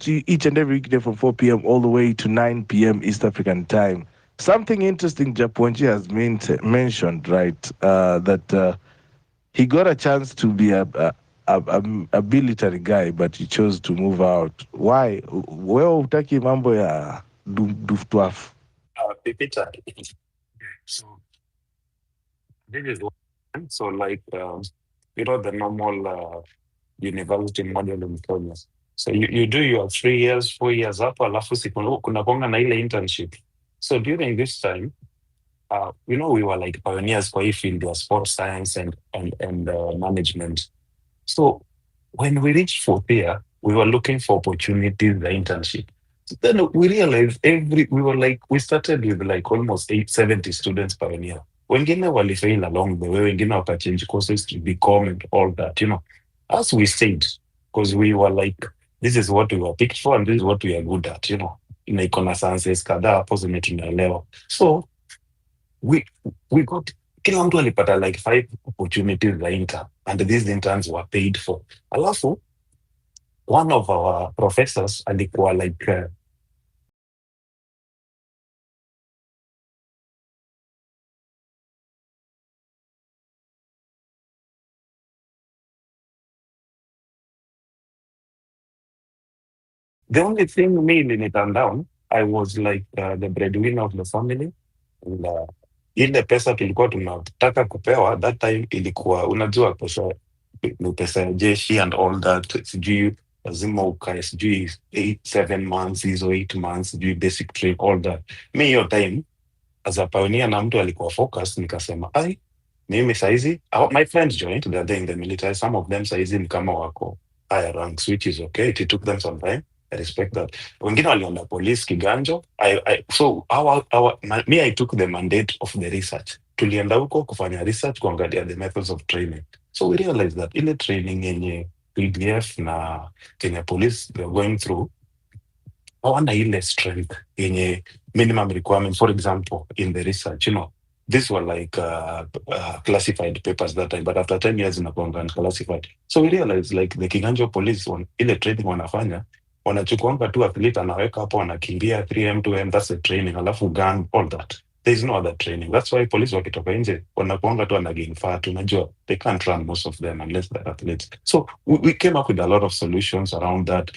to you each and every weekday from 4 p.m. all the way to 9 p.m. East African time. Something interesting Japonji has mentioned, right? That he got a chance to be a military guy, but he chose to move out. Why? Well, utaki mambo ya duftwaf. Peter. So this is one. So like the normal university model in Kenya. So you do your 3 years, 4 years hapo, alafu kuna konga na ile internship. So during this time, we were like pioneers kwa hii field of sports science and management. So when we reached fourth year, we were looking for opportunities, the internship. Then we realized we started with like almost 870 students per year. Wengine walifail along the way, wengine wakachange courses to become and all that. As we stayed, because we were like, this is what we were picked for and this is what we are good at. Na iko na sciences kadhaa hapo zenye tunaelewa. So we got kila mtu alipata like 5 opportunities za intern and these interns were paid for. Alafu one of our professors alikuwa like the only thing me iliniturned down, I was like the breadwinner of the family. And, ile pesa tulikuwa tunataka kupewa that time ilikuwa unajua ni pesa ya jeshi and all that, sijui lazima ukae sijui 7 months hizo 8 months sijui basic train all that. Mi hiyo time as a pioneer na mtu alikuwa focus, nikasema mimi saizi my friends joined, they're there in the military, some of them saizi ni kama wako higher ranks, which is okay, it took them some time. I respect that. Wengine walienda police kiganjo. I took the mandate of the research. Tulienda huko kufanya research, kuangalia the methods of training. So we realized that ile training yenye PDF na Kenya police they're going through, hawana ile strength yenye minimum requirement. For example, in the research, these were like classified papers that time, but after 10 years inakuanga unclassified. So we realized like the Kiganjo police ile training wanafanya, wanachukuanga tu athlete anaweka hapo wanakimbia 3M 2M, that's the training, alafu gun all that. There is no other training. That's why police wakitoka nje wanakuanga tu wanagain fat, unajua they can't run most of them unless they're athletes. So we came up with a lot of solutions around that,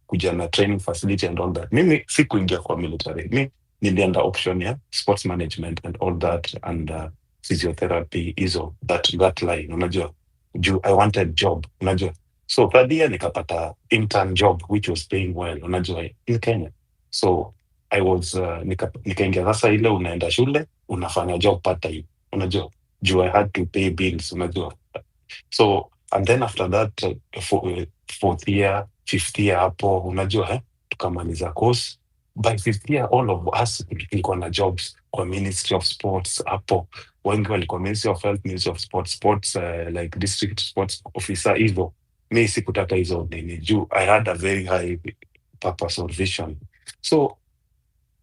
kuja na training facility and all that. Mimi sikuingia kwa military. Mi nilienda option ya sports management and all that and physiotherapy hizo that line, unajua juu I wanted job, unajua. So third year nikapata intern job which was paying well, unajua, in Kenya. So I was nikaingia sasa ile unaenda shule unafanya job part time, unajua, juu I had to pay bills, unajua. So and then after that fourth year, fifth year hapo, unajua tukamaliza course. By fifth year all of us tulikuwa na jobs kwa Ministry of Sports hapo. Wengi walikuwa Ministry of Health, Ministry of Sports like district sports officer hivyo. Mi sikutaka hizo nini juu I had a very high purpose or vision. So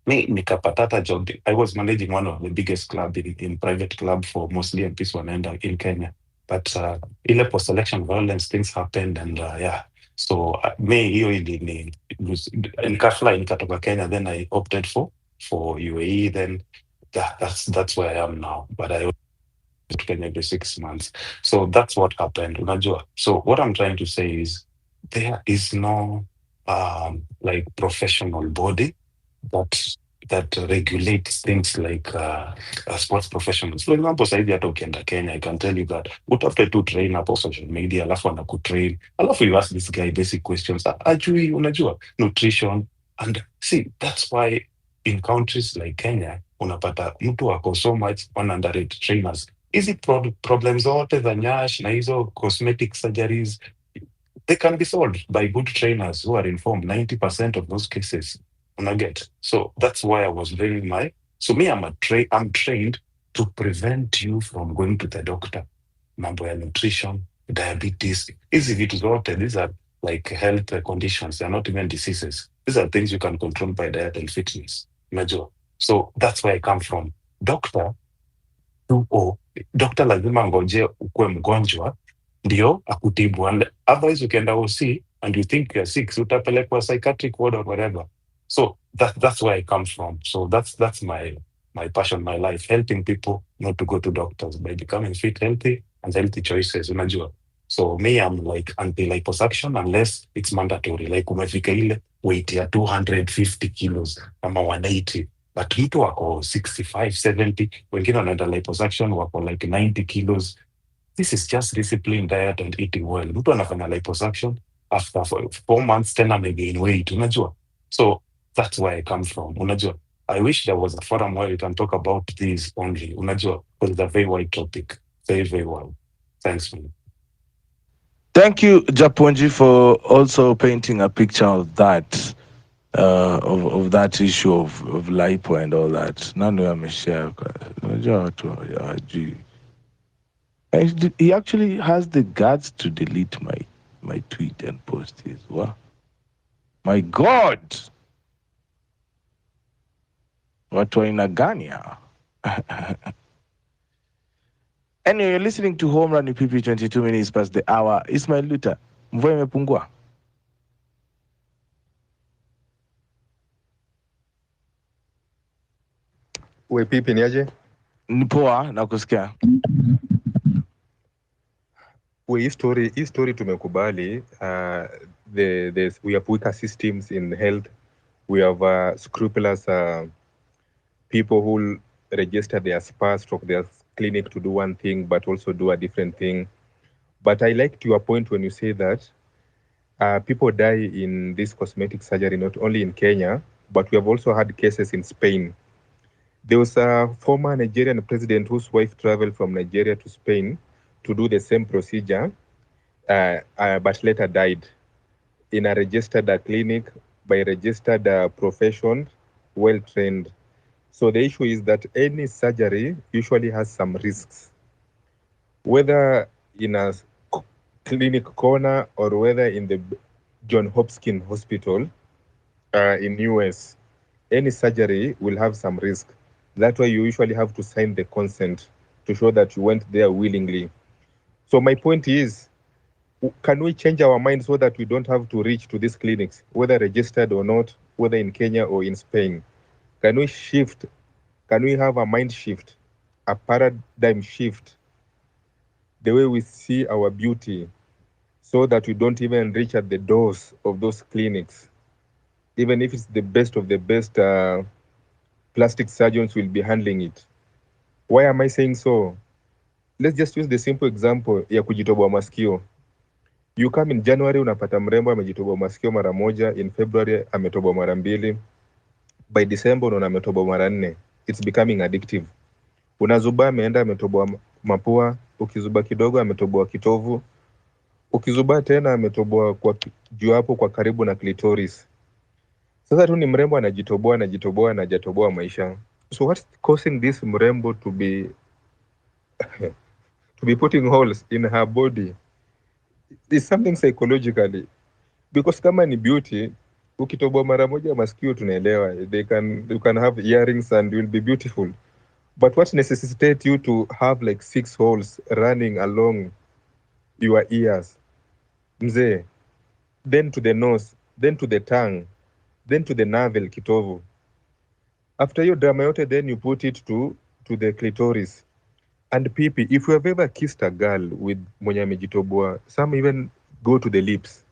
mi nikapata job. I was managing one of the biggest club in private club for mostly MPs wanaenda in Kenya. But ile post-election violence things happened and so me hiyo nikafly nikatoka Kenya, then I opted for UAE, then that's where I am now, but I to Kenya every 6 months. So that's what happened, unajua. So what I'm trying to say is there is no like professional body that regulates things like sports professionals. For example, saizi hata ukienda Kenya, I can tell you that utafute tu train hapo social media, alafu anakutrain, alafu you ask this guy basic questions, ajui, unajua, nutrition. And see, that's why in countries like Kenya, unapata mtu wako so much on underrated trainers. Hizi problems zote za nyash na hizo cosmetic surgeries, they can be solved by good trainers who are informed. 90% of those cases, get. So that's why I was very so me, I'm trained to prevent you from going to the doctor. Mambo ya nutrition, diabetes, hizi vitu zote, these are like health conditions. They're not even diseases. These are things you can control by diet and fitness. Imagine. So that's where I come from. Doctor lazima ngoje ukue mgonjwa ndio akutibu. Otherwise ukienda OC and you think you're sick, so utapelekwa psychiatric ward or whatever. So that's where I come from. So that's my passion, my life, helping people not to go to doctors by becoming fit, healthy, and healthy choices. Unajua. So me, I'm like anti-liposuction unless it's mandatory. Like umefika ile weight ya 250 kilos ama 180. But mtu wako 65, 70, wengine wanaenda liposuction wako like 90 kilos. This is just discipline, diet and eating well. Mtu anafanya liposuction after 4 months tena amegain weight, unajua. So that's where I come from, unajua. I wish there was a forum where we can talk about this only, unajua, because it's a very wide topic, very, very wide. Thanks, man. Thank you, Japonji, for also painting a picture of that, of that issue of lipo and all that. None of them share. He actually has the guts to delete my tweet and post his. Wow. My God. Watu wa aina gani hawa? Anyway, you're listening to Home Run UPP 22 minutes past the hour. Ismail Luta, mvua imepungua? We pipi ni aje? Ni poa na kusikia. We hii story tumekubali. We have weaker systems in health. We have scrupulous people who register their spa stroke their clinic to do one thing but also do a different thing. But I liked your point when you say that people die in this cosmetic surgery not only in Kenya, but we have also had cases in Spain. There was a former Nigerian president whose wife traveled from Nigeria to Spain to do the same procedure, but later died in a registered clinic by a registered profession, well trained. So the issue is that any surgery usually has some risks, whether in a clinic corner or whether in the John Hopkins Hospital in US. Any surgery will have some risk. That's why you usually have to sign the consent to show that you went there willingly. So my point is, can we change our mind so that we don't have to reach to these clinics, whether registered or not, whether in Kenya or in Spain? Can we shift? Can we have a mind shift, a paradigm shift, the way we see our beauty, so that we don't even reach at the doors of those clinics, even if it's the best of the best plastic surgeons will be handling it. Why am I saying so? Let's just use the simple example ya kujitoboa masikio. You come in January unapata mrembo amejitoboa masikio mara moja, in February ametoboa mara mbili, by December unaona ametoboa mara 4. It's becoming addictive. Unazuba ameenda ametoboa mapua, ukizuba kidogo ametoboa kitovu, ukizuba tena ametoboa kwa juu hapo kwa karibu na clitoris. Sasa tu ni mrembo anajitoboa na hajatoboa maisha. So what's causing this mrembo to be putting holes in her body? It's something psychologically. Because kama ni beauty, ukitoboa mara moja masikio tunaelewa. You can have earrings and you'll be beautiful. But what necessitates you to have like 6 holes running along your ears? Mzee. Then to the nose, then to the tongue, then to the navel, kitovu. After your drama yote, then you put it to the clitoris. And pipi, if you have ever kissed a girl with mwenye amejitoboa, some even go to the lips.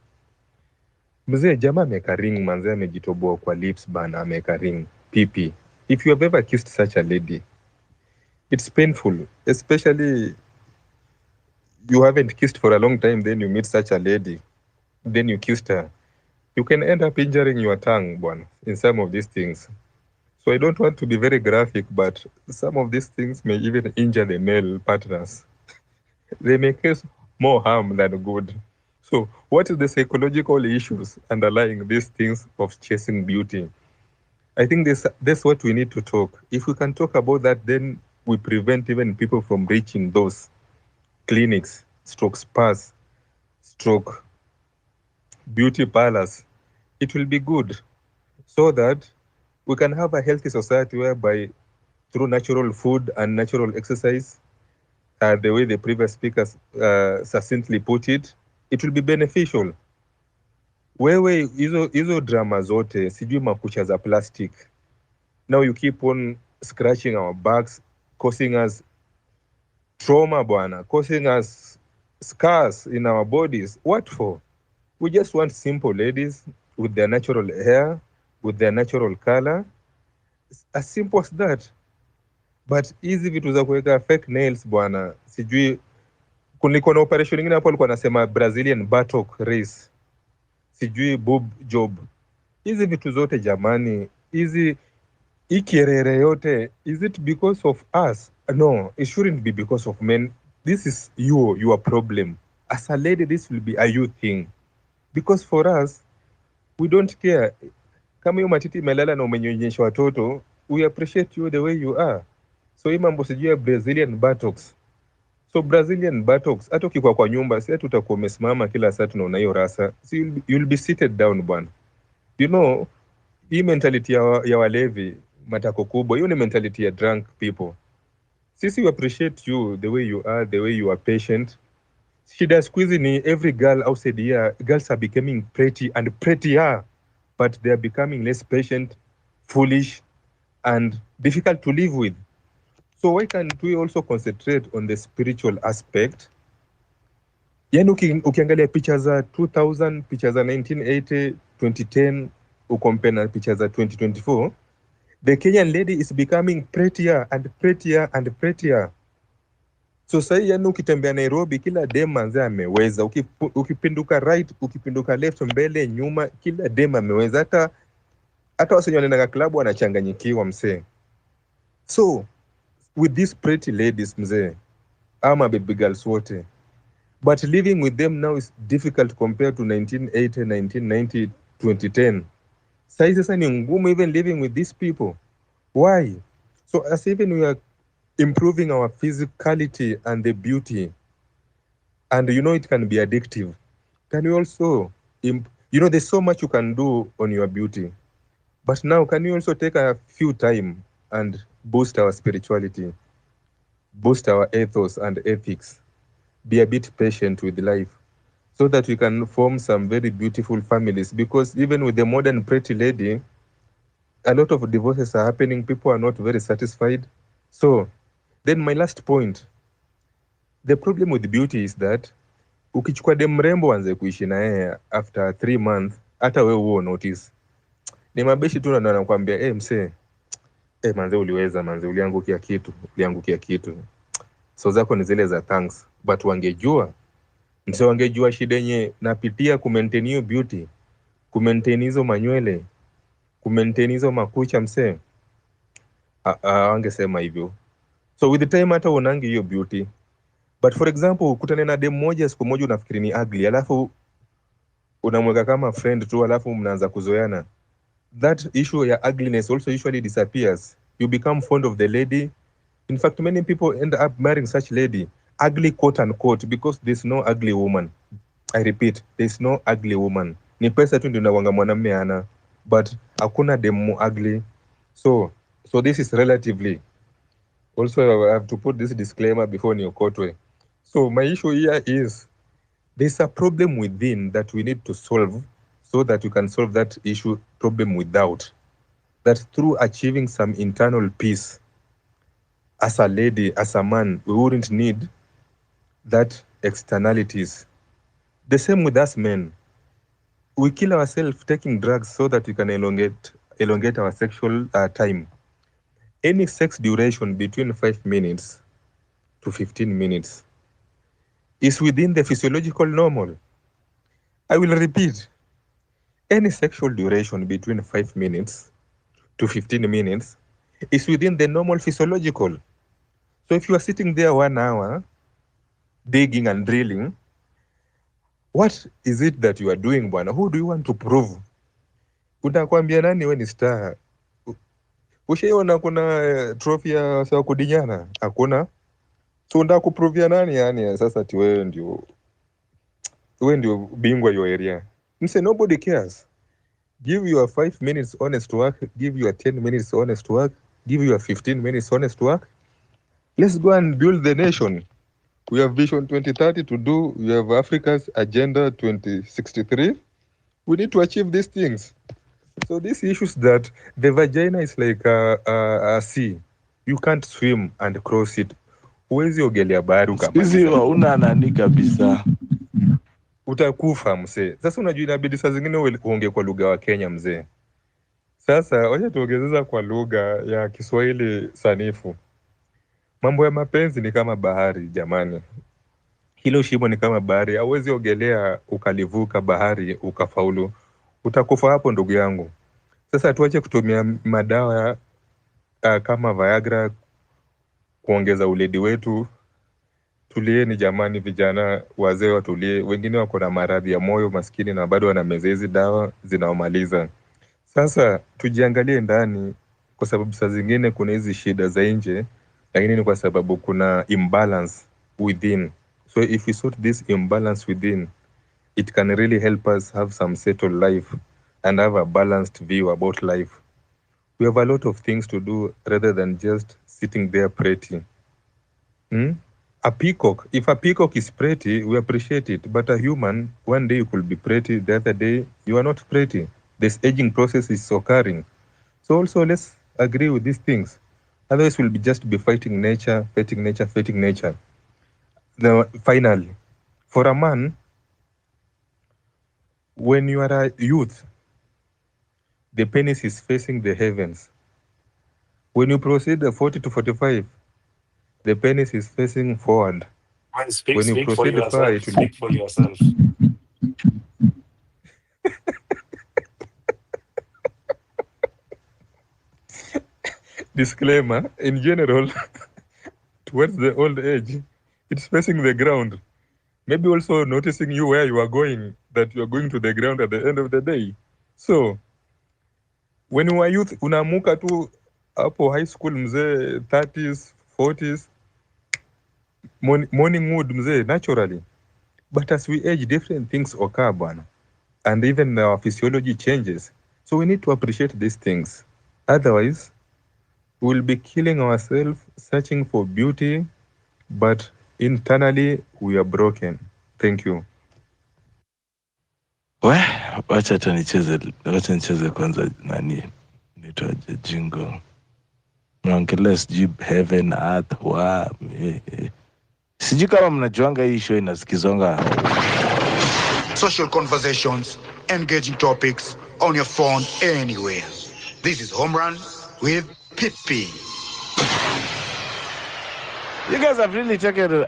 Mzee, jamaa ameka ring, manze amejitoboa kwa lips bana, ameka ring. Pipi, if you have ever kissed such a lady, it's painful, especially you haven't kissed for a long time, then you meet such a lady, then you kissed her. You can end up injuring your tongue, bwana, in some of these things. So I don't want to be very graphic, but some of these things may even injure the male partners. They may cause more harm than good. So what is the psychological issues underlying these things of chasing beauty? I think that's what we need to talk. If we can talk about that, then we prevent even people from reaching those clinics, stroke spas, stroke beauty parlors. It will be good so that we can have a healthy society whereby through natural food and natural exercise, the way the previous speakers succinctly put it, it will be beneficial. Wewe hizo drama zote, sijui makucha za plastic. Now you keep on scratching our backs, causing us trauma bwana, causing us scars in our bodies. What for? We just want simple ladies with their natural hair, with their natural color. As simple as that. But hizi vitu za kuweka fake nails bwana, sijui kulikuwa na operation nyingine hapo alikuwa anasema Brazilian buttock race, sijui boob job. Hizi vitu zote jamani, hii kierere yote, is it because of us? No, it shouldn't be because of men. This is your problem. As a lady, this will be a you thing. Because for us, we don't care. Kama hiyo matiti imelala na umenyonyesha watoto, we appreciate you the way you are. So hii mambo sijui ya Brazilian buttocks. So Brazilian buttocks, hata ukikuwa kwa nyumba, si hata utakuwa umesimama kila saa tunaona hiyo rasa. So you'll be seated down bwana. You know, hii mentality ya walevi, matako kubwa, hiyo ni mentality ya drunk people. Sisi we appreciate you the way you are, the way you are patient. Shida siku hizi ni every girl outside here, girls are becoming pretty and prettier, but they are becoming less patient, foolish, and difficult to live with. So why can't we also concentrate on the spiritual aspect? Yani ukiangalia picha za 2000, picha za 1980, 2010, ukompare na picha za 2024, the Kenyan lady is becoming prettier and prettier and prettier. So sahii yani ukitembea Nairobi, kila dem manze ameweza. Ukipinduka right, ukipinduka left, mbele, nyuma, kila dem ameweza. Hata wasenye wanaenda klabu wanachanganyikiwa msee. So with these pretty ladies mzee, ama baby girls wote, but living with them now is difficult compared to 1980, 1990, 2010. Sahii sasa ni ngumu even living with these people. Why? So as even we are improving our physicality and the beauty, and you know it can be addictive, can you also there's so much you can do on your beauty, but now can you also take a few time and boost our spirituality, boost our ethos and ethics, be a bit patient with life, so that we can form some very beautiful families? Because even with the modern pretty lady, a lot of divorces are happening, people are not very satisfied. So then my last point, the problem with beauty is that ukichukua dem mrembo anze kuishi na yeye after 3 months, hata wewe huo notice. Ni mabeshi tu ndo anakuambia msee, manze uliweza, manze uliangukia kitu. So zako ni zile za thanks, but wangejua shida yenye napitia kumaintain hiyo beauty, kumaintain hizo manywele, kumaintain hizo makucha msee, wangesema hivyo. So with the time hata unangi hiyo beauty. But for example, ukutane na dem moja siku moja unafikiri ni ugly, alafu unamweka kama friend tu, alafu mnaanza kuzoeana, that issue ya ugliness also usually disappears. You become fond of the lady. In fact, many people end up marrying such lady, ugly quote unquote, because there's no ugly woman. I repeat, there's no ugly woman. Ni pesa tu ndio inawanga mwanamume ana, but hakuna demu ugly. So this is relatively. Also, I have to put this disclaimer before niokotwe. So my issue here is there's a problem within that we need to solve, so that we can solve that issue problem without. That through achieving some internal peace, as a lady, as a man, we wouldn't need that externalities. The same with us men. We kill ourselves taking drugs so that we can elongate our sexual time. Any sex duration between 5 minutes to 15 minutes is within the physiological normal. I will repeat. Any sexual duration between 5 minutes to 15 minutes is within the normal physiological. So if you are sitting there 1 hour, digging and drilling, what is it that you are doing bwana? Who do you want to prove? Utakwambia nani we ni star? Ushaiona kuna trophy ya sawa kudinyana? Hakuna. So unataka kuprovia nani yani sasa ati wewe ndio bingwa your area? Mse, nobody cares. Give your 5 minutes honest work, give your 10 minutes honest work, give your 15 minutes honest work. Let's go and build the nation. We have Vision 2030 to do. We have Africa's Agenda 2063. We need to achieve these things. So these issues that the vagina is like a sea. You can't swim and cross it. Huwezi ogelea bahari Siku hizi ukamaliza. hauna nani kabisa. Utakufa mzee. Sasa unajua inabidi saa zingine uongee kwa lugha wa Kenya mzee. Sasa wacha tuongezeza kwa lugha ya Kiswahili sanifu. Mambo ya mapenzi ni kama bahari jamani. Hilo shimo ni kama bahari, hauwezi ogelea ukalivuka bahari ukafaulu. Utakufa hapo ndugu yangu. Sasa tuache kutumia madawa kama Viagra kuongeza uledi wetu. Tulieni jamani, vijana wazee watulie. Wengine wako na maradhi ya moyo maskini na bado wanameza hizi dawa zinaomaliza. Sasa tujiangalie ndani, kwa sababu saa zingine kuna hizi shida za nje, lakini ni kwa sababu kuna imbalance within. So if we sort this imbalance within, it can really help us have some settled life and have a balanced view about life. We have a lot of things to do rather than just sitting there pretty. A peacock, if a peacock is pretty, we appreciate it. But a human, one day you could be pretty, the other day you are not pretty. This aging process is occurring. So also let's agree with these things. Otherwise we'll just be fighting nature, fighting nature, fighting nature. Now, finally, for a man, when you are a youth, the penis is facing the heavens. When you proceed the 40 to 45, the penis is facing forward. Man, When you speak for proceed far, yourself. it will be... Speak for yourself. Disclaimer, in general, towards the old age, it's facing the ground. Maybe also noticing you where you are going, that you are going to the ground at the end of the day. So, when you are youth, unaamuka tu hapo high school mzee, 30s, 40s, morning wood mzee, naturally. But as we age, different things occur, bwana. And even our physiology changes. So we need to appreciate these things. Otherwise, we'll be killing ourselves, searching for beauty, but internally we are broken. Thank you. Wacha nicheze kwanza nani nitwaje jingo. Naongelea sijui heaven earth sijui kama mnajuanga hii show inasikizonga. Social conversations, engaging topics on your phone anywhere. This is Home Run with Pippy. You guys have really taken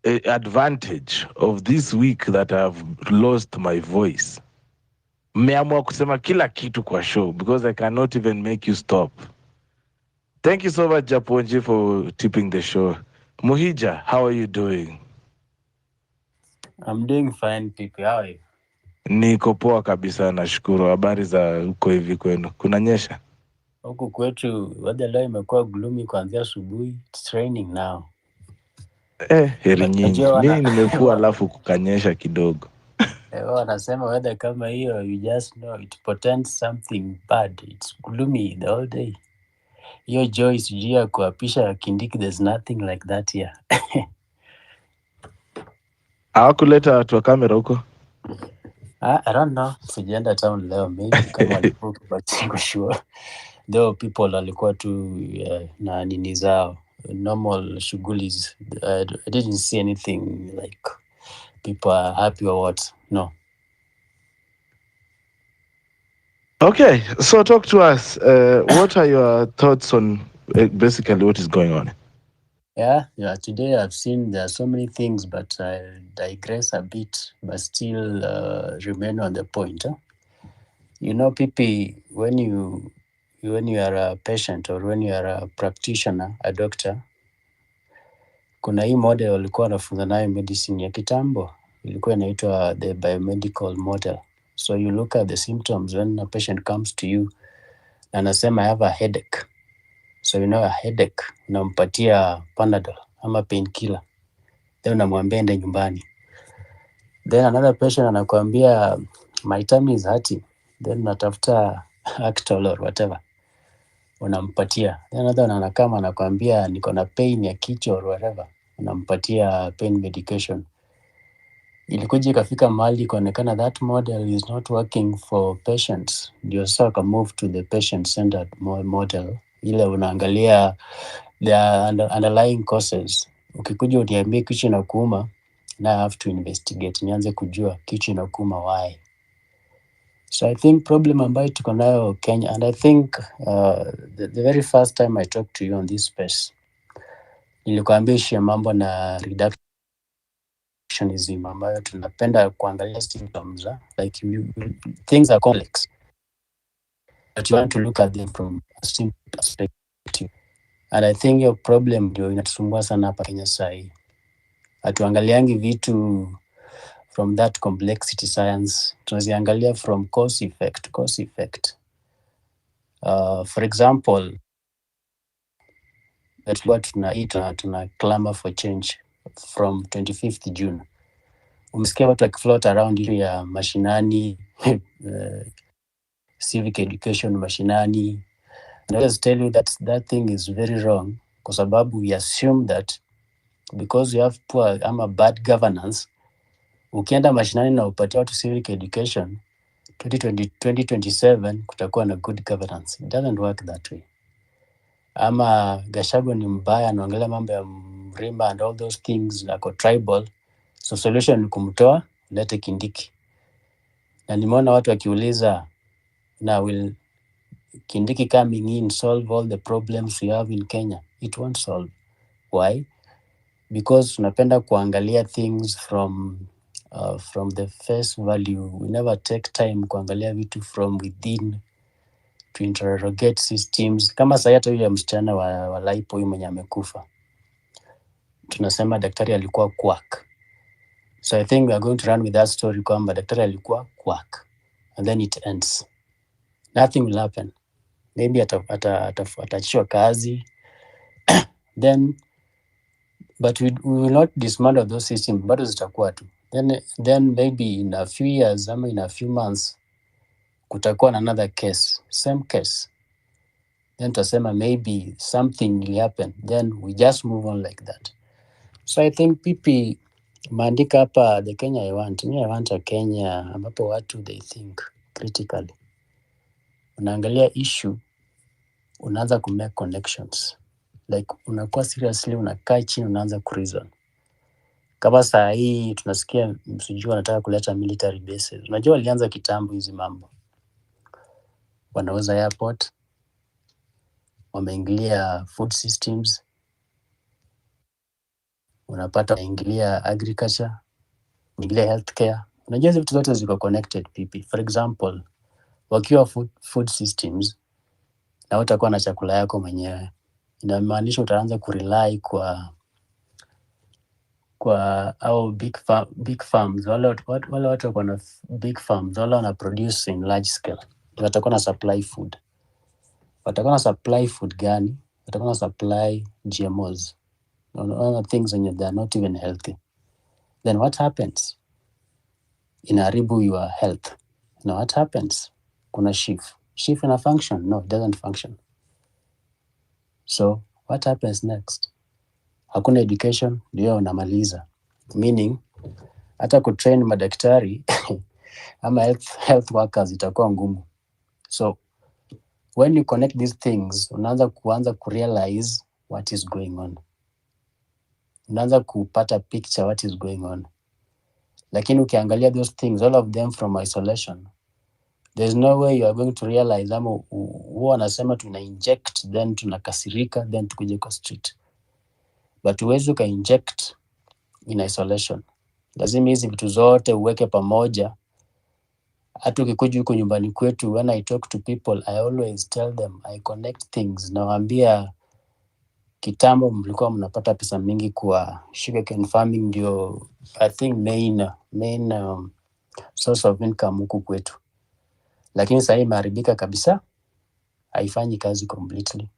a advantage of this week that I've lost my voice. Mmeamua kusema kila kitu kwa show because I cannot even make you stop. Thank you so much Japonji for tipping the show. Muhija, how are you doing? I'm doing fine, Pipi. How are you? Niko poa kabisa, nashukuru. Habari za huko hivi kwenu? Kunanyesha? Huku kwetu weather leo imekuwa gloomy kuanzia asubuhi. It's raining now. Heri nyinyi. Mimi nimefua alafu kukanyesha kidogo. Wanasema weather kama hiyo, you just know it portends something bad. It's gloomy the whole day. Hiyo joy sijui ya kuapisha Kindiki, there's nothing like that here. Hawakuleta watu wa kamera huko? I don't know. Sijaenda town leo, maybe kama walipoku, but siko sure. Though people walikuwa tu na nini zao, normal shugulis. I didn't see anything like people are happy or what. No. Okay, so talk to us. What are your thoughts on basically what is going on? Yeah. Today I've seen there are so many things, but I digress a bit, but still remain on the point. You know, Pipi, when you are a patient or when you are a practitioner, a doctor, kuna hii model walikuwa wanafunza nayo medicine ya kitambo, ilikuwa inaitwa the biomedical model. So you look at the symptoms when a patient comes to you na anasema I have a headache. So you know a headache, unampatia Panadol ama painkiller, then unamwambia ende nyumbani. Then another patient anakuambia my tummy is hurting, then unatafuta Actol or whatever, unampatia. Then another anakama anakuambia niko na pain ya kichwa or whatever, unampatia pain medication. ilikuja ikafika mahali ikaonekana that model is not working for patients, ndio sasa waka move to the patient centered model, ile unaangalia the underlying causes. Ukikuja uniambie kichwa inakuuma, na I have to investigate, nianze kujua kichwa inakuuma why. So I think problem ambayo tuko nayo Kenya, and I think the very first time I talked to you on this space, nilikuambia ishi ya mambo na reductionism ambayo tunapenda kuangalia symptoms, like things are complex, but you want to look at them from a simple perspective. And I think your problem ndio inatusumbua sana hapa Kenya sahi. Hatuangaliangi vitu from that complexity science, tunaziangalia from cause effect. For example, that what tuna clamor for change from 25th June. Umesikia watu wakifloat around issue ya mashinani, civic education mashinani. And I just tell you that thing is very wrong, kwa sababu we assume that because you have poor ama bad governance, ukienda mashinani na upatia watu civic education, 2027 kutakuwa na good governance. It doesn't work that way. Ama Gachagua ni mbaya, anaongelea mambo ya mrima and all those things, ako tribal, so solution ni kumtoa, lete Kindiki. Na nimeona watu wakiuliza, now will Kindiki coming in solve all the problems we have in Kenya? It won't solve. Why? Because tunapenda kuangalia things from the face value. We never take time kuangalia vitu from within, to interrogate systems. Kama sasa hata yule msichana wa Laipo huyu mwenye amekufa, tunasema daktari alikuwa quack. So I think we are going to run with that story kwamba daktari alikuwa quack, and then it ends. Nothing will happen. Maybe ataachishwa kazi then, but we will not dismantle those systems, bado zitakuwa tu. Then maybe in a few years ama in a few months kutakuwa na another case, same case. Then tutasema maybe something will happen, then we just move on like that. So I think people maandika hapa the Kenya I want a Kenya ambapo watu they think critically. Unaangalia issue, unaanza ku make connections. Like unakuwa seriously, unakaa chini, unaanza ku reason. Kama saa hii tunasikia msijua wanataka kuleta military bases. Unajua walianza kitambo hizi mambo. Wanauza airport, wameingilia food systems, unapata wameingilia agriculture, wameingilia healthcare. Unajua hizi vitu zote ziko connected people. For example, wakiwa food systems na utakuwa na chakula yako mwenyewe, inamaanisha utaanza kurely kwa au big farms, wale watu wako na big farms, wale wana produce in large scale, watakuwa na supply food. Watakuwa na supply food gani? Watakuwa na supply GMOs, other things when they are not even healthy. Then what happens? Inaharibu your health. Now what happens? Kuna shift in a function? No, it doesn't function. So what happens next? Hakuna education, ndio unamaliza. Meaning hata kutrain madaktari ama health workers itakuwa ngumu. So when you connect these things, unaanza kurealize what is going on. Unaanza kupata picture what is going on. Lakini ukiangalia those things, all of them from isolation, there's no way you are going to realize ama huwa wanasema tuna inject, then tunakasirika, then tukuje kwa street. But huwezi uka inject in isolation. Lazima hizi vitu zote uweke pamoja. Hata ukikuja huko nyumbani kwetu, when I talk to people, I always tell them, I connect things. Nawaambia kitambo mlikuwa mnapata pesa mingi kwa sugarcane farming, ndio I think main source of income huku kwetu. Lakini sasa imeharibika kabisa, haifanyi kazi completely.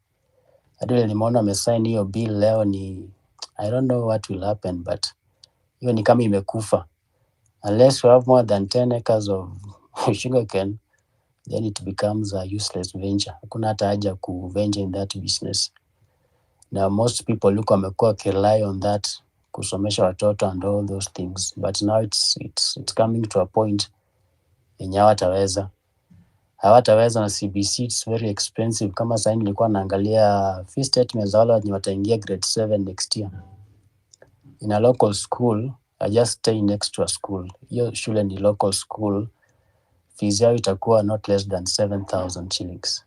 Hadi nimeona wamesign hiyo bill leo, ni I don't know what will happen, but hiyo ni kama imekufa. Unless you have more than 10 acres of sugarcane, then it becomes a useless venture. Hakuna hata haja ku venture in that business. Now most people look wamekuwa rely on that kusomesha watoto and all those things, but now it's coming to a point yenye hawataweza na CBC it's very expensive. Kama sasa nilikuwa naangalia fee statements za wale wenye wataingia grade 7 next year in a local school. I just stay next to a school. Hiyo shule ni local school. Fees yao itakuwa not less than 7,000 shillings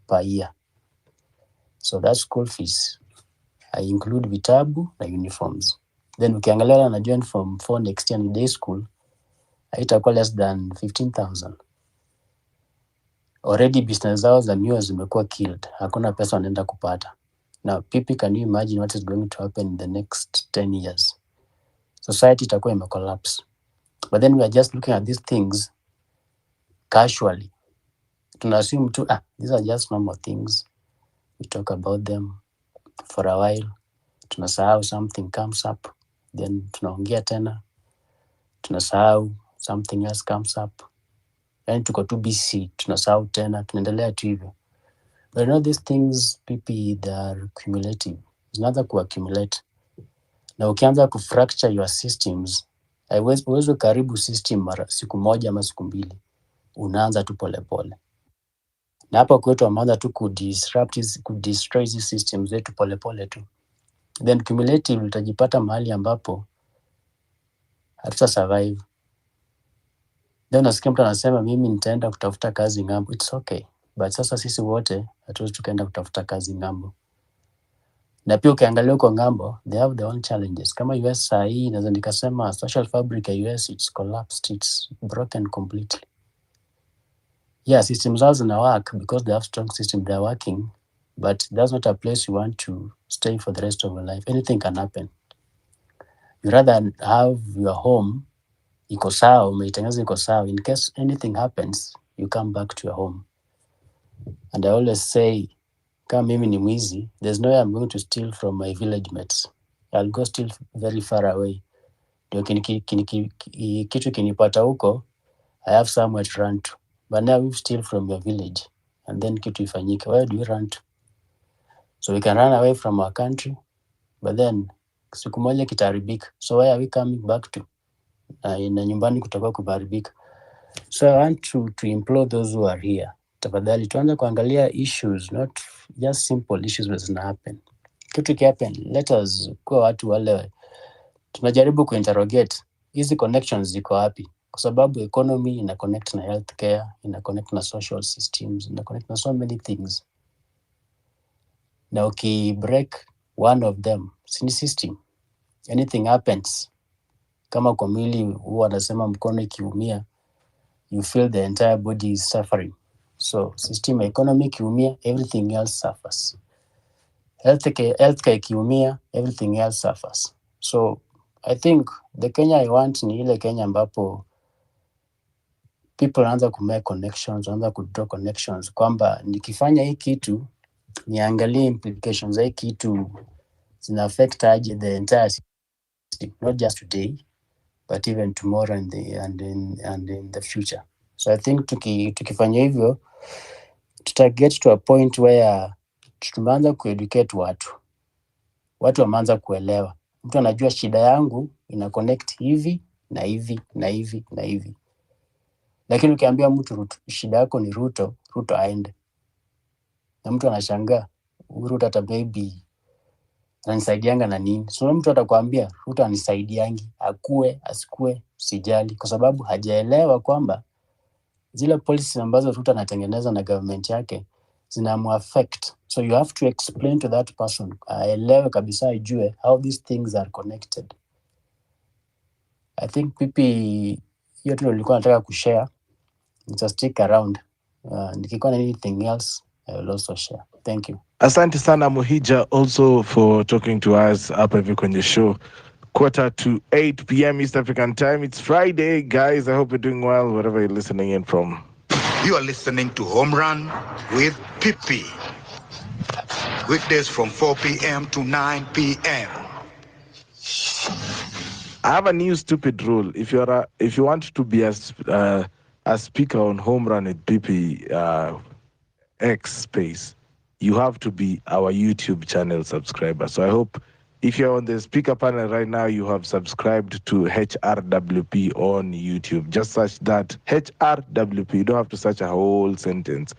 per year. So that school fees, I include vitabu na uniforms. Then ukiangalia na join from 4 next year ni day school, haitakuwa less than 15,000. Already business zao za miwa zimekuwa killed. Hakuna pesa wanaenda kupata. Now, people, can you imagine what is going to happen in the next 10 years? Society itakuwa imecollapse. But then we are just looking at these things casually. Tuna assume tu, these are just normal things. We talk about them for a while. Tunasahau something comes up. Then tunaongea tena. Tunasahau something else comes up. Yani tuko too busy. Tunasahau tena. Tunaendelea tu hivyo. But you know these things, people, they are cumulative. Zinaanza kuaccumulate. Na ukianza kufracture your systems, haiwezi karibu system mara siku moja ama siku mbili. Unaanza tu polepole. Na hapa kwetu wameanza tu kudestroy hizi systems zetu polepole tu. Then cumulative utajipata mahali ambapo hatuta survive. Then nasikia mtu anasema mimi nitaenda kutafuta kazi ng'ambo. It's okay. But sasa sisi wote hatuwezi tukaenda kutafuta kazi ng'ambo. Na pia ukiangalia huko ng'ambo, they have their own challenges. Kama US saa hii naweza nikasema social fabric ya US it's collapsed, it's broken completely. Yeah, systems zao zina work because they have strong systems, they are working, but that's not a place you want to stay for the rest of your life. Anything can happen. You rather have your home iko sawa, umeitengeneza iko sawa. In case anything happens, you come back to your home. And I always say, kama mimi ni mwizi, there's no way I'm going to steal from my village mates. I'll go steal very far away. Ndio kitu kinipata huko, I have somewhere to run to. But now we steal from your village and then kitu ifanyike. Where do we run to? So we can run away from our country, but then siku moja kitaharibika. So where are we coming back to? Na nyumbani kutoka kuharibika. So I want to implore those who are here. Tafadhali tuanze kuangalia issues, not just simple issues that zina happen. Kitu kihappen, let us kuwa watu wale tunajaribu kuinterrogate hizi connections ziko wapi, kwa sababu economy ina connect na healthcare, ina connect na social systems, ina connect na so many things. Na break one of them, sini system, anything happens. Kama kwa mwili huwa anasema mkono ikiumia, you feel the entire body is suffering. So system economy ikiumia, everything else suffers. Healthcare ikiumia, everything else suffers. So I think the Kenya I want ni ile Kenya ambapo people wanaanza kumake connections, wanaanza kudraw connections, kwamba nikifanya hii kitu, niangalie implications za hii kitu zina affect aje the entire system, not just today, but even tomorrow and in the future. So I think tukifanya hivyo, get to a point where tumeanza kueducate watu wameanza kuelewa. Mtu anajua shida yangu ina connect hivi na hivi na hivi na hivi. Lakini ukiambia mtu shida yako ni Ruto aende. Na mtu anashangaa, Ruto hata maybe ananisaidianga na nini? So mtu atakwambia Ruto anisaidiangi, akue asikue sijali, kwa sababu hajaelewa kwamba zile policies ambazo Ruto anatengeneza na government yake zinamuaffect. So you have to explain to that person, aelewe kabisa, ajue how these things are connected. I think hiyo tu nilikuwa nataka kushare. Just stick around. Nikikuwa na anything else, I will also share. Thank you. Asante sana Muhija also for talking to us hapa hivi kwenye show. 7:45 p.m. East African time. It's Friday, guys. I hope you're doing well wherever you're listening in from. You are listening to Home Run with Pippi. Weekdays from 4 p.m. to 9 p.m. I have a new stupid rule. If you want to be a speaker on Home Run with Pippi X space, you have to be our YouTube channel subscriber. So I hope If you're on the speaker panel right now, you have subscribed to HRWP on YouTube. Just search that HRWP. You don't have to search a whole sentence,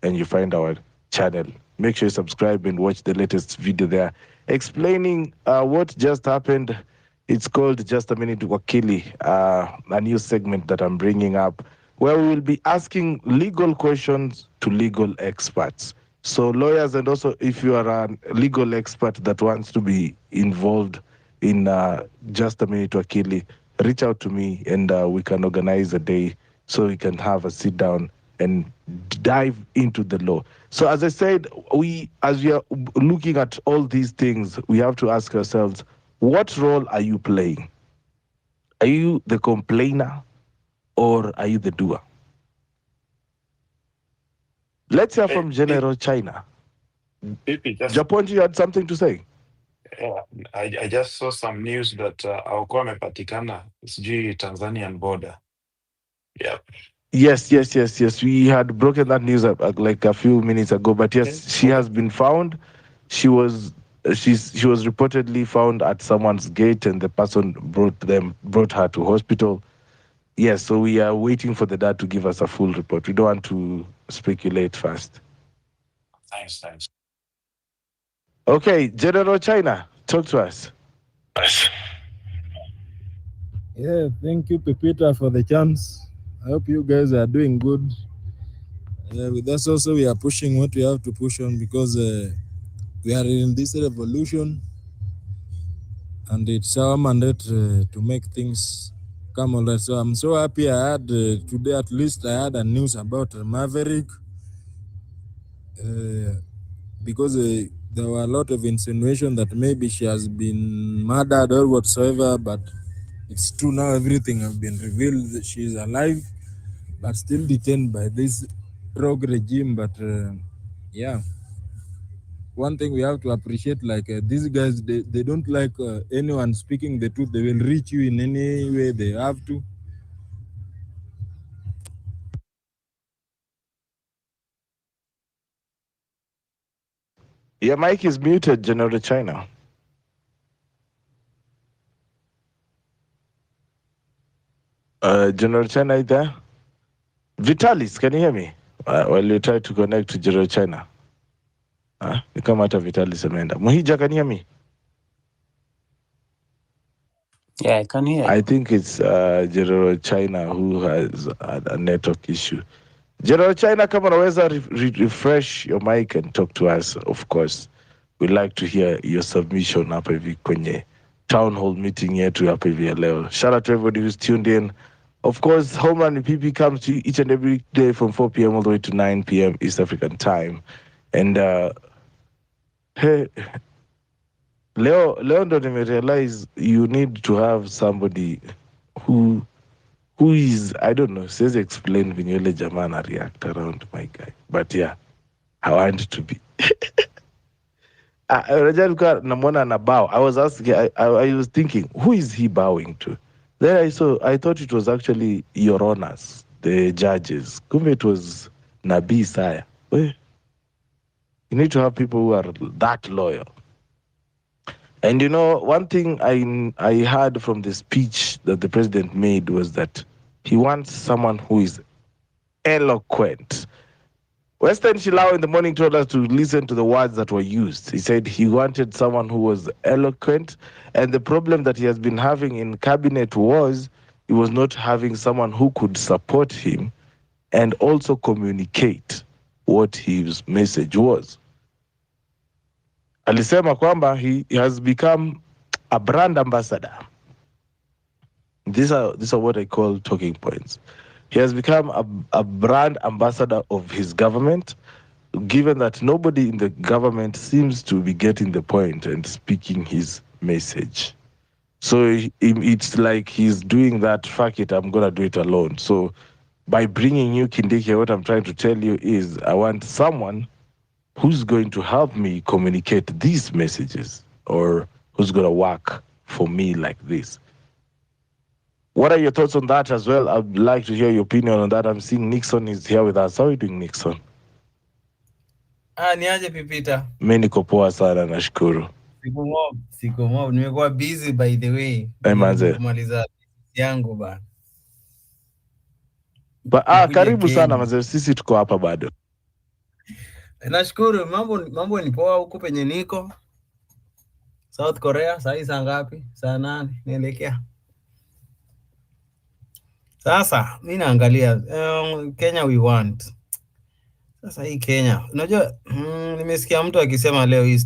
and you find our channel. Make sure you subscribe and watch the latest video there explaining what just happened. It's called Just a Minute Wakili, a new segment that I'm bringing up where we will be asking legal questions to legal experts. So lawyers, and also if you are a legal expert that wants to be involved in Just a Minute Wakili, reach out to me and we can organize a day so we can have a sit down and dive into the law. So as I said, as we are looking at all these things, we have to ask ourselves, what role are you playing? Are you the complainer or are you the doer? Let's hear from General China. Japonji, you had something to say? Yeah, I just saw some news that hawakuwa wamepatikana sijui Tanzanian border. Yeah. Yes. We had broken that news like a few minutes ago, but yes, she has been found. She was reportedly found at someone's gate, and the person brought her to hospital. Yes, so we are waiting for the dad to give us a full report. We don't want to speculate first. Thanks. Okay, General China, talk to us. Yeah, thank you, Pepita, for the chance. I hope you guys are doing good. With us also, we are pushing what we have to push on because we are in this revolution, and it's our mandate to make things come all right. So I'm so happy I had today, at least I had a news about Maverick because there were a lot of insinuation that maybe she has been murdered or whatsoever, but it's true now, everything has been revealed. She is alive, but still detained by this rogue regime. But yeah, one thing we have to appreciate, like these guys, they don't like anyone speaking the truth. They will reach you in any way they have to. Your mic is muted, General China. General China, are you there? Vitalis, can you hear me? While you try to connect to General China. You come out of Vitalis Amanda. Mohija, can you hear me? Yeah, I can hear you. I think it's General China who has a network issue. General China, kama unaweza refresh your mic and talk to us, of course. We'd like to hear your submission hapa hivi kwenye town hall meeting yetu hapa hivi ya leo. Shout out to everybody who's tuned in. Of course, Home Run PP comes to you each and every day from 4 p.m. all the way to 9 p.m. East African time. And hey, Leo ndo nimerealize you need to have somebody who is, I don't know, says explain when yule jamaa react around my guy. But yeah, I want to be. Namwona na bow. I was asking, I was thinking, who is he bowing to? Then I thought it was actually Your Honors, the judges. Kumbe it was Nabi Saya. You need to have people who are that loyal. And you know, one thing I heard from the speech that the president made was that he wants someone who is eloquent. Western Shilao in the morning told us to listen to the words that were used. He said he wanted someone who was eloquent, and the problem that he has been having in cabinet was he was not having someone who could support him and also communicate what his message was. Alisema kwamba he has become a brand ambassador. These are what I call talking points. He has become a brand ambassador of his government, given that nobody in the government seems to be getting the point and speaking his message. So it's like he's doing that, fuck it, I'm going to do it alone. So by bringing you Kindiki, what I'm trying to tell you is I want someone who's going to help me communicate these messages, or who's going to work for me like this. What are your thoughts on that as well? I'd like to hear your opinion on that. I'm seeing Nixon is here with us. How are you doing, Nixon? Ni aje Pipita? Mimi niko poa sana, nashukuru. Siku mob. Nimekuwa busy by the way. Manze. Kumaliza yangu bana. Karibu sana manze, sisi tuko hapa bado. Nashukuru, mambo ni poa huko penye niko. South Korea, saa ngapi? Saa 8 naelekea. Sasa mimi naangalia Kenya we want. Sasa hii Kenya, unajua nimesikia mtu akisema leo hii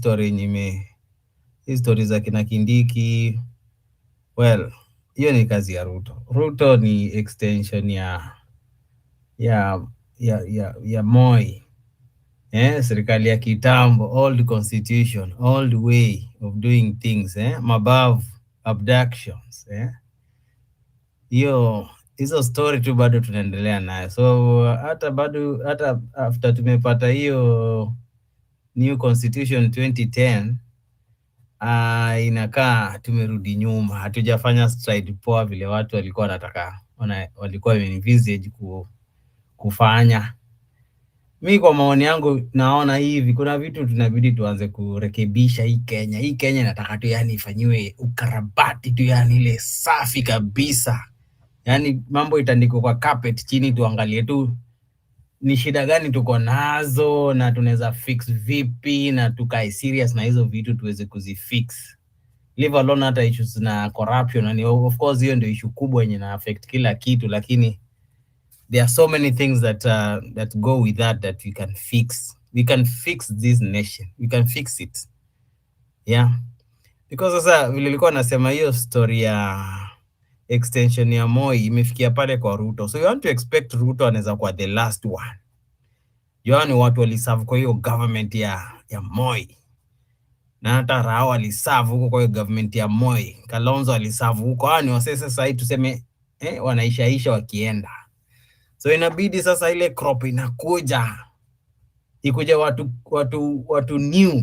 story za kina Kindiki. Well, hiyo ni kazi ya Ruto. Ruto ni extension ya Moi. Serikali ya kitambo, old constitution, old way of doing things, mabavu, abductions, hizo story tu bado tunaendelea nayo. So hata after tumepata hiyo new constitution 2010, inakaa tumerudi nyuma, hatujafanya stride poa vile watu walikuwa wanataka, walikuwa envisage kufanya. Mi kwa maoni yangu naona hivi, kuna vitu tunabidi tuanze kurekebisha hii Kenya. Hii Kenya inataka tu yani ifanyiwe ukarabati tu, yani ile safi kabisa. Yani mambo itandikwe kwa carpet chini, tuangalie tu ni shida gani tuko nazo na tunaweza fix vipi, na tukae serious na hizo vitu tuweze kuzifix. Leave alone hata issues na corruption, and of course hiyo ndio issue kubwa yenye na affect kila kitu, lakini there are so many things that go with that we can fix. We can fix this nation. We can fix it. Yeah. Because sasa vile nilikuwa nasema hiyo story ya extension ya Moi imefikia pale kwa Ruto. So you want to expect Ruto anaweza kuwa the last one. Yaani watu waliserve kwa hiyo government ya Moi. Na hata Rao waliserve huko kwa hiyo government ya Moi. Kalonzo aliserve huko. Ni wase sasa hii tuseme wanaishaisha wakienda. So inabidi sasa ile crop inakuja. Ikuja watu new.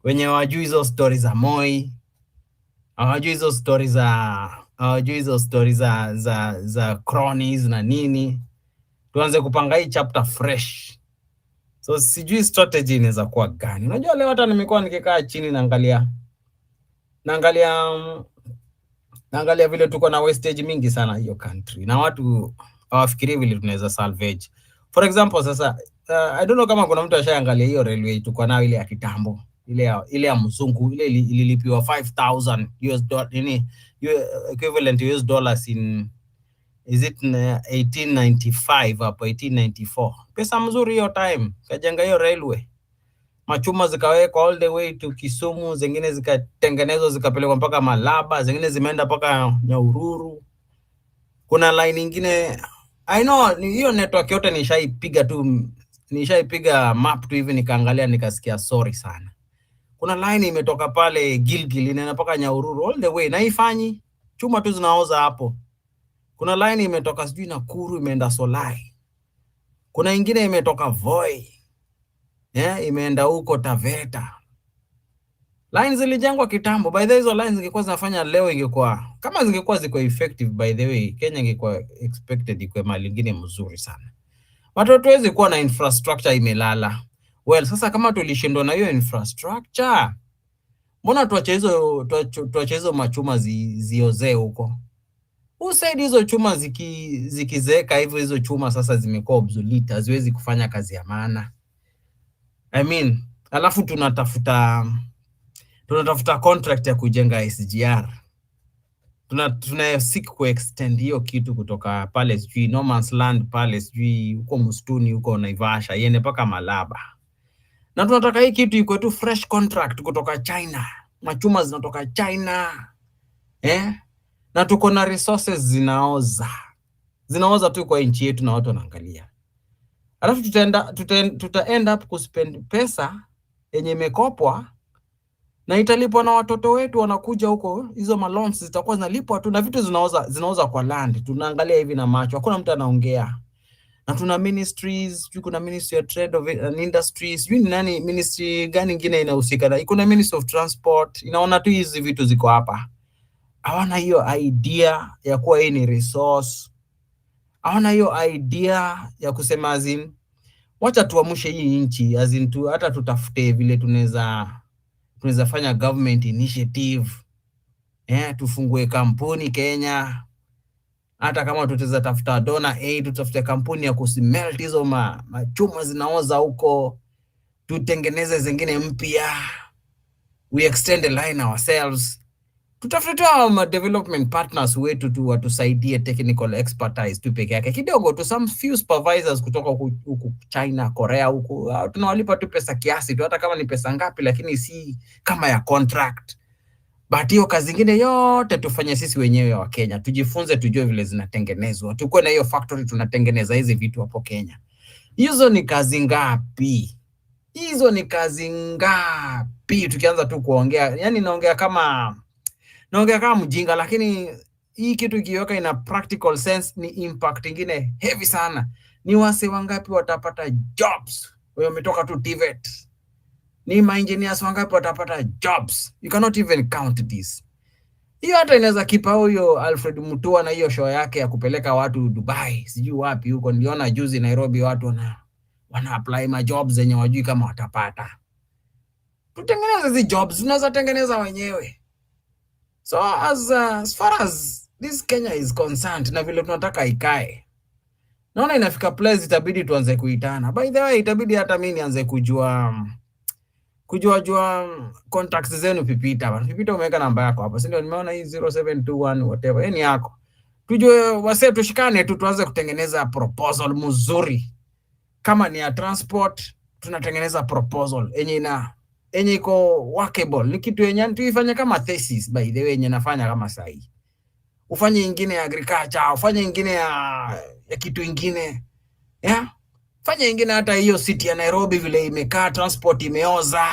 Wenye wajui hizo stories za Moi. Hawajui hizo stories za cronies na nini. Tuanze kupanga hii chapter fresh. So sijui strategy inaweza kuwa gani. Unajua leo hata nimekuwa nikikaa chini naangalia vile tuko na wastage mingi sana hiyo country. Na watu hawafikiri vile tunaweza salvage. For example sasa, I don't know kama kuna mtu ashaangalia hiyo railway tuko nayo ile ya kitambo. Ile ya mzungu, ile ililipiwa 5,000 US dollar, equivalent US dollars in, is it 1895 hapo 1894. Pesa mzuri hiyo time. Kajenga hiyo railway. Machuma zikawekwa all the way to Kisumu, zingine zikatengenezwa zikapelekwa mpaka Malaba, zingine zimeenda mpaka Nyahururu. Kuna line nyingine, I know hiyo network yote nishaipiga map tu hivi nikaangalia nikasikia sorry sana. Kuna line imetoka pale Gilgil inaenda mpaka Nyahururu all the way, na ifanyi chuma tu zinaoza hapo. Kuna line imetoka sijui Nakuru imeenda Solai. Kuna ingine imetoka Voi. Imeenda huko Taveta. Lines zilijengwa kitambo. By the way, hizo lines zingekuwa zinafanya leo, ingekuwa kama zingekuwa ziko effective, by the way, Kenya ingekuwa expected ikuwe mali nyingine mzuri sana. Watu hawezi kuwa na infrastructure imelala. Well, sasa kama tulishindwa na hiyo infrastructure, mbona tuache hizo machuma ziozee huko? Usaidi hizo chuma zikizeeka hivyo, hizo chuma sasa zimekuwa obsolete, haziwezi kufanya kazi ya maana. I mean, alafu tunatafuta contract ya kujenga SGR. Tunasik kuextend hiyo kitu kutoka pale sijui No Man's Land pale sijui huko msituni huko Naivasha iende mpaka Malaba. Na tunataka hii kitu iko tu fresh contract kutoka China. Machuma zinatoka China. Na tuko na resources zinaoza tu kwa nchi yetu na watu wanaangalia. Alafu tuta end up kuspend pesa yenye imekopwa na italipwa na watoto wetu wanakuja huko. Hizo loans zitakuwa zinalipwa tu na vitu zinaoza kwa land. Tunaangalia hivi na macho, hakuna mtu anaongea. Na tuna ministries, kuna Ministry of Trade and Industries, sijui ni nani ministry gani nyingine inahusika na. Kuna Ministry of Transport, inaona tu hizi vitu ziko hapa. Hawana hiyo idea ya kuwa hii ni resource. Hawana hiyo idea ya kusema wacha tuamshe hii nchi, hata tutafute vile tunaweza tunaweza fanya government initiative, tufungue kampuni Kenya. Hata kama tutaweza tafuta donor aid, tutafute kampuni ya kusimelt hizo machuma zinaoza huko, tutengeneze zingine mpya, we extend the line ourselves. Tutafute development partners wetu tu watusaidie technical expertise tu peke yake kidogo tu, some few supervisors kutoka huku China, Korea huku, tunawalipa tu pesa kiasi tu, hata kama ni pesa ngapi, lakini si kama ya contract. But hiyo kazi nyingine yote tufanye sisi wenyewe wa Kenya, tujifunze, tujue vile zinatengenezwa, tukue na hiyo factory tunatengeneza hizi vitu hapo Kenya. Hizo ni kazi ngapi? Hizo ni kazi ngapi? Tukianza tu kuongea, yani naongea kama mjinga, lakini hii kitu ikiweka ina practical sense ni impact ingine heavy sana. Ni wase wangapi watapata jobs? Wewe umetoka tu TVET. Ni engineers wangapi watapata jobs? You cannot even count this. Hiyo hata inaweza kipa huyo Alfred Mutua na hiyo show yake ya kupeleka watu Dubai, sijui wapi huko. Niliona juzi Nairobi watu wana apply ma jobs zenye wajui kama watapata. Tutengeneze hizi jobs, tunaweza tengeneza wenyewe. So as far as this Kenya is concerned, na vile tunataka ikae, naona inafika place itabidi tuanze kuitana. By the way, itabidi hata mimi nianze kujua contacts zenu. Pipita umeweka namba yako hapa, si ndio? Nimeona hii 0721 whatever, ni yako. Tujue wase, tushikane tu tuanze kutengeneza proposal mzuri. Kama ni ya transport, tunatengeneza proposal enye iko workable. Ni kitu yenye tuifanye kama thesis, by the way, yenye nafanya kama sahi. Ufanye ingine ya agriculture, ufanye ingine ya kitu ingine. Fanya ingine hata hiyo city ya Nairobi vile imekaa, transport imeoza.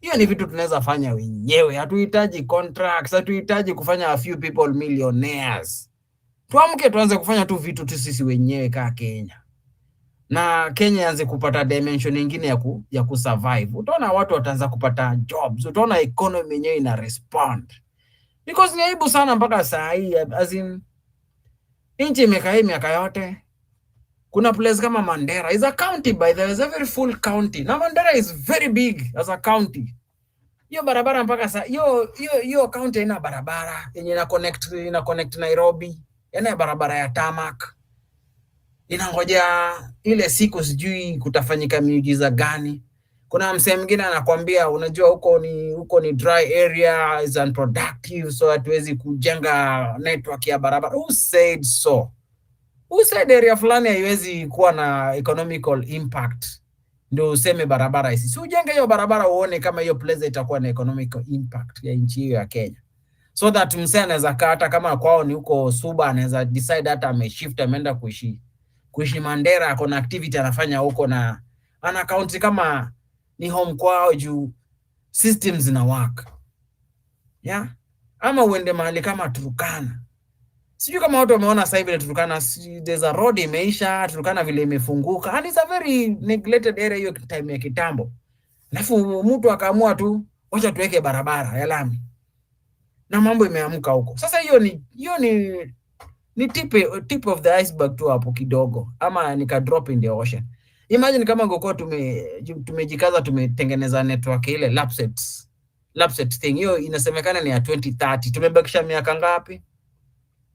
Hiyo ni vitu tunaweza fanya wenyewe. Hatuhitaji contracts, hatuhitaji kufanya a few people millionaires. Tuamke tuanze kufanya tu vitu tu sisi wenyewe kaa Kenya. Na Kenya ianze kupata dimension nyingine ya kusurvive. Utaona watu wataanza kupata jobs. Utaona economy yenyewe ina respond. Because ni aibu sana mpaka saa hii, as in nchi imekaa miaka yote. Kuna place kama Mandera is a county, by the way, is a very full county. Na Mandera is very big as a county. Hiyo barabara mpaka saa hiyo county ina barabara yenye ina connect Nairobi, yana barabara ya tarmac. Inangoja ile siku sijui kutafanyika miujiza gani. Kuna msee mwingine anakuambia, unajua huko ni dry area, is unproductive, so hatuwezi kujenga network ya barabara. Who said so? Who said area fulani haiwezi kuwa na economical impact ndio useme barabara hizi? Si ujenge hiyo barabara uone kama hiyo place itakuwa na economical impact ya nchi hiyo ya Kenya. So that msee anaweza kaa, hata kama kwao ni huko Suba, anaweza decide hata ameshift, ameenda kuishi Mandera, kuna activity anafanya huko na ana account kama ni home kwao juu systems zina work. Ama uende mahali kama Turkana. Sijui kama watu wameona sasa hivi Turkana, there's a road imeisha, Turkana vile imefunguka. And it's a very neglected area hiyo time ya kitambo. Alafu mtu akaamua tu, wacha tuweke barabara ya lami. Na mambo imeamka huko. Sasa hiyo ni tip of the iceberg tu hapo kidogo, ama nika drop in the ocean. Imagine kama ngoko tumejikaza tumetengeneza network ile lapset thing. Hiyo inasemekana ni ya 2030. Tumebakisha miaka ngapi?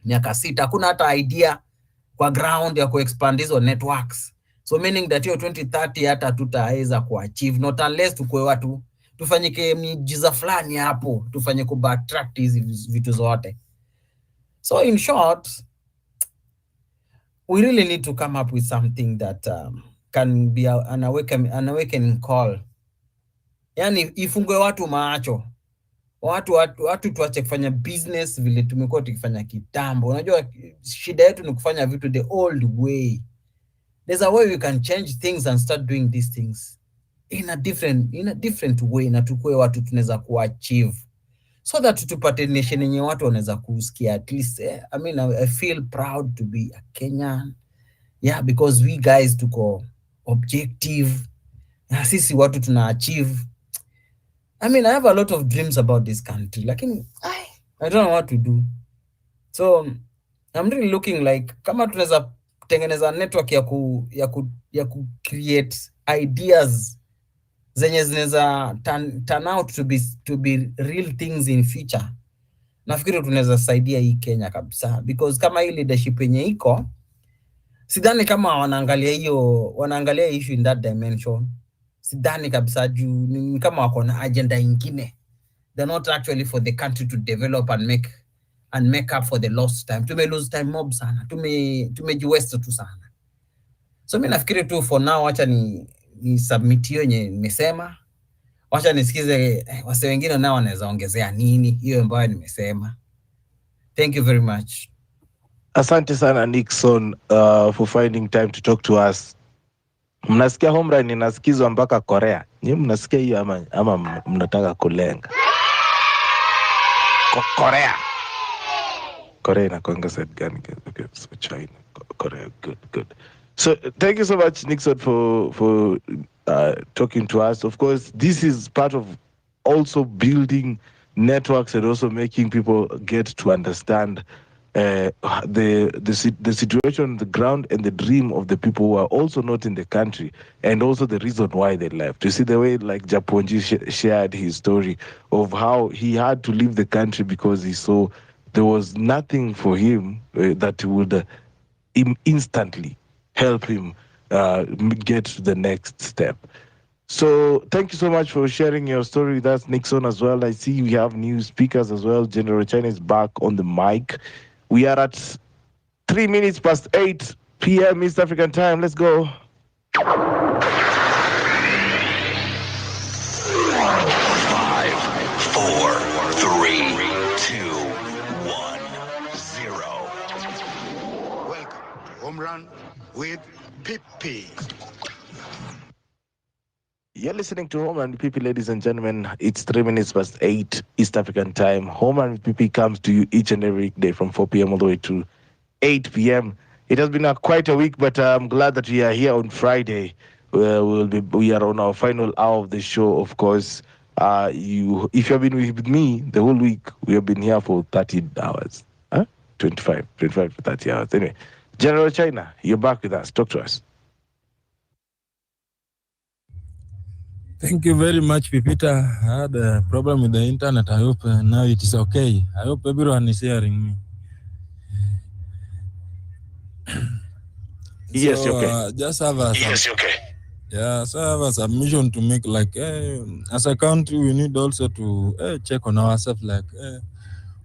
Miaka 6. Hakuna hata idea kwa ground ya kuexpand hizo networks. So meaning that hiyo 2030 hata tutaweza kuachieve, not unless tukue watu tufanyike miujiza fulani hapo, tufanye kubacktrack hizi vitu zote. So in short, we really need to come up with something that can be an awakening call. Yani ifungwe watu macho. Watu tuache kufanya business vile tumekuwa tukifanya kitambo. Unajua shida yetu ni kufanya vitu the old way. There's a way we can change things and start doing these things in a different way, na tukue watu tunaweza kuachieve, so that tupate nation yenye watu wanaweza kusikia at least. I mean, I feel proud to be a Kenyan. Because we guys tuko objective. Na sisi watu tuna achieve. I mean, I have a lot of dreams about this country, lakini I don't know what to do. So I'm really looking like kama tunaweza kutengeneza network ya ku create ideas zenye zinaweza turn out to be real things in future, nafikiri tunaweza saidia hii Kenya kabisa, because kama hii leadership yenye iko, sidhani kama wanaangalia issue in that dimension. Sidhani kabisa, juu ni kama wako na agenda ingine. They're not actually for the country to develop and make up for the lost time. Lose time mob sana, tumejiwaste tu sana. So mimi nafikiri tu for now, wacha ni submit hiyo yenye nimesema, wacha nisikize wase wengine nao wanaweza ongezea nini hiyo ambayo nimesema. Thank you very much. Asante sana Nixon for finding time to talk to us. Mnasikia Homeland inasikizwa mpaka Korea. Nyinyi mnasikia hiyo ama mnataka kulenga? Korea inakuanga side gani? Okay, so China, Korea, good. So thank you so much, Nixon, for talking to us. Of course, this is part of also building networks and also making people get to understand the situation on the ground and the dream of the people who are also not in the country, and also the reason why they left. You see the way like Japonji shared his story of how he had to leave the country because he saw there was nothing for him that would instantly help him get to the next step. So thank you so much for sharing your story with us, Nixon, as well. I see we have new speakers as well. General China is back on the mic. We are at 3 minutes past 8 p.m. East African time. Let's go. 5, 4, 3, 2, 1, 0. Welcome to Home Run with Pippi. You're listening to Home Run with PP, ladies and gentlemen. It's 3 minutes past 8 East African time. Home Run with PP comes to you each and every day from 4 p.m. all the way to 8 p.m. It has been quite a week, but I'm glad that we are here on Friday. We are on our final hour of the show, of course. If you have been with me the whole week, we have been here for 30 hours. 25 to 30 hours. Anyway, General China, you're back with us. Talk to us. Thank you very much, Pipita. I had a problem with the internet. I hope now it is okay. I hope everyone is hearing me. Yes, so, okay. Just have a so I have a submission to make. Like, as a country, we need also to check on ourselves. Like,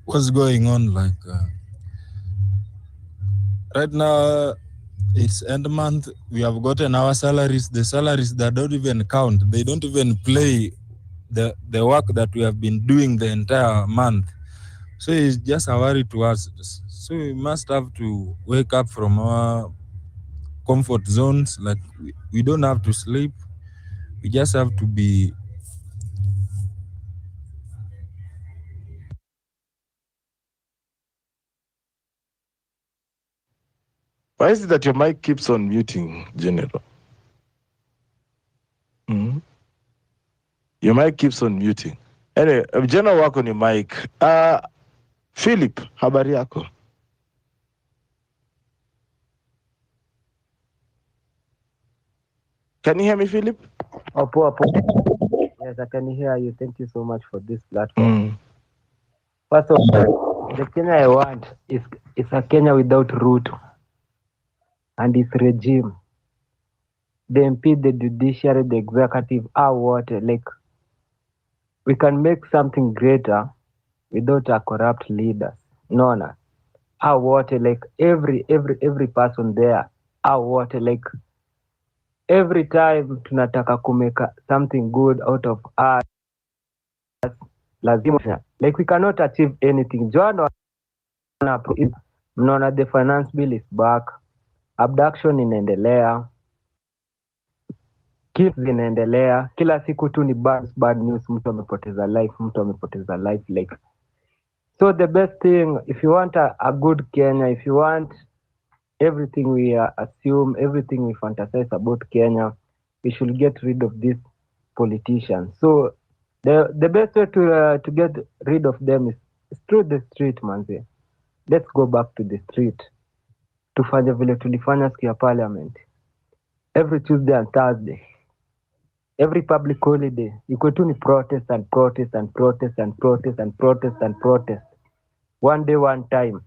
what's going on? Like, right now, it's end month. We have gotten our salaries. The salaries that don't even count. They don't even play the work that we have been doing the entire month. So it's just a worry to us. So we must have to wake up from our comfort zones. Like, we don't have to sleep. We just have to be. Why is it that your mic keeps on muting, General? Mm-hmm. Your mic keeps on muting. Anyway, General, work on your mic. Philip, habari yako? Can you hear me, Philip? Apo. Yes, I can hear you. Thank you so much for this platform. First of all, the Kenya I want is a Kenya without root and its regime. The MP, the judiciary, the executive, like, we can make something greater without a corrupt leader. No. Like every person there, like every time tunataka kumeka something good out of us, lazima, like, we cannot achieve anything. Mnaona the finance bill is back, abduction inaendelea, kids zinaendelea, kila siku tu ni bad news, mtu amepoteza life, like. So the best thing, if you want a good Kenya, if you want everything we assume, everything we fantasize about Kenya, we should get rid of these politicians. So the best way to get rid of them is through the street, manze. Let's go back to the street. Tufanye vile tulifanya siku ya parliament. Every Tuesday and Thursday, every public holiday iko tu ni protest and protest and protest and protest and protest and protest. One day one time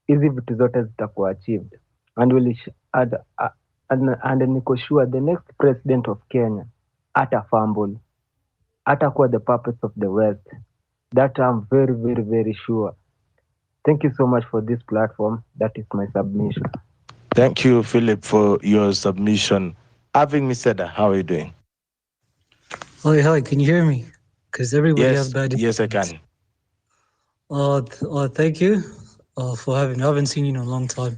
hizi vitu zote zitakuwa achieved and and niko sure the next president of Kenya ata fumble, atakuwa the puppets of the West. That I'm very, very, very sure. Thank you so much for this platform. That is my submission. Thank you, Philip, for your submission. Having me said that, how are you doing? Hi, can you hear me? Because everybody has bad. Yes, I can. Thank you for having me. I haven't seen you in a long time.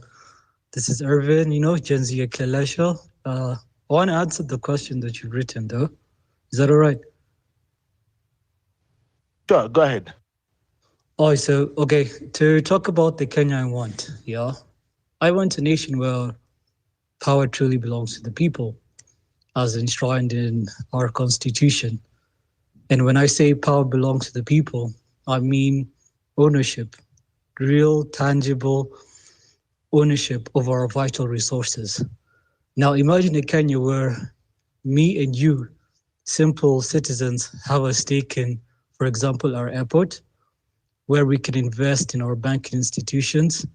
This is Irvin, Gen Z Kelesha. I want to answer the question that you've written, though. Is that all right? Sure, go ahead. Okay, to talk about the Kenya I want, yeah? I want a nation where power truly belongs to the people, as enshrined in our constitution. And when I say power belongs to the people, I mean ownership, real, tangible ownership of our vital resources. Now, imagine a Kenya where me and you, simple citizens, have a stake in, for example, our airport, where we can invest in our banking institutions,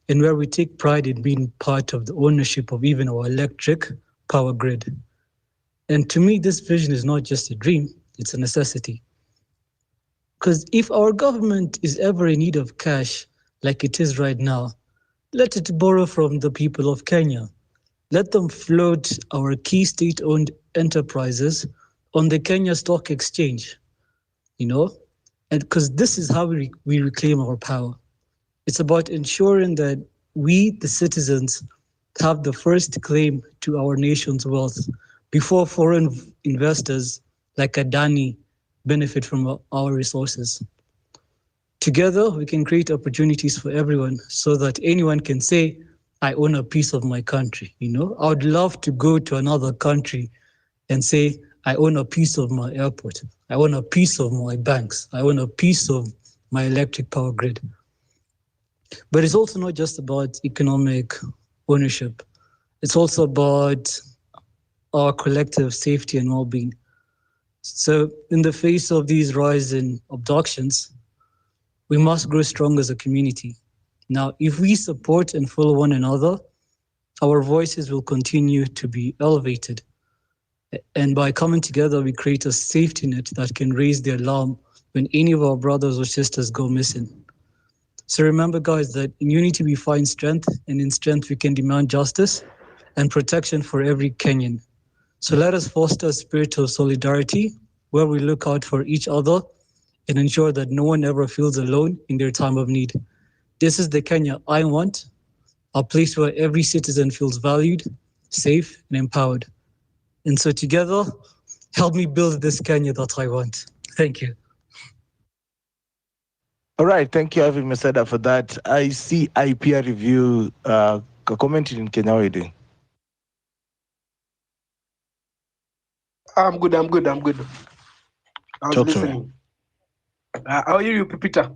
and where we take pride in being part of the ownership of even our electric power grid. And to me, this vision is not just a dream, it's a necessity. Because if our government is ever in need of cash, like it is right now, let it borrow from the people of Kenya. Let them float our key state-owned enterprises on the Kenya Stock Exchange, and because this is how we reclaim our power. It's about ensuring that we, the citizens, have the first claim to our nation's wealth before foreign investors like Adani benefit from our resources. Together, we can create opportunities for everyone so that anyone can say, I own a piece of my country. I would love to go to another country and say, I own a piece of my airport. I own a piece of my banks. I own a piece of my electric power grid. But it's also not just about economic ownership. It's also about our collective safety and well-being. So in the face of these rising abductions, we must grow strong as a community. Now, if we support and follow one another, our voices will continue to be elevated. And by coming together, we create a safety net that can raise the alarm when any of our brothers or sisters go missing. So remember, guys, that in unity we find strength, and in strength we can demand justice and protection for every Kenyan. So let us foster a spirit of solidarity where we look out for each other and ensure that no one ever feels alone in their time of need. This is the Kenya I want, a place where every citizen feels valued, safe, and empowered. And so together, help me build this Kenya that I want. Thank you. All right, thank you, Avin Meseda, for that. I see IPR review commented in Kenya. How are you doing? I'm good. I was Talk to me. listening. How are you, Peter?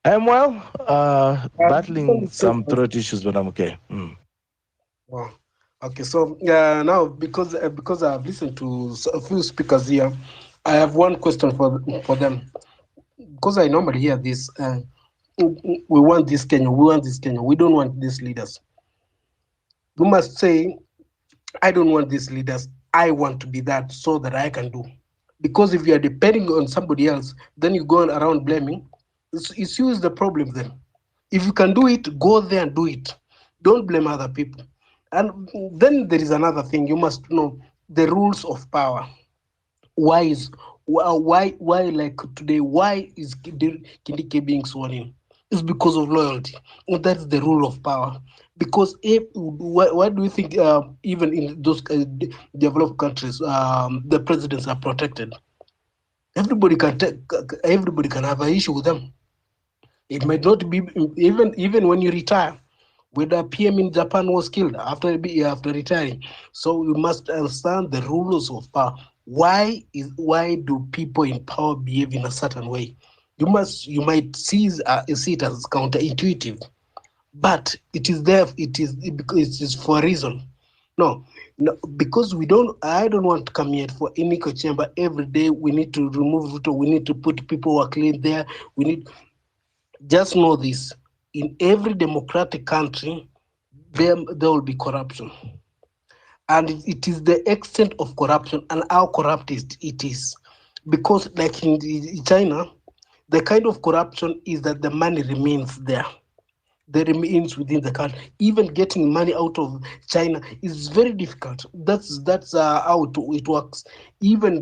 I'm well, battling some throat issues, but I'm okay. Wow. Okay, so now because I've listened to a few speakers here, I have one question for them. Because I normally hear this, we want this Kenya, we don't want these leaders. You must say, I don't want these leaders, I want to be that so that I can do. Because if you are depending on somebody else, then you go around blaming. It's you is the problem then. If you can do it, go there and do it. Don't blame other people. And then there is another thing, you must know the rules of power. Why like today, why is Kindiki being sworn in? It's because of loyalty. And that's the rule of power. Because why do you think even in those developed countries, the presidents are protected? Everybody can have an issue with them. It might not be even when you retire. Whether PM in Japan was killed after retiring. So you must understand the rules of power. Why do people in power behave in a certain way? You might see it as counterintuitive, but it is there. It is for a reason. No, because I don't want to come here for any echo chamber every day. We need to remove Ruto. We need to put people who are clean there. We need, just know this: in every democratic country, there will be corruption, and it is the extent of corruption and how corrupt it is. Because, like in China, the kind of corruption is that the money remains there. They remains within the country. Even getting money out of China is very difficult. That's how it works. Even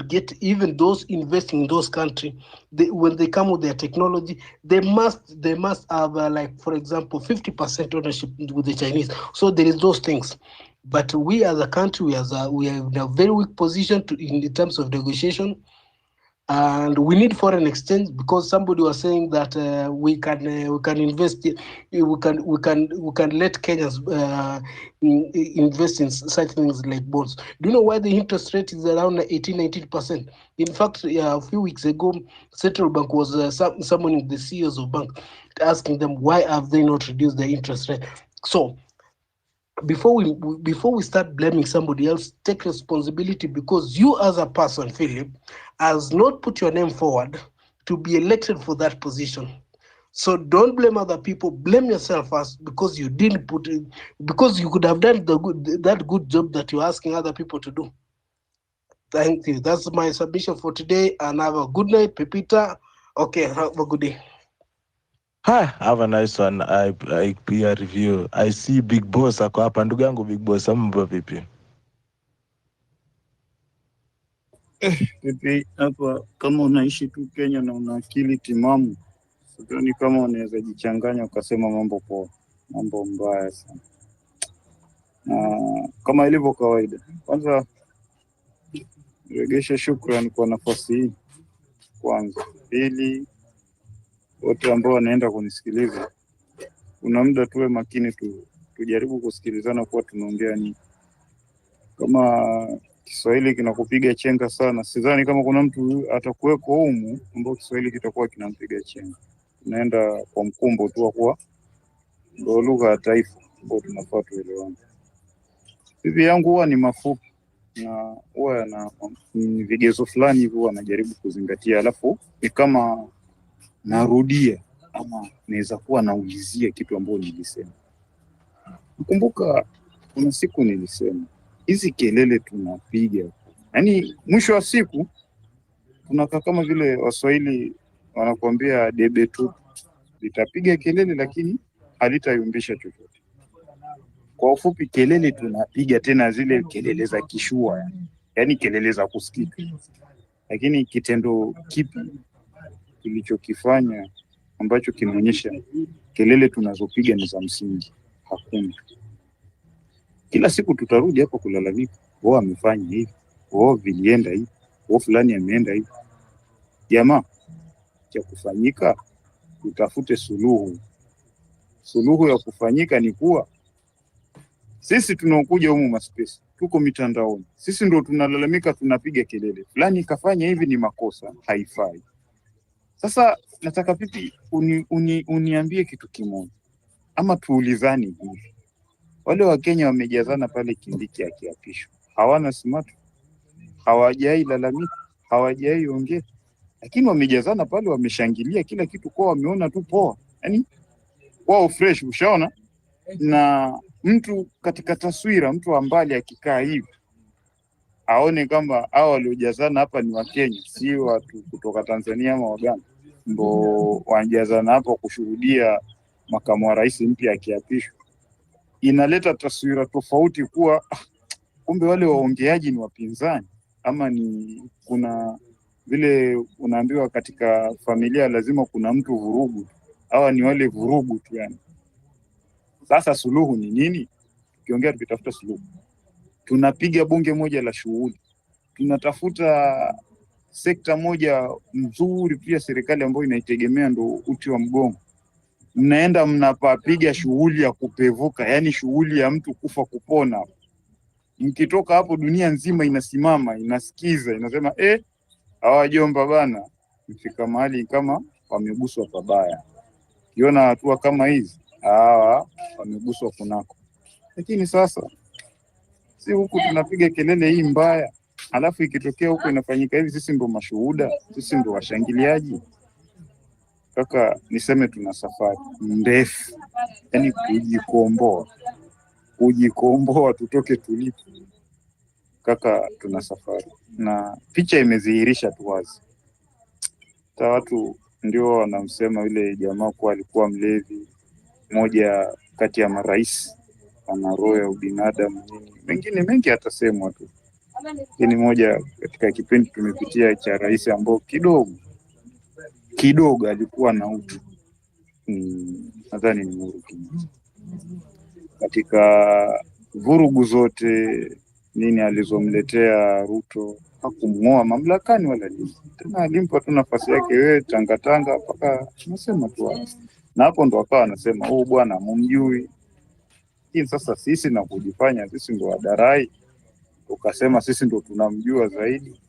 those investing in those countries, when they come with their technology, they must have like, for example, 50% ownership with the Chinese. So there is those things. But we as a country, we are in a very weak position in terms of negotiation. And we need foreign exchange, because somebody was saying that we can invest, we can let Kenyans invest in such things like bonds. Do you know why the interest rate is around 18-19%? In fact, a few weeks ago, Central Bank was summoning the CEOs of bank, asking them why have they not reduced the interest rate. So before we start blaming somebody else, take responsibility, because you as a person, Philip, has not put your name forward to be elected for that position. So don't blame other people, blame yourself first, because you didn't put it, because you could have done that good job that you're asking other people to do. Thank you. That's my submission for today, and have a good night, Pepita. Okay, have a good day. Hi, have a nice one. I peer review. I see Big Boss ako hapa. Ndugu yangu Big Boss, mambo vipi? Vipi hapa, kama unaishi tu Kenya na una akili timamu, sidhani kama unaweza jichanganya ukasema mambo poa, mambo mbaya sana. Na kama ilivyo kawaida, kwanza regesha shukrani kwa nafasi hii kwanza. Pili, wote ambao wanaenda kunisikiliza, kuna muda tuwe makini tujaribu kusikilizana kwa tunaongea nini. Kama Kiswahili kinakupiga chenga sana, sidhani kama kuna mtu atakuweko humu ambao Kiswahili kitakuwa kinampiga chenga. Tunaenda kwa mkumbo tu kwa ndio lugha ya taifa ambayo tunafaa tuelewane. Bibi yangu huwa ni mafupi na huwa na vigezo fulani hivyo huwa najaribu kuzingatia, alafu ni kama narudia ama naweza kuwa naulizia kitu ambacho nilisema. Nakumbuka kuna siku nilisema hizi kelele tunapiga, yaani mwisho wa siku tunakaa kama vile Waswahili wanakuambia debe tu litapiga kelele lakini halitayumbisha chochote. Kwa ufupi, kelele tunapiga, tena zile kelele za kishua, yaani kelele za kusikika. Lakini kitendo kipi kilichokifanya ambacho kinaonyesha kelele tunazopiga ni za msingi? Hakuna. Kila siku tutarudi hapo kulalamika, wao amefanya hivi, wao vilienda hivi, wao fulani ameenda hivi. Jamaa, cha kufanyika tutafute suluhu. Suluhu ya kufanyika ni kuwa sisi tunaokuja humu maspace, tuko mitandaoni, sisi ndio tunalalamika, tunapiga kelele, fulani kafanya hivi, ni makosa, haifai. Sasa nataka pipi uniambie kitu kimoja, ama tuulizane hivi. Wale wa Kenya wamejazana pale Kindiki akiapishwa, hawana smart, hawajai lalamika, hawajai ongea, lakini wamejazana pale, wameshangilia kila kitu kwa, wameona tu poa, yani wao fresh, ushaona. Na mtu katika taswira, mtu ambali akikaa hivi aone kama hao waliojazana hapa ni wa Kenya, si watu kutoka Tanzania ama Uganda, ndo wanajazana hapa kushuhudia makamu wa rais mpya akiapishwa. Inaleta taswira tofauti kuwa kumbe wale waongeaji ni wapinzani, ama ni kuna vile unaambiwa katika familia lazima kuna mtu vurugu, hawa ni wale vurugu tu yani. Sasa suluhu ni nini? Tukiongea tukitafuta suluhu, tunapiga bunge moja la shughuli, tunatafuta sekta moja nzuri pia serikali ambayo inaitegemea ndo uti wa mgongo. Mnaenda mnapapiga shughuli ya kupevuka, yani shughuli ya mtu kufa kupona. Mkitoka hapo dunia nzima inasimama, inasikiza, inasema hawa jomba bana mfika mahali kama wameguswa pabaya. Kiona hatua kama hizi, hawa wameguswa kunako. Lakini sasa Si huku tunapiga kelele hii mbaya, alafu ikitokea huku inafanyika hivi, sisi ndo mashuhuda, sisi ndo washangiliaji. Kaka, niseme tuna safari ndefu, yani kujikomboa tutoke tulipo. Kaka, tuna safari na picha imedhihirisha tu wazi. Hata watu ndio wanamsema yule jamaa kuwa alikuwa mlevi, moja kati ya marais, ana roho ya ubinadamu, mengine mengi atasemwa tu. Lakini moja katika kipindi tumepitia cha rais ambao kidogo alikuwa na utu, nadhani ni Uhuru Kenyatta. Katika vurugu zote nini alizomletea Ruto, hakumng'oa mamlakani wala nini, tena alimpa tu nafasi yake, wewe tangatanga mpaka nasema tu. Na hapo ndo akawa anasema bwana mumjui. Lakini sasa sisi na kujifanya sisi ndo wadarai, ukasema sisi ndo tunamjua zaidi.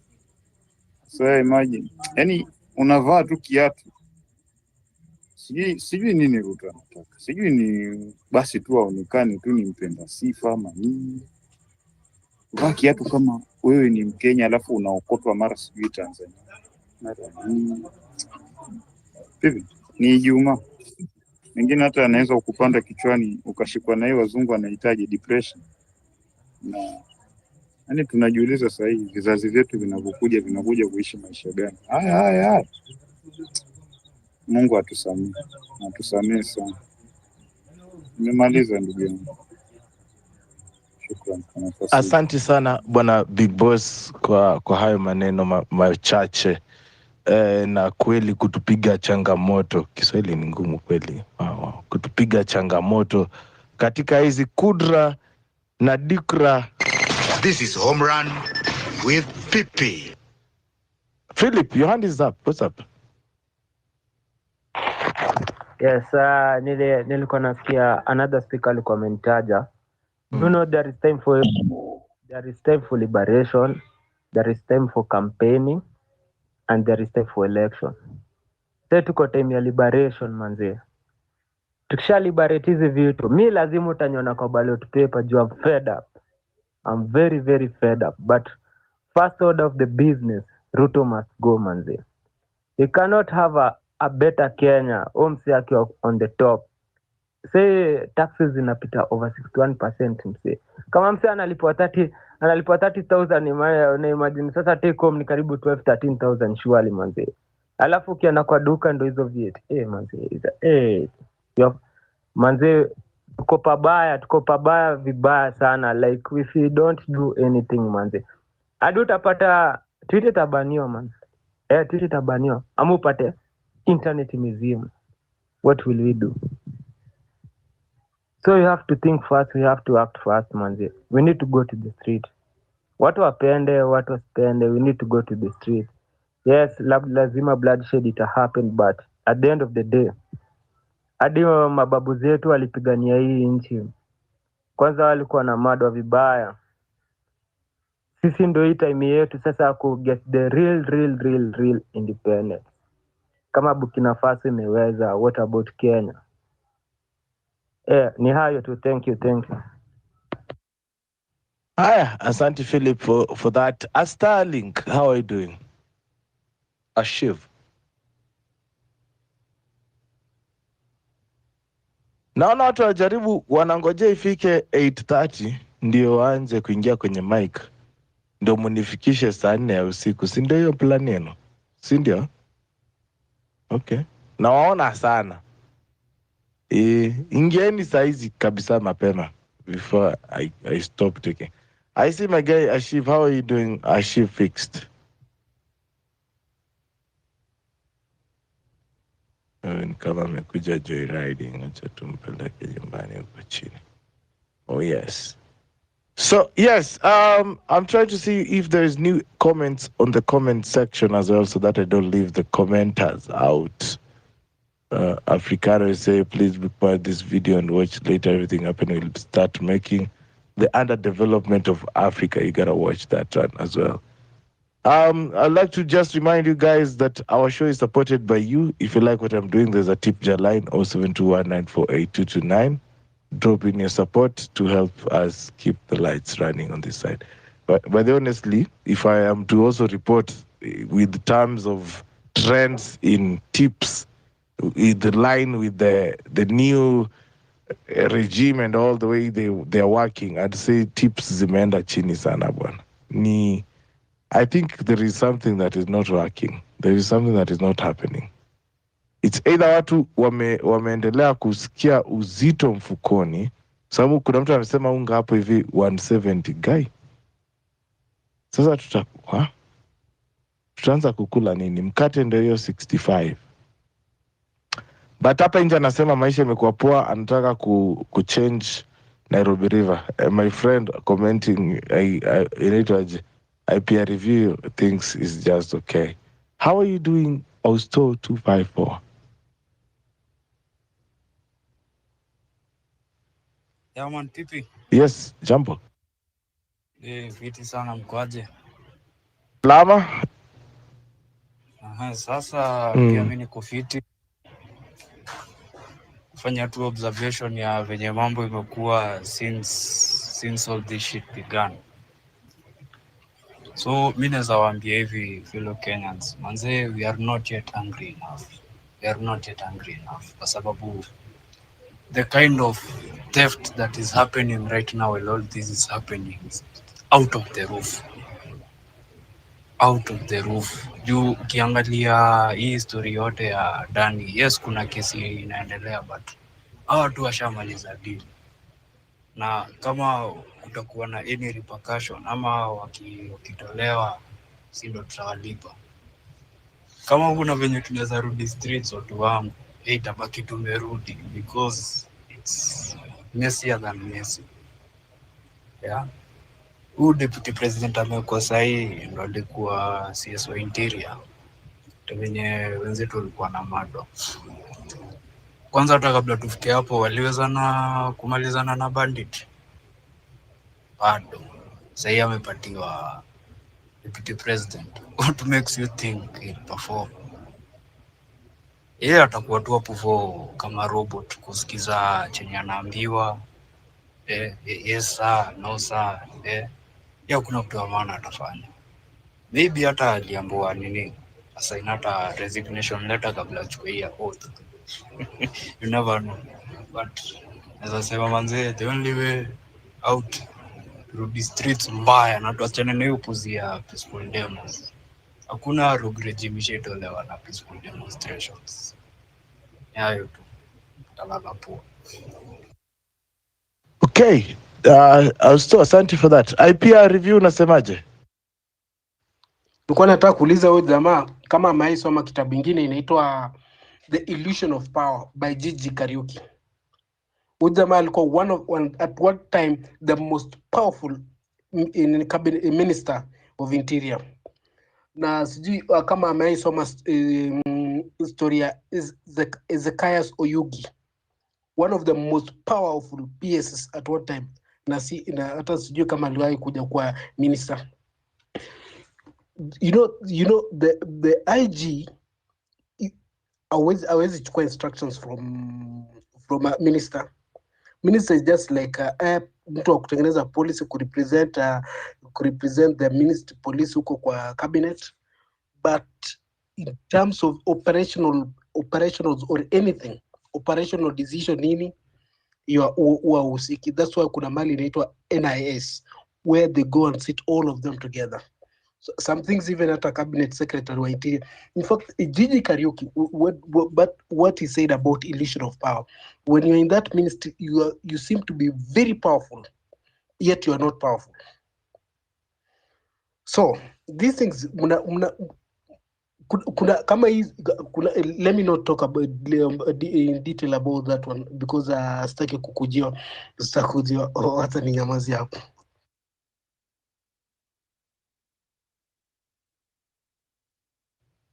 So imagine, yani unavaa tu kiatu, sijui nini Ruto anataka, sijui ni basi tu aonekane tu ni mpenda sifa ama nini. Vaa kiatu kama wewe ni Mkenya alafu unaokotwa mara sijui Tanzania, mara nini. Hivi ni Ijumaa, mengine hata anaweza ukupanda kichwani ukashikwa na hiyo wazungu anahitaji depression. Na yani tunajiuliza sasa hivi vizazi vyetu vinakuja kuishi maisha gani haya. Mungu atusamee sana. Nimemaliza ndugu yangu. Shukrani kwa nafasi. Asante sana bwana Big Boss kwa hayo maneno machache na kweli kutupiga changamoto. Kiswahili ni ngumu kweli. Kutupiga changamoto katika hizi kudra na dikra. This is Home Run with Pipi. Philip, your hand is up. What's up? Yes, nilikuwa nasikia another speaker alikuwa amenitaja. You know, there is time for liberation, there is time for campaigning, and there is time for election. Sasa tuko time ya liberation manze. Tukisha liberate hizi vitu, mi lazima utaniona kwa ballot paper juu I'm fed up. I'm very very fed up, but first order of the business, Ruto must go manze. You cannot have a better Kenya, mse akiwa on the top. Say taxes zinapita over 61% mse. Kama mse analipwa 30,000 na imagine sasa take home ni karibu 12-13,000 surely manze. Alafu ukienda kwa duka ndo hizo viet. Manze. Manze tuko pabaya vibaya sana, like if you don't do anything manze. Hadi utapata Twitter tabanio man. Twitter tabanio. Ama upate internet museum. What will we do? So you have to think fast, we have to act fast manze. We need to go to the street. Watu wapende, watu wasipende, we need to go to the street. Yes, lazima bloodshed ita happen, but at the end of the day, hadi mababu zetu walipigania hii nchi. Kwanza walikuwa na madwa vibaya. Sisi ndio hii time yetu sasa ku get the real independence. Kama Burkina Faso imeweza, what about Kenya? Ni hayo tu. Thank you. Haya, asante Philip for that. Starlink, how are you doing? Ashiv. Naona watu wajaribu wanangojea ifike 8:30 ndio waanze kuingia kwenye mic. Ndio munifikishe saa 4 ya usiku. Si ndio hiyo plan yenu? Si ndio? Okay. Na waona sana. Ingieni saa hizi kabisa mapema before I stop taking. I see my guy Ashiv. How are you doing? Ashiv fixed. Kama amekuja joyriding, acha tumpeleke nyumbani huko chini. Oh yes. So yes, I'm trying to see if there's new comments on the comment section as well, so that I don't leave the commenters out. Africano say, please be part of this video and watch later. Everything happening will start making the underdevelopment of Africa. You gotta watch that one as well. I'd like to just remind you guys that our show is supported by you. If you like what I'm doing, there's a tip jar line 0721948229. drop in your support to help us keep the lights running on this side. But honestly, if I am to also report with terms of trends in tips, in the line with the new regime and all the way they are working, I'd say tips zimeenda chini sana bwana. I think there is something that is not working. There is something that is not happening. It's either watu wameendelea kusikia uzito mfukoni, sababu kuna mtu amesema unga hapo hivi 170 guy. Sasa tutaanza kukula nini? Mkate ndio hiyo 65. But hapa nje anasema maisha imekuwa poa, anataka kuchange Nairobi River. My friend commenting inaitwaje? IPR review thinks is just okay. How are you doing, Austo 254? Yaman pipi. Yes, jambo. Fiti sana mkwaje? Lama? Sasa pia mimi niko fiti. Fanya tu observation ya venye mambo imekuwa since all this shit began. So mimi naweza waambia hivi fellow Kenyans, manze, we are not yet angry enough. We are not yet angry enough. Kwa sababu the kind of theft that is happening right now and all this is happening out of the roof. Out of the roof. Juu ukiangalia hii story yote ya Dani, yes kuna kesi inaendelea but hawa tu washamaliza deal. Na kama kutakuwa na any repercussion ama wakitolewa, si ndo tutawalipa. Kama kuna venye tunaweza rudi streets watu wangu, itabaki tumerudi because it's messier than messy. Yeah. Huyu deputy president amekuwa sahi ndo alikuwa CS wa interior. Venye wenzetu walikuwa na mado. Kwanza hata kabla tufike hapo waliweza na kumalizana na bandit. Bado. Sahi amepatiwa deputy president. What makes you think he'll perform? Yeye atakuwa tu hapo kama robot kusikiza chenye anaambiwa. Yes sir, no sir. Ya kuna kitu maana atafanya. Maybe hata aliambiwa nini? Assign hata resignation letter kabla achukue ya oath. You never know. But as I say manze, the only way out through the streets mbaya na tuachane na hiyo puzi ya peaceful demos. Hakuna rogue regime ishatolewa na peaceful demonstrations. Hayo tu. Talala poa. Okay. Austo, asante for that. IPR review unasemaje? Nilikuwa nataka kuuliza huyu jamaa kama ameisoma kitabu kingine inaitwa The Illusion of Power by Gachagua. Huyu jamaa alikuwa at one time the most powerful in cabinet minister of interior. Na sijui kama ameisoma historia is Zacchaeus Oyugi, one of the most powerful PSs at one time. Na hata sijui kama aliwahi kuja kwa minister. You know the IG always chukua instructions from a minister. Minister is just like mtu wa kutengeneza policy kurepresent the ministry police huko kwa cabinet, but in terms of operationals or anything, operational decision nini you usiki. That's why kuna mali inaitwa NIS where they go and sit all of them together. So some things even at a cabinet secretary wa interior. In fact, Gachagua, what he said about illusion of power, when you're in that ministry, you seem to be very powerful, yet you are not powerful. So these things, let me not talk about in detail about that one because sitaki kukujiwa hata ninyamazi hapo.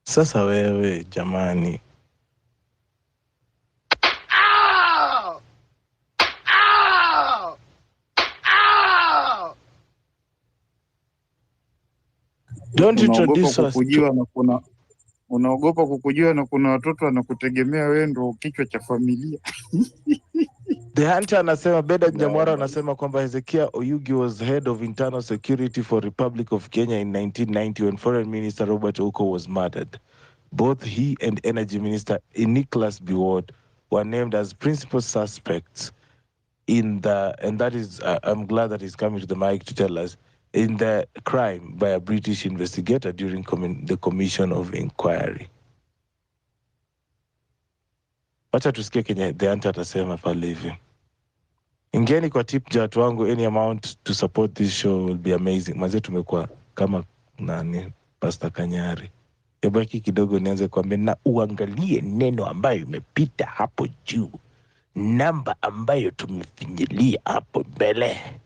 Sasa wewe jamani. Don't introduce us. Unaogopa kukujiwa na kuna watoto wanakutegemea wewe ndio kichwa cha familia. The Hunter anasema, Beda Njamwara Naomba anasema kwamba Hezekia Oyugi was head of internal security for Republic of Kenya in 1990 when Foreign Minister Robert Oko was murdered. Both he and Energy Minister Nicholas Biwott were named as principal suspects in the, and that is, I'm glad that he's coming to the mic to tell us, in the crime by a British investigator during the commission of inquiry. Wacha tusikie kenye The Hunter atasema pale hivi. Ingeni kwa tip jar wangu, any amount to support this show will be amazing. Manze tumekuwa kama nani Pastor Kanyari. Yabaki kidogo nianze kuambia na uangalie neno ambayo imepita hapo juu. Namba ambayo tumefinyilia hapo mbele.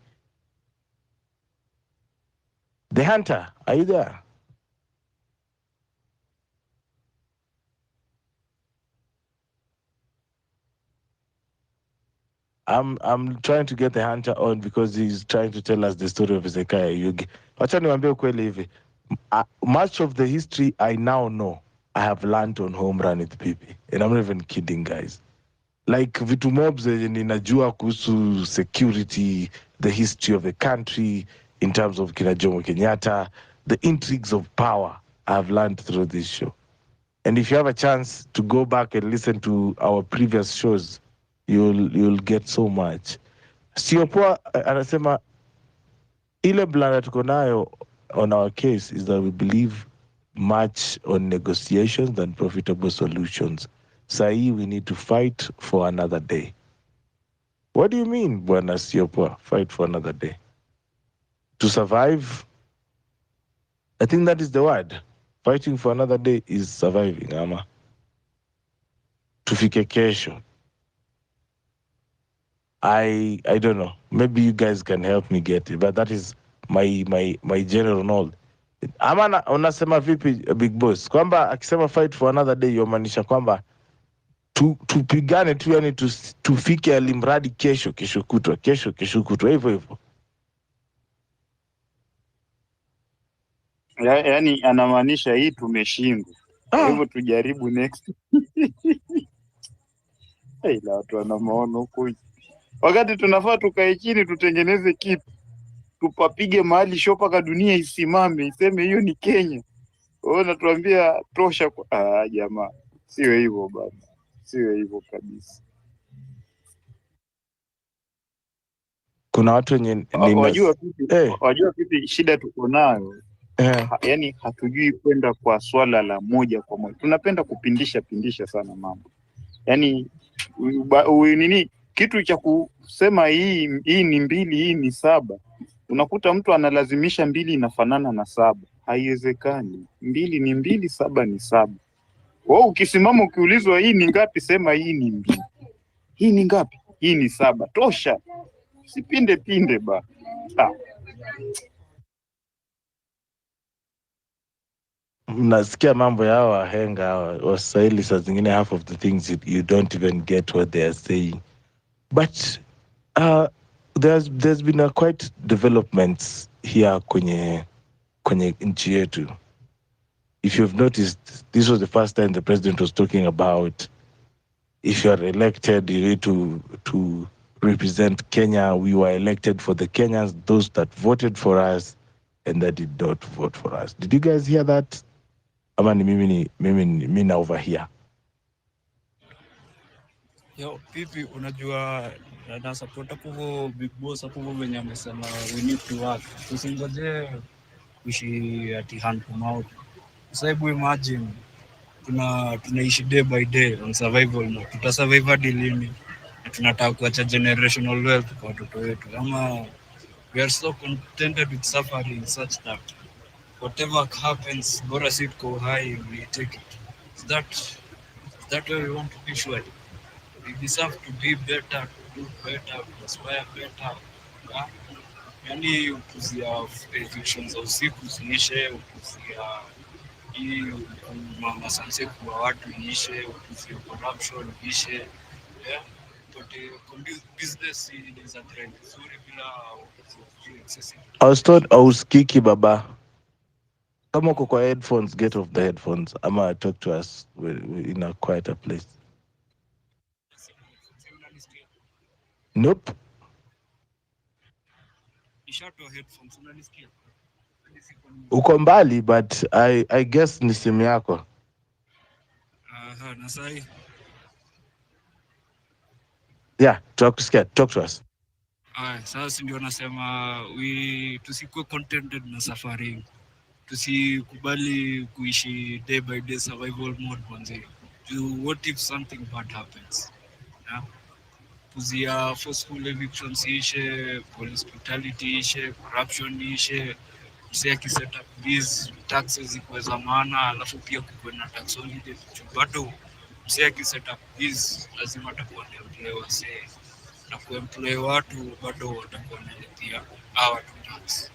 The Hunter, are you there? I'm trying to get The Hunter on because he's trying to tell us the story of Hezekiah Oyugi. Wacha niwaambie ukweli hivi. Much of the history I now know, I have learned on Home Run with Pipi. And I'm not even kidding, guys. Like vitu mobs ninajua kuhusu security, the history of the country in terms of kina Jomo Kenyatta, the intrigues of power I have learned through this show. And if you have a chance to go back and listen to our previous shows, you'll get so much. Sio poa anasema ile blanda tuko nayo on our case is that we believe much on negotiations than profitable solutions. Sahi, we need to fight for another day. What do you mean, Bwana Siopoa, fight for another day? To survive? I think that is the word. Fighting for another day is surviving, ama. Tufike kesho. I don't know. Maybe you guys can help me get it, but that is my general knowledge. Ama unasema vipi, Big Boss? Kwamba akisema fight for another day yomaanisha kwamba tupigane tu, yani tufike alimradi kesho kutwa hivyo hivyo. yaani anamaanisha hii tumeshindwa. Kwa hivyo tujaribu next. Ila watu wana maono huko. Wakati tunafaa tukae chini tutengeneze kitu. Tupapige mahali shopa dunia isimame, iseme hiyo ni Kenya. Wewe unatuambia tosha kwa jamaa. Sio hivyo bana. Sio hivyo kabisa. Kuna watu wenye wajua vipi shida tuko nayo. Yaani hatujui kwenda kwa swala la moja kwa moja. Tunapenda kupindisha sana mambo. Yaani nini kitu cha kusema hii ni 2, hii ni 7. Unakuta mtu analazimisha 2 inafanana na 7. Haiwezekani. 2 ni 2, 7 ni 7. Wewe ukisimama ukiulizwa hii ni ngapi, sema hii ni 2. Hii ni ngapi? Hii ni 7. Tosha. Sipinde ba. Mnasikia mambo yao wahenga Waswahili, saa zingine half of the things you don't even get what they are saying. But there's been a quite developments here kwenye nchi yetu. If you've noticed, this was the first time the president was talking about if you are elected, you need to represent Kenya. We were elected for the Kenyans, those that voted for us and that did not vote for us. Did you guys hear that? Ama ni mimi na over here. Yo, Pipi, unajua na support hapo Big Boss hapo venye amesema we need to work. Tusingoje kuishi ati hand to mouth. Sababu imagine tunaishi day by day on survival na tutasurvive hadi lini? Tunataka kuacha generational wealth kwa watoto wetu. Ama we are so contented with suffering such that whatever happens, bora sit go high, we take it. Is that where we want to be sure? We deserve to be better, to do better, to aspire better. Yani ukuzia evictions za usiku ziishe, ukuzia hii masanse kwa watu iishe, ukuzia corruption iishe. But business is a trend nzuri bila excessive. I was told auskiki baba. Kama uko kwa headphones, get off the headphones. Ama talk to us in a quieter place. Nope. Ishatoa headphones, unanisikia? Uko mbali, but I guess ni simu yako. Aha, na sahi. Yeah, talk to us. Sasa ndio nasema tusikuwe contented na safari, tusikubali kuishi day by day survival mode manze. What if something bad happens? Yeah? Kuzia forceful evictions ishe, police brutality ishe, corruption ishe, msee akiset up these taxes zikuwe za maana, alafu pia kukuwe na tax holiday. Bado msee akiset up these lazima atakuwa na employ wasee, na kuemploy watu bado watakuwa nalipia hawa tu tax.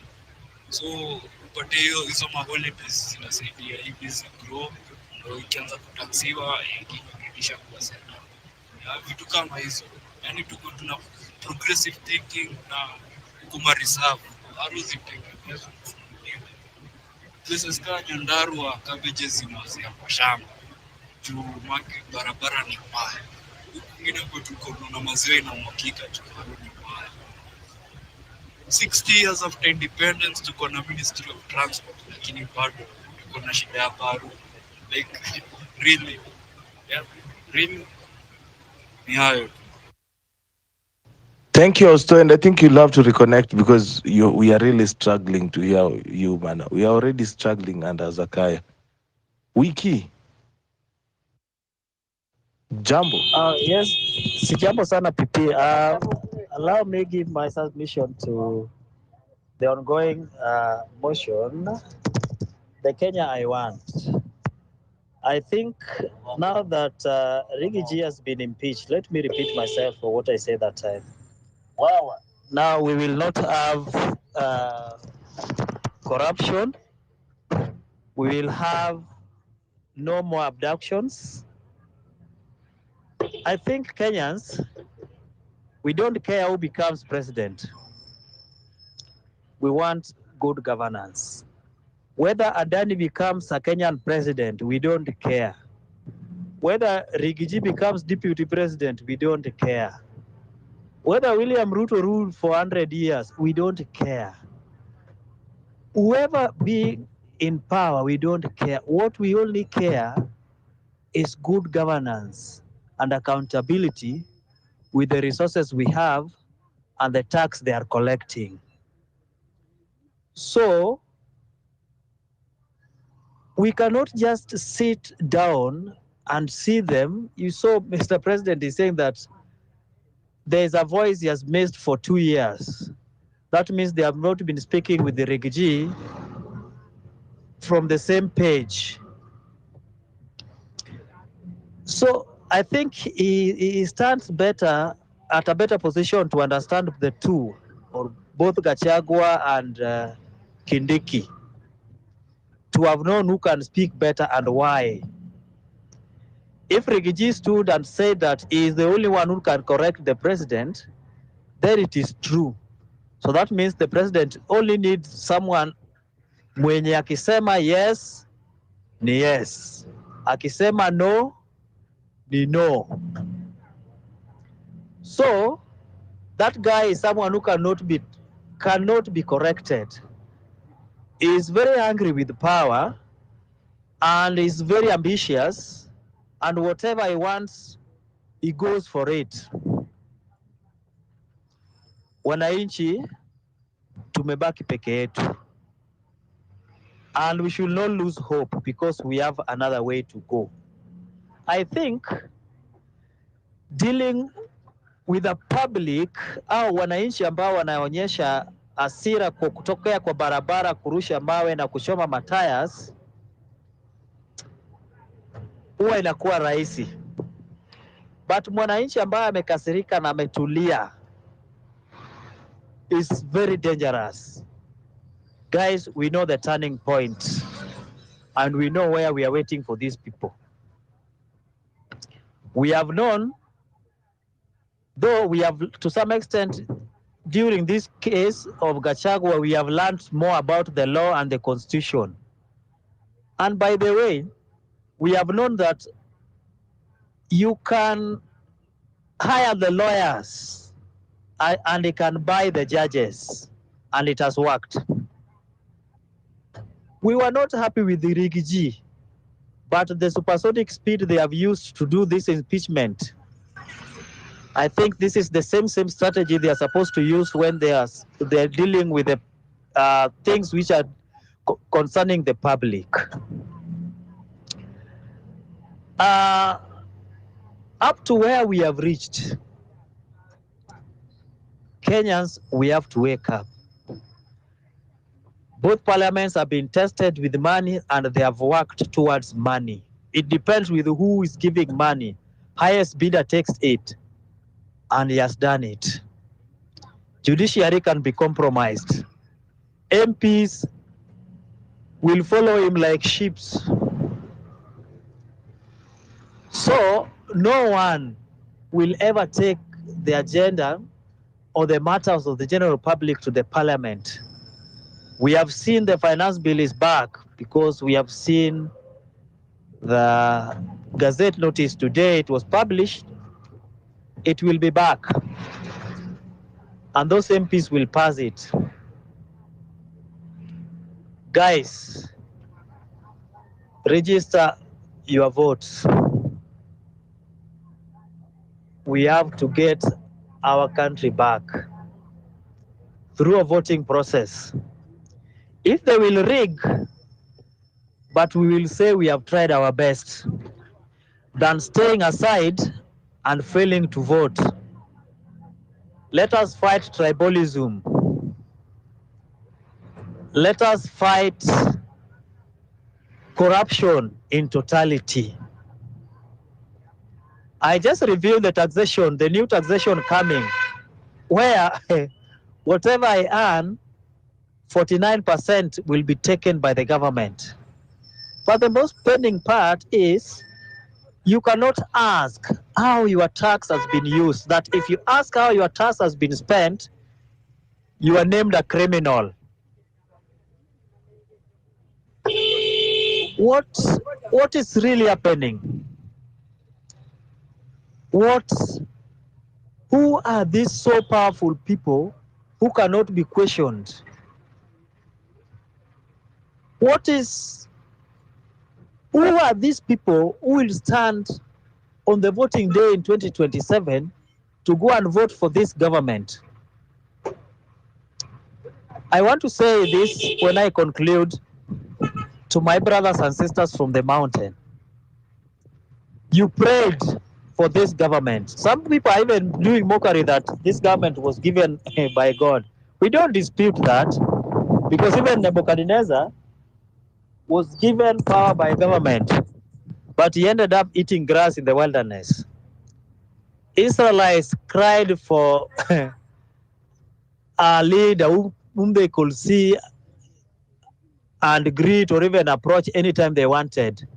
So upate hizo maholidays zinasaidia hii business grow, ndio ikianza kutaksiwa ikirudisha kuwa set up. Vitu kama hizo, yani tuko tuna progressive thinking na kuma reserve aruzitengenezwa places kama Nyandarua cabbages zinaozea kwa shamba juu barabara ni mbaya. Kwingine kwa tuko na maziwa inamwagika tu ni mbaya. 60 years after independence tuko na Ministry of Transport, lakini bado tuko na shida ya baru. Like really, yeah, really. Ni hayo. Thank you, Austo, and I think you'll have to reconnect because we are really struggling to hear you, man. We are already struggling under Zakaya. Wiki. Jambo. Yes, si jambo sana PP. Allow me give my submission to the ongoing motion, the Kenya I want. I think now that Riggy has been impeached, let me repeat myself for what I said that time. Wow. Now we will not have corruption. We will have no more abductions. I think Kenyans, we don't care who becomes president. We want good governance. Whether Adani becomes a Kenyan president, we don't care. Whether Rigiji becomes deputy president, we don't care. Whether William Ruto ruled for 100 years, we don't care. Whoever be in power, we don't care. What we only care is good governance and accountability with the resources we have and the tax they are collecting. So we cannot just sit down and see them. You saw Mr. President is saying that there is a voice he has missed for 2 years. That means they have not been speaking with the Rigiji from the same page. So I think he stands better at a better position to understand the two, or both Gachagua and Kindiki, to have known who can speak better and why. If Rigiji stood and said that he is the only one who can correct the president, then it is true. So that means the president only needs someone mwenye akisema yes, ni yes. Akisema no, ni no. So that guy is someone who cannot be corrected. He is very angry with power and is very ambitious, and whatever he wants, he goes for it. Wananchi tumebaki peke yetu, and we should not lose hope because we have another way to go. I think dealing with the public au wananchi ambao wanaonyesha hasira kwa kutokea kwa barabara, kurusha mawe na kuchoma matires, huwa inakuwa rahisi. But mwananchi ambaye amekasirika na ametulia is very dangerous. Guys, we know the turning point and we know where we are waiting for these people. We have known, though we have to some extent during this case of Gachagua, we have learned more about the law and the constitution. And by the way, we have known that you can hire the lawyers and he can buy the judges, and it has worked. We were not happy with the Rigiji, but the supersonic speed they have used to do this impeachment, I think this is the same strategy they are supposed to use when they are dealing with the things which are concerning the public. Up to where we have reached, Kenyans, we have to wake up. Both parliaments have been tested with money and they have worked towards money. It depends with who is giving money. Highest bidder takes it, and he has done it. Judiciary can be compromised. MPs will follow him like sheep. So no one will ever take the agenda or the matters of the general public to the parliament. We have seen the finance bill is back because we have seen the Gazette notice today. It was published. It will be back. And those MPs will pass it. Guys, register your votes. We have to get our country back through a voting process. If they will rig, but we will say we have tried our best, than staying aside and failing to vote. Let us fight tribalism. Let us fight corruption in totality. I just reviewed the taxation, the new taxation coming, where whatever I earn, 49% will be taken by the government. But the most pending part is you cannot ask how your tax has been used. That if you ask how your tax has been spent, you are named a criminal. What is really happening? Who are these so powerful people who cannot be questioned? Who are these people who will stand on the voting day in 2027 to go and vote for this government? I want to say this when I conclude to my brothers and sisters from the mountain. You prayed for this government. Some people are even doing mockery that this government was given by God. We don't dispute that, because even Nebuchadnezzar was given power by government, but he ended up eating grass in the wilderness. Israelites cried for a leader whom they could see and greet or even approach anytime they wanted,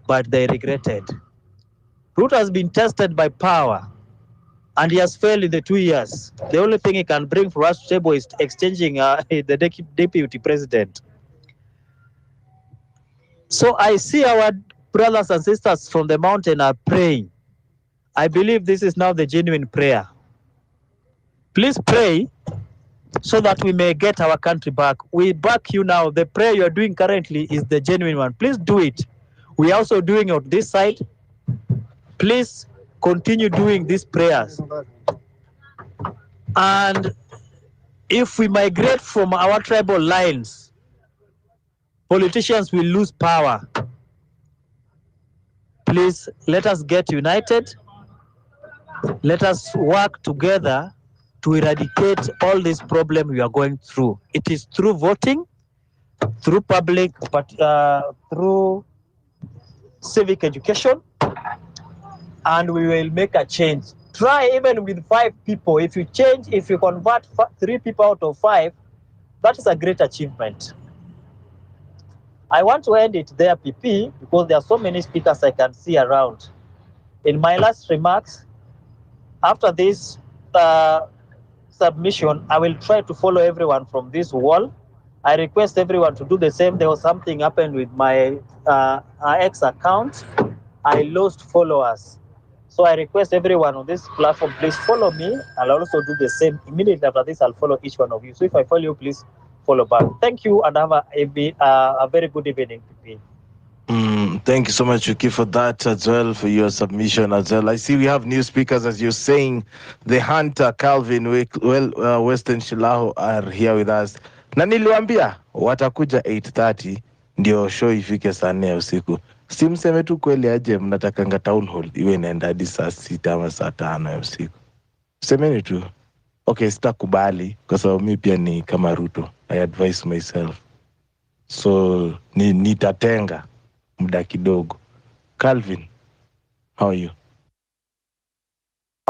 but they regretted. Ruto has been tested by power, and he has failed in the 2 years. The only thing he can bring for us to table is exchanging the deputy president. So I see our brothers and sisters from the mountain are praying. I believe this is now the genuine prayer. Please pray so that we may get our country back. We back you now. The prayer you are doing currently is the genuine one. Please do it. We are also doing it on this side. Please continue doing these prayers. And if we migrate from our tribal lines, politicians will lose power. Please let us get united. Let us work together to eradicate all this problem we are going through. It is through voting, through public, through civic education, and we will make a change. Try even with 5 people. If you change, if you convert 3 people out of 5, that is a great achievement. I want to end it there, PP, because there are so many speakers I can see around. In my last remarks, after this submission, I will try to follow everyone from this wall. I request everyone to do the same. There was something happened with my X account. I lost followers. So I request everyone on this platform, please follow me. I'll also do the same. Immediately after this, I'll follow each one of you. So if I follow you, please follow back. Thank you and have a very good evening. Thank you so much, Yuki, for that as well, for your submission as well. I see we have new speakers, as you're saying. The Hunter, Calvin, Western Shilaho are here with us. Na niliwaambia watakuja 8:30 ndio show ifike saa 4 usiku. Si mseme tu kweli aje mnatakanga town hall iwe inaenda hadi saa 6 ama saa 5 ya usiku. Semeni tu. Okay, sitakubali kwa sababu mimi pia ni kama Ruto. I advise myself. So nitatenga muda kidogo. Calvin, how are you?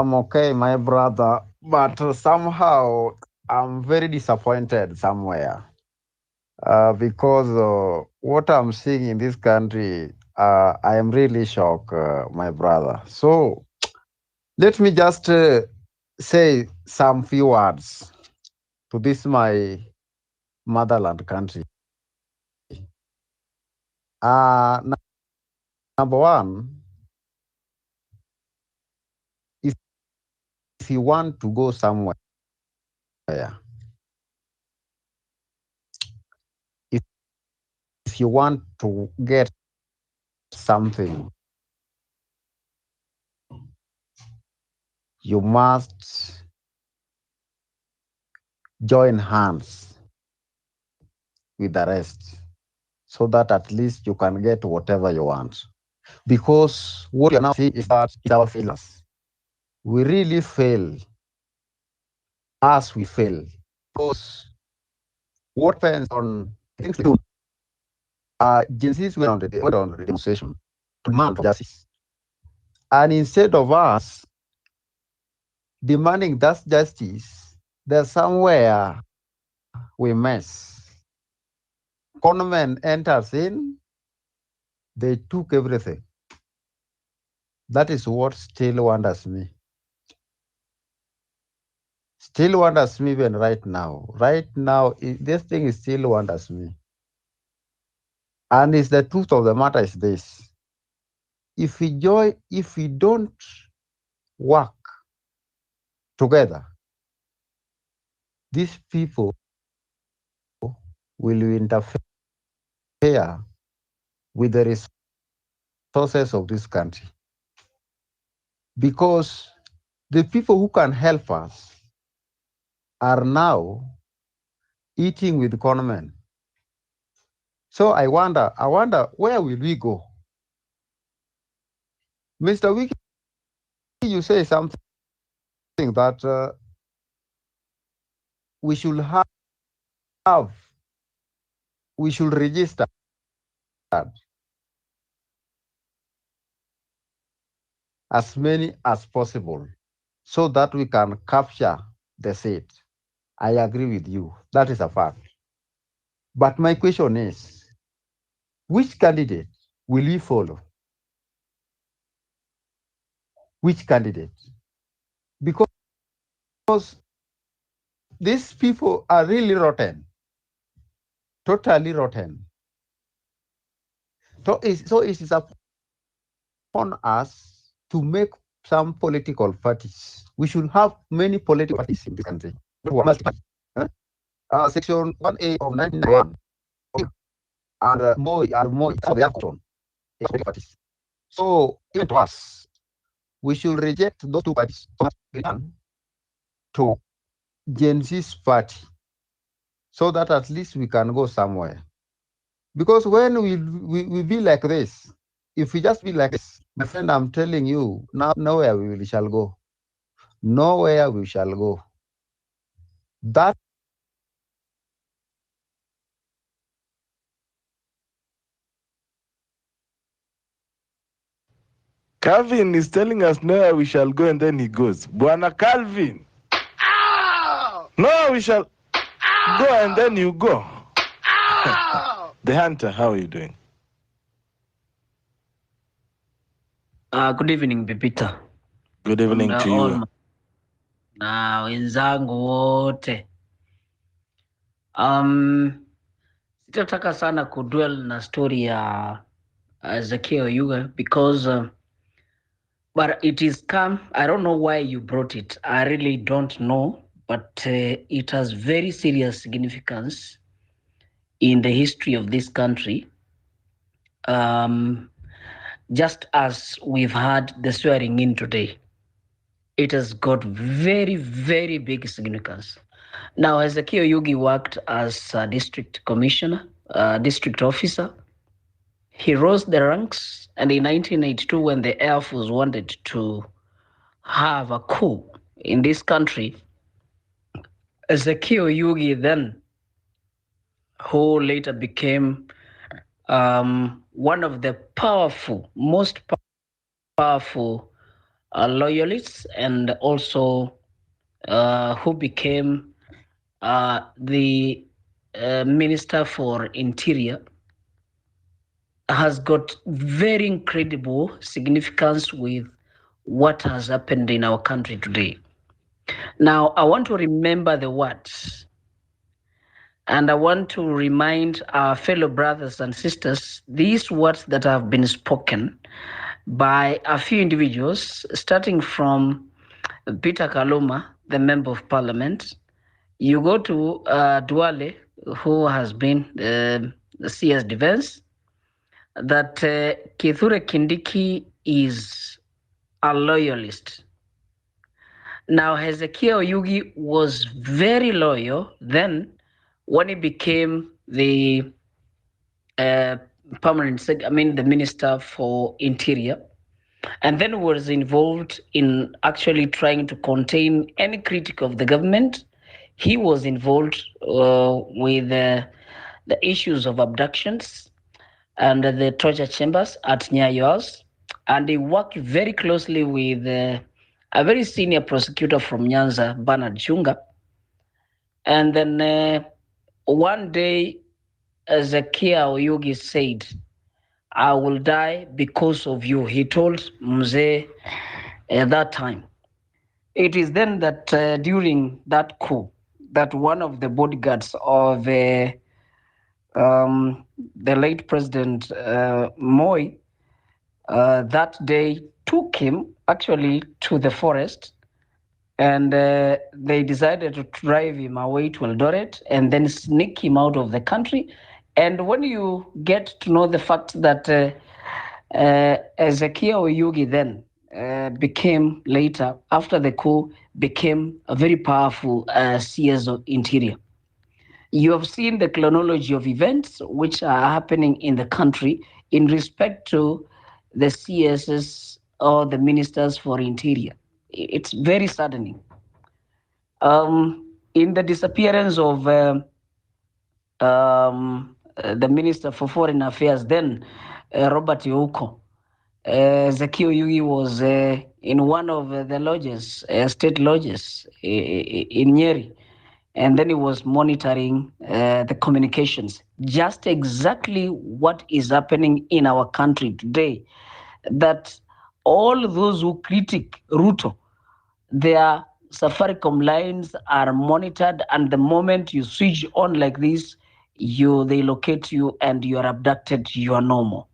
I'm okay, my brother, but somehow I'm very disappointed somewhere because what I'm seeing in this country, I am really shocked, my brother. So let me just say some few words to this my motherland country. Number one, if you want to go somewhere, if you want to get something, you must join hands with the rest so that at least you can get whatever you want. Because what you now see is that it's our failures. We really fail as we fail. Because what depends on things we do. Gen Zs went on the demonstration to demand for justice. And instead of us demanding that justice, there's somewhere we mess. Conman enters in, they took everything. That is what still wonders me. Still wonders me even right now. Right now, this thing still wonders me. And it's the truth of the matter is this. If we don't work together, these people will interfere with the resources of this country. Because the people who can help us are now eating with conmen. So I wonder, where will we go? Mr. Wiki, you say something that we should we should register as many as possible so that we can capture the seat. I agree with you. That is a fact. But my question is, which candidate will we follow? Which candidate? Because these people are really rotten, totally rotten. So it is upon us to make some political parties. We should have many political parties in this country. Section 1A of 1991 and more parties. So even to us, we should reject those two parties to Gen Z's party so that at least we can go somewhere. Because when we be like this, if we just be like this, my friend, I'm telling you, nowhere we shall go. Nowhere we shall go. That Calvin is telling us nowhere we shall go, and then he goes, Bwana Calvin. No, we shall go, and then you go. The Hunter, how are you doing? Good evening, Pepita. Good evening to you. Na wenzangu wote. Sitataka sana kudwell na story ya Zakio Yuga because But it is come. I don't know why you brought it. I really don't know. But it has very serious significance in the history of this country. Um, just as we've had the swearing in today, it has got very, very big significance. Now, Ezekiel Yugi worked as a district commissioner, district officer. He rose the ranks, and in 1982, when the Air Force wanted to have a coup in this country, Ezekiel Yugi then, who later became one of the most powerful loyalists, and also who became the Minister for Interior, has got very incredible significance with what has happened in our country today. Now, I want to remember the words, and I want to remind our fellow brothers and sisters these words that have been spoken by a few individuals, starting from Peter Kaluma, the Member of Parliament. You go to Duale, who has been the CS Defense, that Kithure Kindiki is a loyalist. Now, Hezekiah Oyugi was very loyal then when he became the the Minister for Interior, and then was involved in actually trying to contain any critic of the government. He was involved with the issues of abductions and the torture chambers at Nyayo House, and he worked very closely with a very senior prosecutor from Nyanza, Bernard Chunga. And then one day, Ezekiel Oyugi said, "I will die because of you." He told Mzee at that time. It is then that during that coup, that one of the bodyguards of the late President Moi that day took him actually to the forest, and they decided to drive him away to Eldoret and then sneak him out of the country. And when you get to know the fact that Ezekiel Oyugi then became later, after the coup, became a very powerful CS of Interior. You have seen the chronology of events which are happening in the country in respect to the CSs or the Ministers for Interior. It's very saddening. In the disappearance of the Minister for Foreign Affairs, then Robert Youko, Zakio Yugi was in one of the lodges, state lodges in Nyeri, and then he was monitoring the communications. Just exactly what is happening in our country today, that all those who critique Ruto, their Safaricom lines are monitored, and the moment you switch on like this, they locate you and you are abducted, you are normal.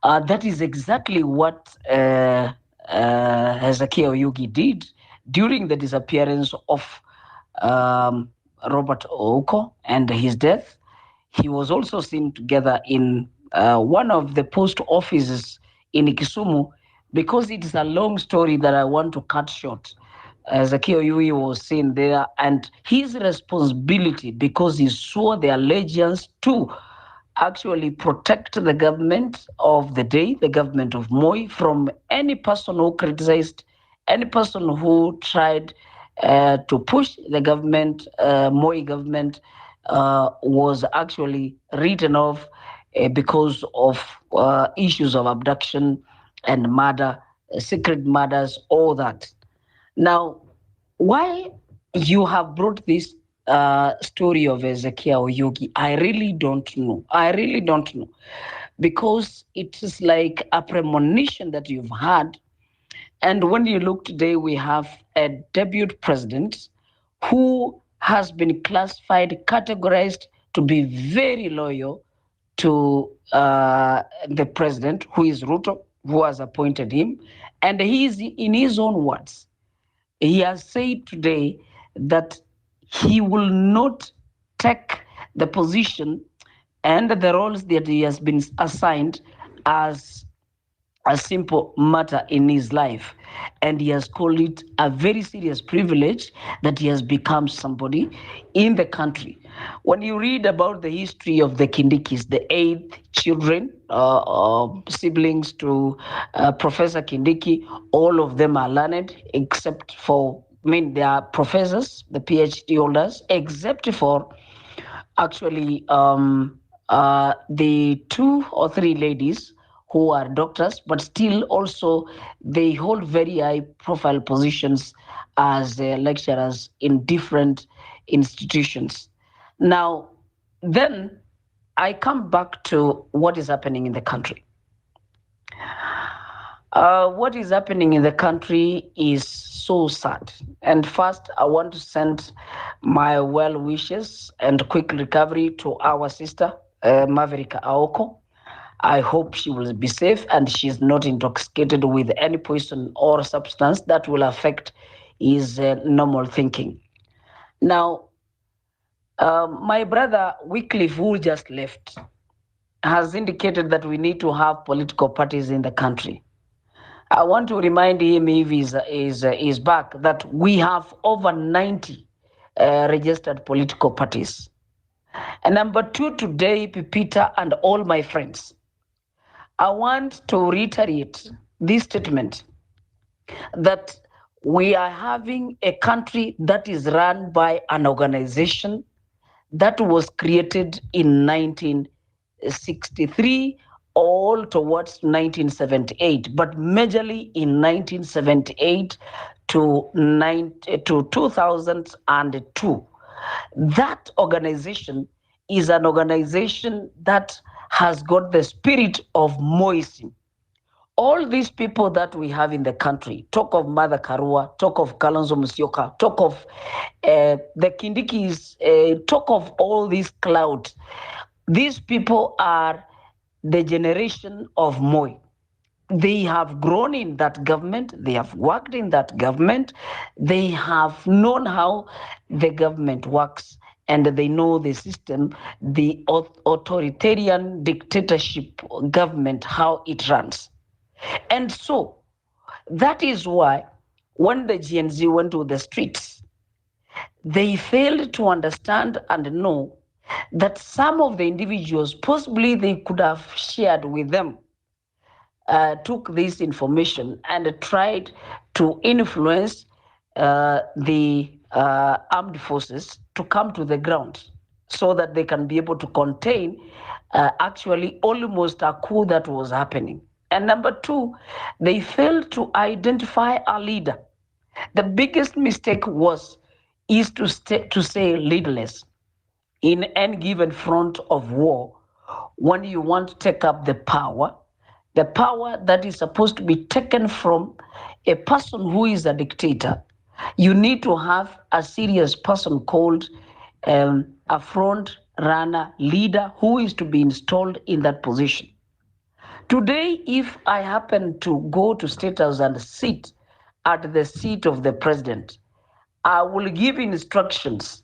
That is exactly what Hezekiah Oyugi did during the disappearance of Robert Oko and his death. He was also seen together in one of the post offices in Kisumu, because it is a long story that I want to cut short. Zakio Yui was seen there, and his responsibility, because he swore the allegiance to actually protect the government of the day, the government of Moi, from any person who criticized, any person who tried to push the government, Moi government, was actually written off because of issues of abduction and murder, secret murders, all that. Now, why you have brought this story of Ezekiel Oyugi, I really don't know. I really don't know. Because it is like a premonition that you've had. And when you look today, we have a deputy president who has been classified, categorized to be very loyal to the president, who is Ruto. who has appointed him. And he is, in his own words, he has said today that he will not take the position and the roles that he has been assigned as a simple matter in his life. And he has called it a very serious privilege that he has become somebody in the country. When you read about the history of the Kindikis, the 8 children, siblings to Professor Kindiki, all of them are learned except for, they are professors, the PhD holders, except for actually the 2 or 3 ladies who are doctors, but still also they hold very high profile positions as lecturers in different institutions. Now, then I come back to what is happening in the country. What is happening in the country is so sad. And first, I want to send my well wishes and quick recovery to our sister, Maverika Aoko. I hope she will be safe and she's not intoxicated with any poison or substance that will affect his normal thinking. Now, my brother Wycliffe, who just left, has indicated that we need to have political parties in the country. I want to remind him, if he's back, that we have over 90 registered political parties. And number 2 today, Pipita and all my friends, I want to reiterate this statement that we are having a country that is run by an organization that was created in 1963 all towards 1978, but majorly in 1978 to 2002. That organization is an organization that has got the spirit of Moism. All these people that we have in the country, talk of Mother Karua, talk of Kalonzo Musyoka, talk of the Kindikis, talk of all these clouds. These people are the generation of Moi. They have grown in that government, they have worked in that government, they have known how the government works, and they know the system, the authoritarian dictatorship government, how it runs. And so that is why when the Gen Z went to the streets, they failed to understand and know that some of the individuals possibly they could have shared with them took this information and tried to influence the armed forces to come to the ground so that they can be able to contain actually almost a coup that was happening. And number 2, they failed to identify a leader. The biggest mistake is to say leaderless in any given front of war. When you want to take up the power that is supposed to be taken from a person who is a dictator, you need to have a serious person called a front runner leader who is to be installed in that position. Today, if I happen to go to State House and sit at the seat of the president, I will give instructions.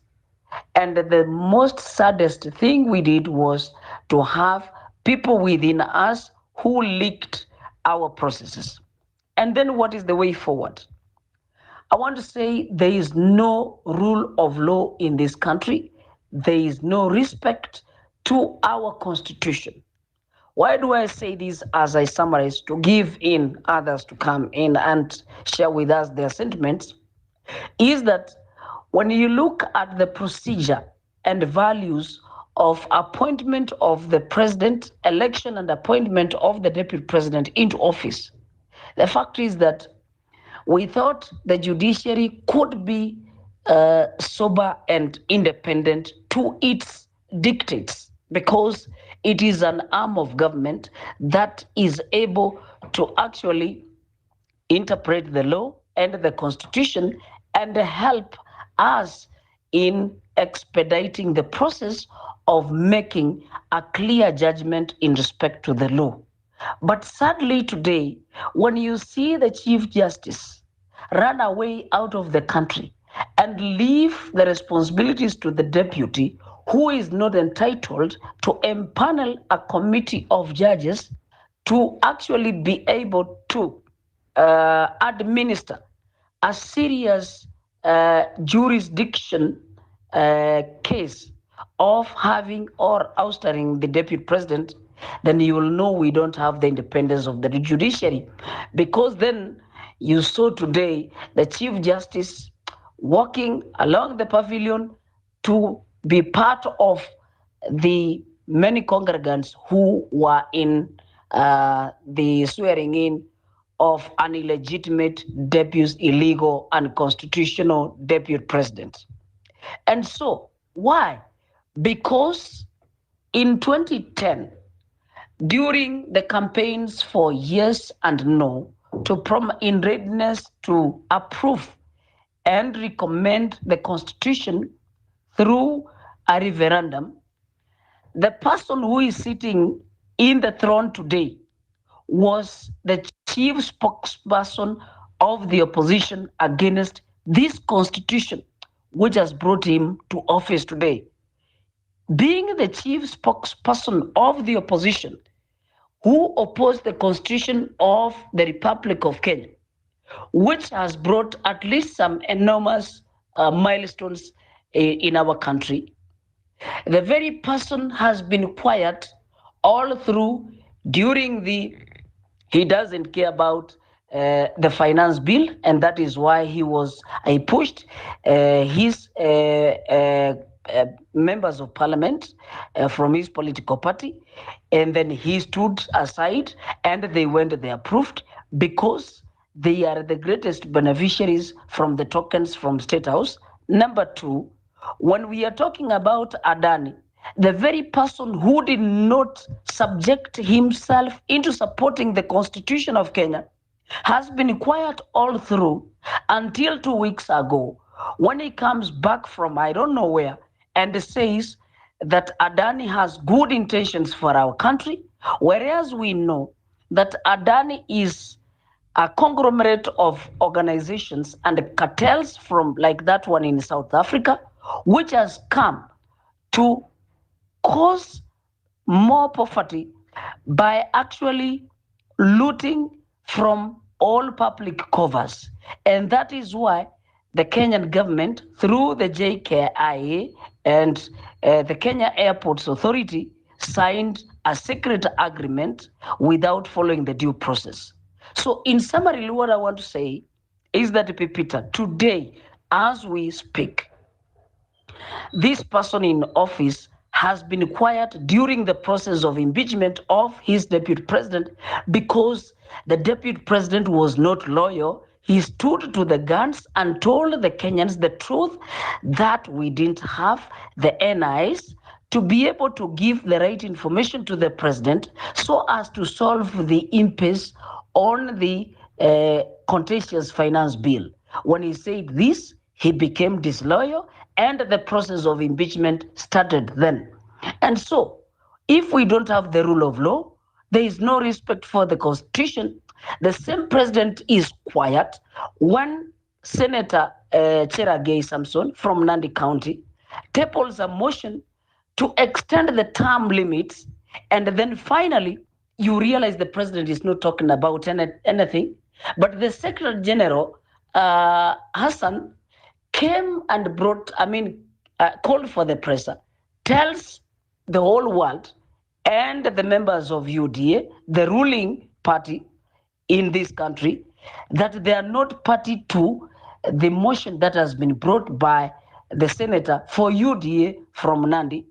And the most saddest thing we did was to have people within us who leaked our processes. And then what is the way forward? I want to say there is no rule of law in this country. There is no respect to our constitution. Why do I say this as I summarize to give in others to come in and share with us their sentiments? Is that when you look at the procedure and values of appointment of the president, election and appointment of the deputy president into office, the fact is that we thought the judiciary could be sober and independent to its dictates because it is an arm of government that is able to actually interpret the law and the constitution and help us in expediting the process of making a clear judgment in respect to the law. But sadly today, when you see the Chief Justice run away out of the country and leave the responsibilities to the deputy, who is not entitled to empanel a committee of judges to actually be able to administer a serious jurisdiction case of having or ousting the deputy president, then you will know we don't have the independence of the judiciary. Because then you saw today the Chief Justice walking along the pavilion to be part of the many congregants who were in the swearing in of an illegitimate deputy, illegal, unconstitutional deputy president. And so, why? Because in 2010, during the campaigns for yes and no, in readiness to approve and recommend the Constitution through a referendum, the person who is sitting in the throne today was the chief spokesperson of the opposition against this constitution, which has brought him to office today. Being the chief spokesperson of the opposition who opposed the constitution of the Republic of Kenya, which has brought at least some enormous milestones in our country, the very person has been quiet all through during he doesn't care about the finance bill, and that is why he pushed his members of parliament from his political party, and then he stood aside and they approved because they are the greatest beneficiaries from the tokens from State House. Number two, when we are talking about Adani, the very person who did not subject himself into supporting the Constitution of Kenya has been quiet all through until 2 weeks ago, when he comes back from I don't know where and says that Adani has good intentions for our country, whereas we know that Adani is a conglomerate of organizations and cartels from like that one in South Africa, which has come to cause more poverty by actually looting from all public covers. And that is why the Kenyan government, through the JKIA and the Kenya Airports Authority, signed a secret agreement without following the due process. So in summary, what I want to say is that, Pipita, today, as we speak, this person in office has been quiet during the process of impeachment of his deputy president because the deputy president was not loyal. He stood to the guns and told the Kenyans the truth that we didn't have the NIs to be able to give the right information to the president so as to solve the impasse on the contentious finance bill. When he said this, he became disloyal and the process of impeachment started then. And so, if we don't have the rule of law, there is no respect for the Constitution. The same president is quiet when Senator Cherargei Samson from Nandi County tables a motion to extend the term limits, and then finally you realize the president is not talking about anything, but the Secretary General Hassan came and called for the press, tells the whole world and the members of UDA, the ruling party in this country, that they are not party to the motion that has been brought by the senator for UDA from Nandi,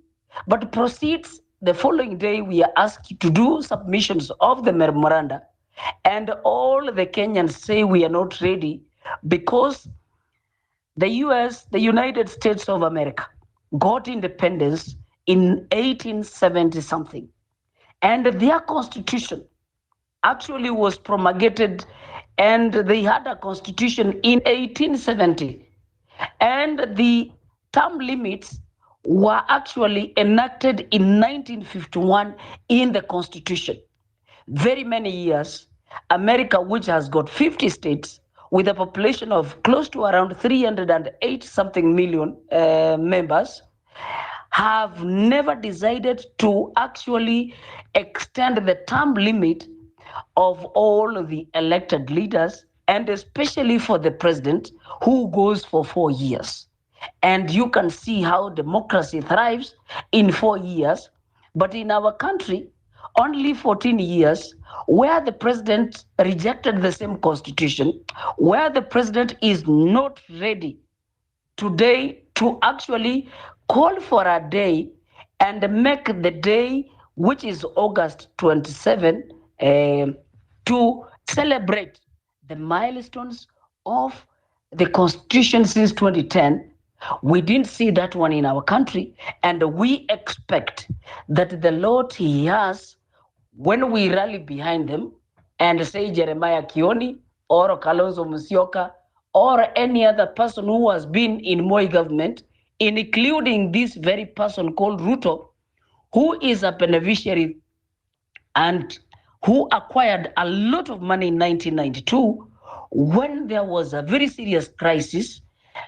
but proceeds the following day. We are asked to do submissions of the memoranda, and all the Kenyans say we are not ready because the United States of America, got independence in 1870 something, and their constitution actually was promulgated, and they had a constitution in 1870, and the term limits were actually enacted in 1951 in the constitution. very many years, America, which has got 50 states with a population of close to around 308 something million members, have never decided to actually extend the term limit of all the elected leaders, and especially for the president who goes for 4 years. And you can see how democracy thrives in 4 years. But in our country, only 14 years, where the president rejected the same constitution, where the president is not ready today to actually call for a day and make the day, which is August 27, to celebrate the milestones of the constitution since 2010. We didn't see that one in our country, and we expect that the Lord he has, when we rally behind them and say Jeremiah Kioni or Kalonzo Musyoka or any other person who has been in Moi government, including this very person called Ruto, who is a beneficiary and who acquired a lot of money in 1992 when there was a very serious crisis,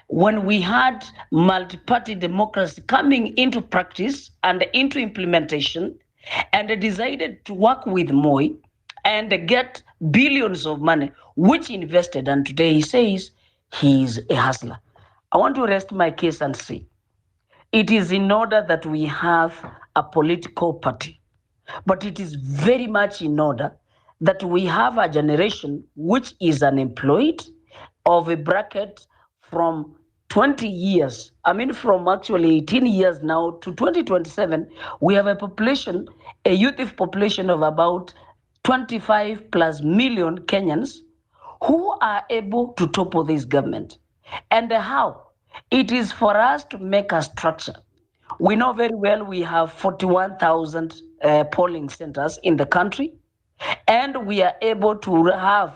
when we had multi-party democracy coming into practice and into implementation, and they decided to work with Moi and get billions of money, which invested, and today he says he's a hustler. I want to rest my case and say, it is in order that we have a political party, but it is very much in order that we have a generation which is unemployed of a bracket from 20 years, from actually 18 years now to 2027, we have a population, a youth population of about 25 plus million Kenyans who are able to topple this government. And how? It is for us to make a structure. We know very well we have 41,000 polling centers in the country, and we are able to have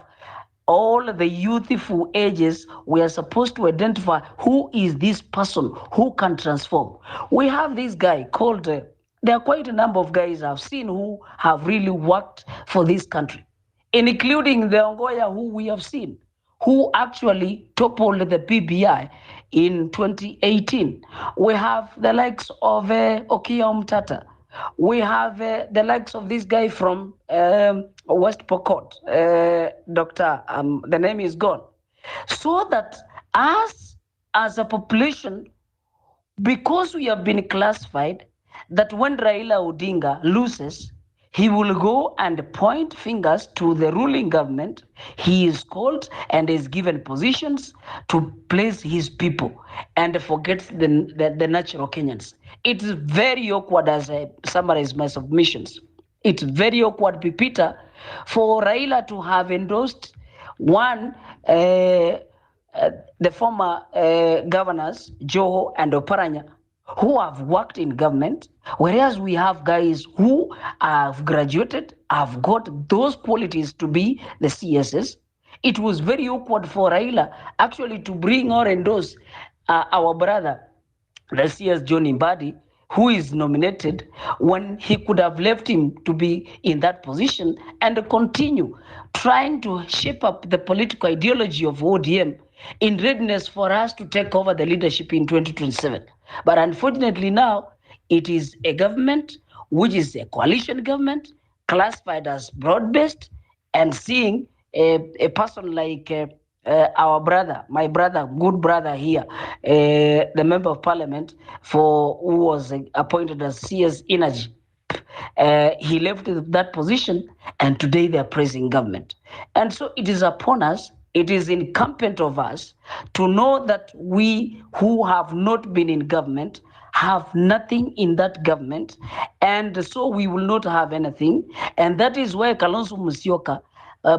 all the youthful ages. We are supposed to identify who is this person who can transform. We have this guy called, there are quite a number of guys I've seen who have really worked for this country, including the Ongoya who we have seen, who actually toppled the PBI in 2018. We have the likes of Okia Omtata. We have the likes of this guy from West Pokot, Doctor, the name is gone. So that us as a population, because we have been classified, that when Raila Odinga loses, he will go and point fingers to the ruling government. He is called and is given positions to place his people and forgets the natural Kenyans. It's very awkward, as I summarize my submissions. It's very awkward, Pipita, for Raila to have endorsed one, the former governors, Joho and Oparanya, who have worked in government, whereas we have guys who have graduated, have got those qualities to be the CSS. It was very awkward for Raila actually to bring or endorse our brother, the CS John Imbadi, who is nominated, when he could have left him to be in that position and continue trying to shape up the political ideology of ODM in readiness for us to take over the leadership in 2027. But unfortunately now, it is a government which is a coalition government, classified as broad-based, and seeing a person like our brother, my brother, good brother here, the member of parliament who was appointed as CS Energy. He left that position, and today they are praising government. And so it is upon us, it is incumbent of us to know that we who have not been in government have nothing in that government, and so we will not have anything. And that is why Kalonzo Musyoka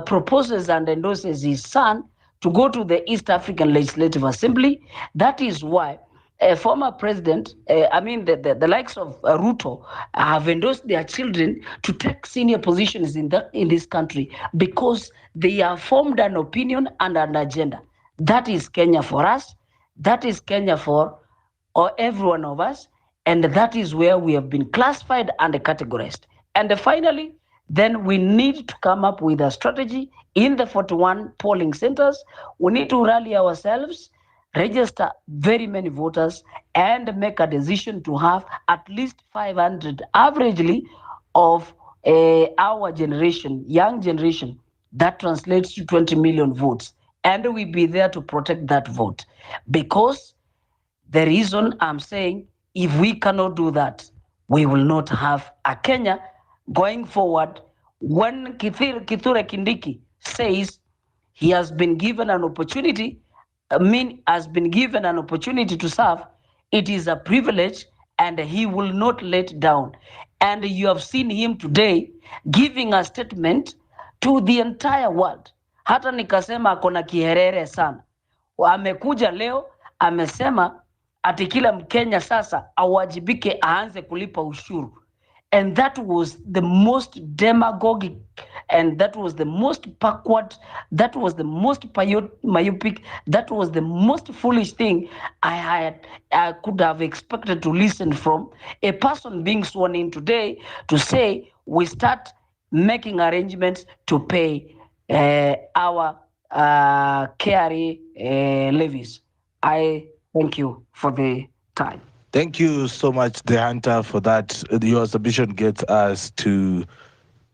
proposes and endorses his son to go to the East African Legislative Assembly. That is why a former president, the likes of Ruto, have endorsed their children to take senior positions in this country, because they have formed an opinion and an agenda. That is Kenya for us. That is Kenya for every one of us. And that is where we have been classified and categorized. And finally, then we need to come up with a strategy in the 41 polling centers. We need to rally ourselves, register very many voters, and make a decision to have at least 500 averagely of our generation, young generation, that translates to 20 million votes. And we be there to protect that vote. Because the reason I'm saying, if we cannot do that, we will not have a Kenya going forward. When Kithure Kindiki says he has been given an opportunity, has been given an opportunity to serve, it is a privilege and he will not let down. And you have seen him today giving a statement to the entire world. Hata nikasema akona kiherere sana. Amekuja leo amesema ati kila Mkenya sasa awajibike aanze kulipa ushuru. And that was the most demagogic, and that was the most backward, that was the most myopic, that was the most foolish thing I could have expected to listen from a person being sworn in today to say we start making arrangements to pay our KRA levies. I thank you for the time. Thank you so much, The Hunter, for that. Your submission gets us to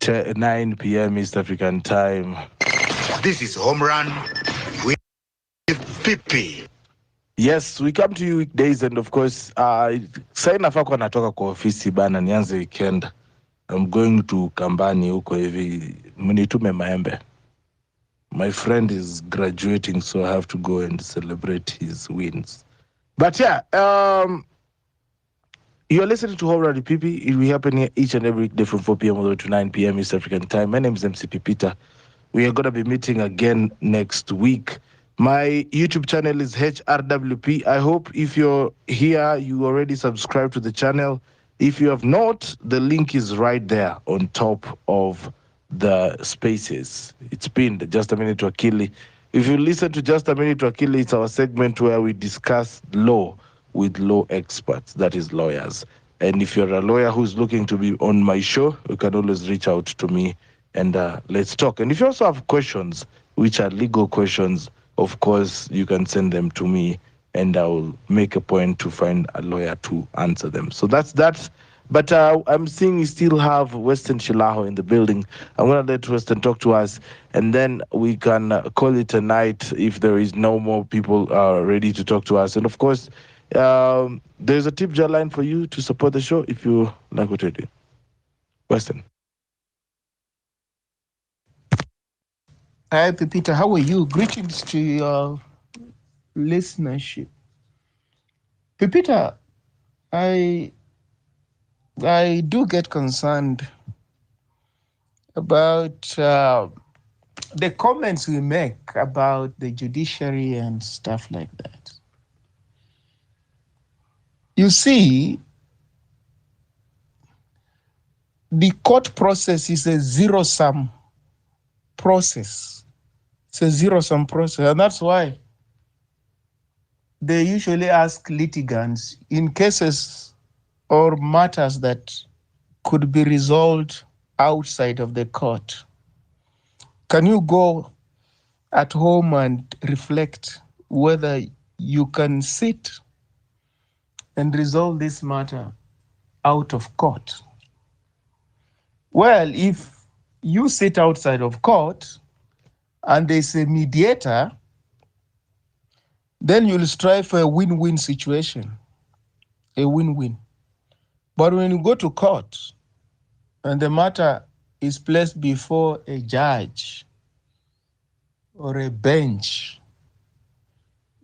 9 p.m. East African time. This is Home Run with PP. Yes, we come to you weekdays, and of course, sai nafaa kuwa natoka kwa ofisi bana, nianze weekend. I'm going to Kambani huko hivi, mnitume maembe. My friend is graduating, so I have to go and celebrate his wins. But yeah, you're listening to Home Run with PP. It will happen here each and every day from 4 p.m. all the way to 9 p.m. East African time. My name is MCP Peter. We are going to be meeting again next week. My YouTube channel is HRWP. I hope if you're here, you already subscribed to the channel. If you have not, the link is right there on top of the spaces. It's pinned, Just a Minute to Akili. If you listen to Just a Minute to Akili, it's our segment where we discuss law with law experts, that is lawyers. And if you're a lawyer who's looking to be on my show, you can always reach out to me and let's talk. And if you also have questions, which are legal questions, of course, you can send them to me and I'll make a point to find a lawyer to answer them. So that's that. But I'm seeing we still have Western Shilaho in the building. I'm going to let Western talk to us, and then we can call it a night if there is no more people ready to talk to us. And of course, there's a tip jar line for you to support the show if you like what you do. Western. Hi, Pepita. How are you? Greetings to your listenership. Pepita, I do get concerned about the comments we make about the judiciary and stuff like that. You see, the court process is a zero-sum process. It's a zero-sum process, and that's why they usually ask litigants in cases or matters that could be resolved outside of the court. Can you go at home and reflect whether you can sit and resolve this matter out of court? Well, if you sit outside of court and there's a mediator, then you'll strive for a win-win situation, a win-win. But when you go to court and the matter is placed before a judge or a bench,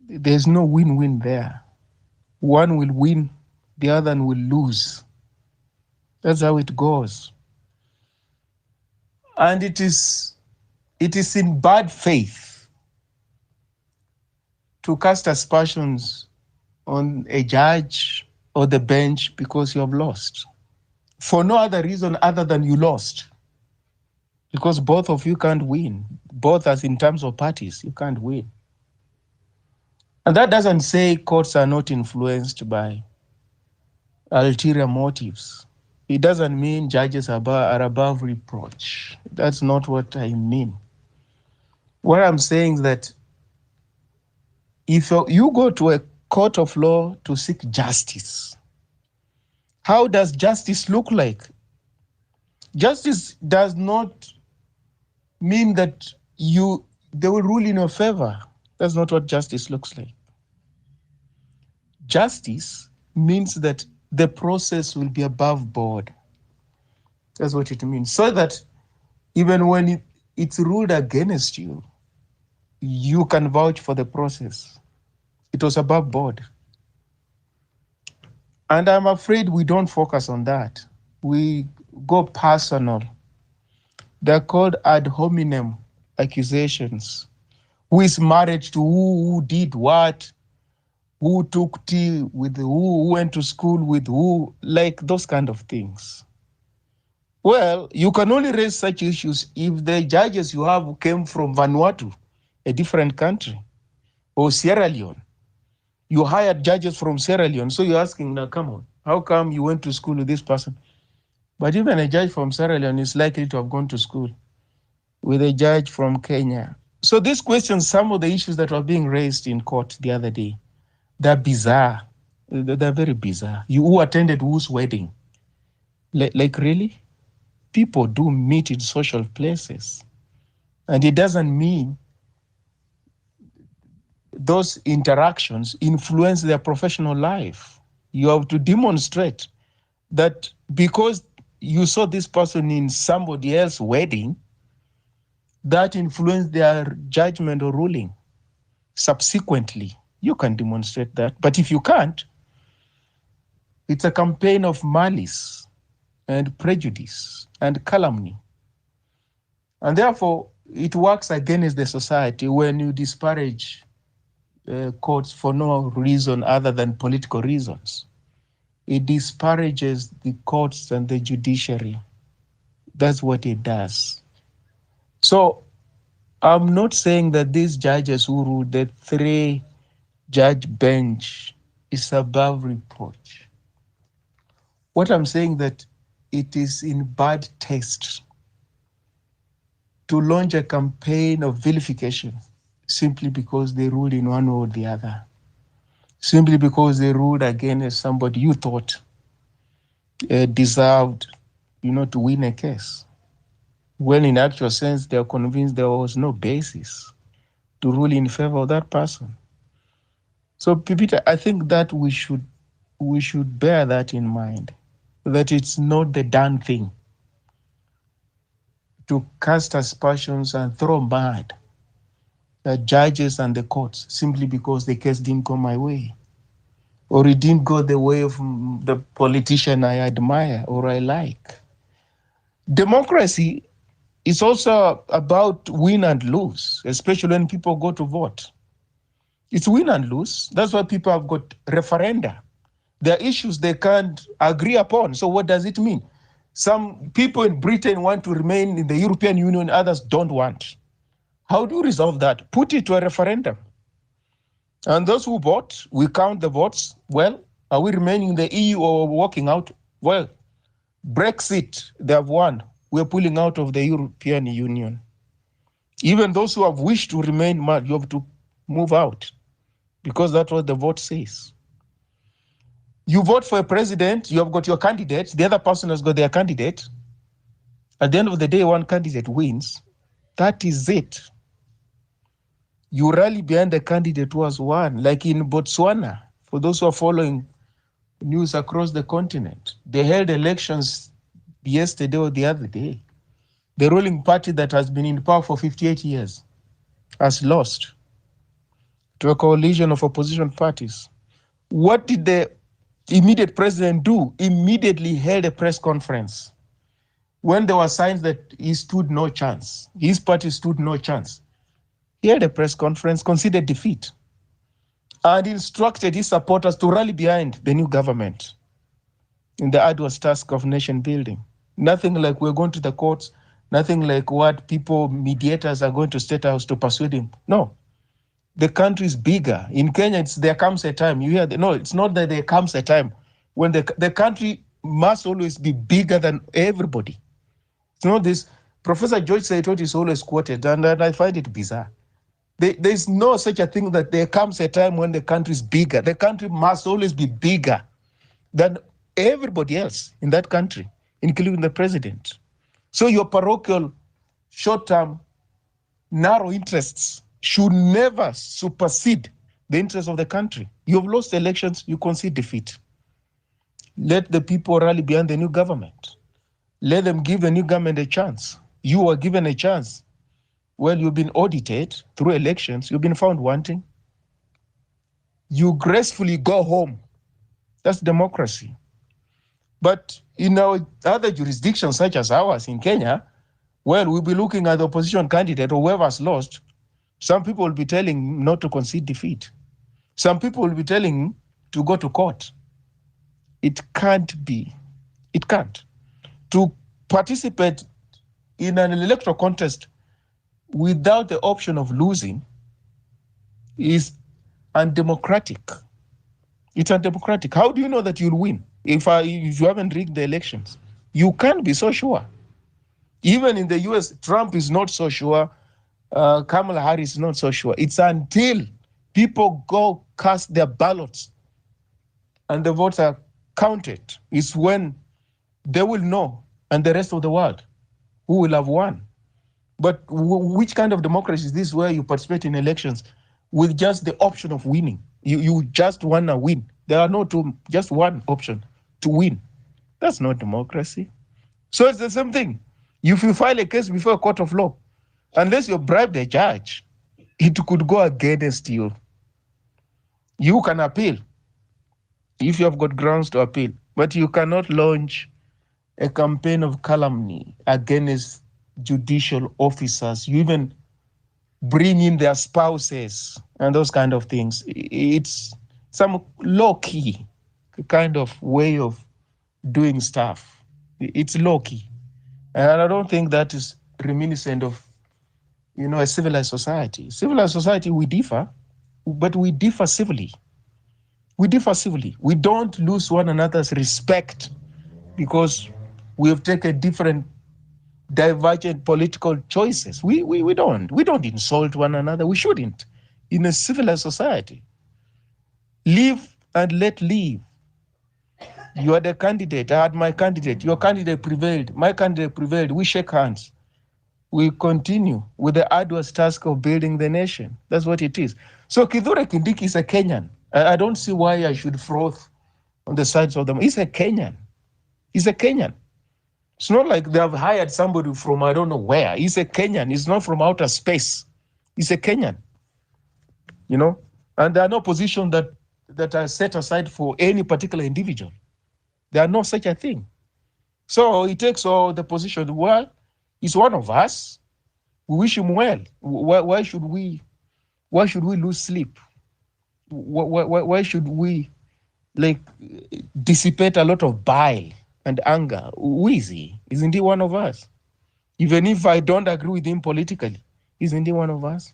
there's no win-win there. One will win, the other will lose. That's how it goes. And it is in bad faith to cast aspersions on a judge or the bench because you have lost. For no other reason other than you lost. Because both of you can't win. Both as in terms of parties, you can't win. And that doesn't say courts are not influenced by ulterior motives. it doesn't mean judges are above reproach. That's not what I mean. What I'm saying is that if you go to a court of law to seek justice, how does justice look like? Justice does not mean that they will rule in your favor. That's not what justice looks like. Justice means that the process will be above board. That's what it means. So that even when it's ruled against you, you can vouch for the process. It was above board. And I'm afraid we don't focus on that. We go personal. They're called ad hominem accusations. Who is married to who did what, who took tea with who went to school with who, like those kind of things. Well, you can only raise such issues if the judges you have came from Vanuatu, a different country, or Sierra Leone. You hired judges from Sierra Leone, so you're asking, now come on, how come you went to school with this person? But even a judge from Sierra Leone is likely to have gone to school with a judge from Kenya. So these questions, some of the issues that were being raised in court the other day, they're bizarre. They're very bizarre. Who attended whose wedding? Like really? People do meet in social places. And it doesn't mean those interactions influence their professional life. You have to demonstrate that because you saw this person in somebody else's wedding, that influenced their judgment or ruling. Subsequently, you can demonstrate that. But if you can't, it's a campaign of malice and prejudice and calumny. And therefore, it works against the society when you disparage courts for no reason other than political reasons. It disparages the courts and the judiciary. That's what it does. So I'm not saying that these judges who ruled the 3-judge bench is above reproach. What I'm saying that it is in bad taste to launch a campaign of vilification simply because they ruled in one or the other, simply because they ruled against somebody you thought deserved, to win a case, when in actual sense they are convinced there was no basis to rule in favor of that person. So, Peter, I think that we should bear that in mind, that it's not the done thing to cast aspersions and throw mud at judges and the courts simply because the case didn't go my way, or it didn't go the way of the politician I admire or I like. Democracy is also about win and lose, especially when people go to vote. It's win and lose. That's why people have got referenda. There are issues they can't agree upon. So what does it mean? Some people in Britain want to remain in the European Union, others don't want. How do you resolve that? Put it to a referendum. And those who vote, we count the votes. Well, are we remaining in the EU or walking out? Well, Brexit, they have won. We're pulling out of the European Union. Even those who have wished to remain, you have to move out, because that's what the vote says. You vote for a president, you have got your candidate, the other person has got their candidate. At the end of the day, one candidate wins. That is it. You rally behind the candidate who has won, like in Botswana. For those who are following news across the continent, they held elections yesterday or the other day. The ruling party that has been in power for 58 years has lost to a coalition of opposition parties. What did the immediate president do? Immediately held a press conference when there were signs that he stood no chance. His party stood no chance. He had a press conference, conceded defeat, and instructed his supporters to rally behind the new government in the arduous task of nation building. Nothing like we're going to the courts, nothing like what mediators are going to State House to persuade him. No, the country is bigger. In Kenya, there comes a time, you hear, no, it's not that there comes a time when the country must always be bigger than everybody. It's not this. Professor George Saitoti is always quoted, and I find it bizarre. There's no such a thing that there comes a time when the country is bigger. The country must always be bigger than everybody else in that country, including the president. So your parochial, short-term, narrow interests should never supersede the interests of the country. You've lost elections, you concede defeat. Let the people rally behind the new government. Let them give the new government a chance. You were given a chance. Well, you've been audited through elections. You've been found wanting. You gracefully go home. That's democracy. But in our other jurisdictions, such as ours in Kenya, well, we'll be looking at the opposition candidate or whoever's lost. Some people will be telling not to concede defeat. Some people will be telling to go to court. It can't be. It can't. To participate in an electoral contest without the option of losing is undemocratic. It's undemocratic. How do you know that you'll win if you haven't rigged the elections? You can't be so sure. Even in the US, Trump is not so sure. Kamala Harris is not so sure. It's until people go cast their ballots and the votes are counted, is when they will know, and the rest of the world, who will have won. But which kind of democracy is this where you participate in elections with just the option of winning? You just want to win. There are no two, just one option, to win. That's not democracy. So it's the same thing. If you file a case before a court of law, unless you bribe the judge, it could go against you. You can appeal if you have got grounds to appeal, but you cannot launch a campaign of calumny against judicial officers. You even bring in their spouses and those kind of things. It's some low-key kind of way of doing stuff. It's low-key. And I don't think that is reminiscent of, a civilized society. Civilized society, we differ, but we differ civilly. We differ civilly. We don't lose one another's respect because we have taken different divergent political choices. We don't insult one another. We shouldn't. In a civilized society, live and let live. You are the candidate. I had my candidate. Your candidate prevailed. My candidate prevailed. We shake hands. We continue with the arduous task of building the nation. That's what it is. So Kithure Kindiki is a Kenyan. I don't see why I should froth on the sides of them. He's a Kenyan. He's a Kenyan. It's not like they have hired somebody from I don't know where. He's a Kenyan. He's not from outer space. He's a Kenyan. And there are no positions that are set aside for any particular individual. There are no such a thing. So he takes all the position. Well, he's one of us. We wish him well. Why should we lose sleep? Why should we dissipate a lot of bile and anger? Who is he? Isn't he one of us? Even if I don't agree with him politically, isn't he one of us?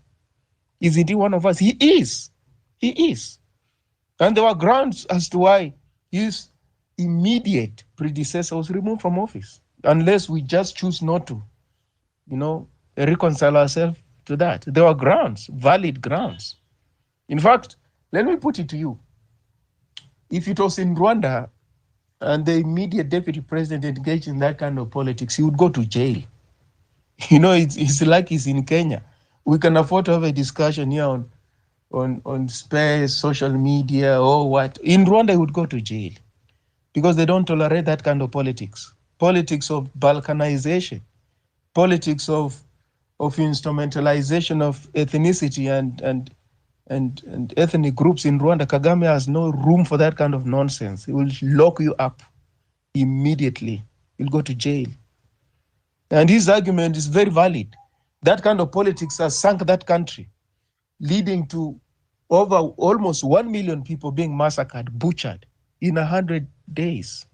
Isn't he one of us? He is. He is. And there were grounds as to why his immediate predecessor was removed from office, unless we just choose not to, reconcile ourselves to that. There were grounds, valid grounds. In fact, let me put it to you. If it was in Rwanda and the immediate deputy president engaged in that kind of politics, he would go to jail. It's like he's in Kenya. We can afford to have a discussion here on space, social media, or what. In Rwanda, he would go to jail because they don't tolerate that kind of politics. Politics of balkanization, politics of instrumentalization of ethnicity and ethnic groups in Rwanda. Kagame has no room for that kind of nonsense. He will lock you up immediately. You'll go to jail. And his argument is very valid. That kind of politics has sunk that country, leading to over almost 1 million people being massacred, butchered in 100 days.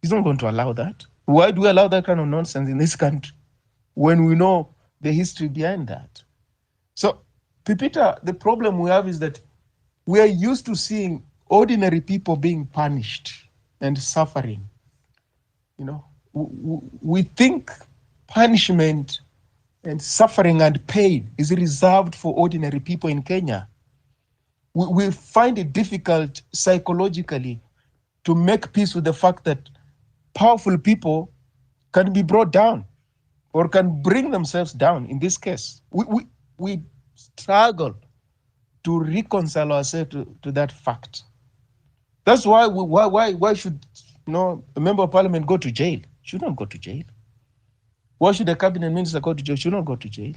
He's not going to allow that. Why do we allow that kind of nonsense in this country when we know the history behind that? So, Pipita, the problem we have is that we are used to seeing ordinary people being punished and suffering. You know, we think punishment and suffering and pain is reserved for ordinary people in Kenya. We find it difficult psychologically to make peace with the fact that powerful people can be brought down or can bring themselves down. In this case, we struggle to reconcile ourselves to that fact. That's why why should a member of parliament go to jail? Should not go to jail. Why should a cabinet minister go to jail? Should not go to jail.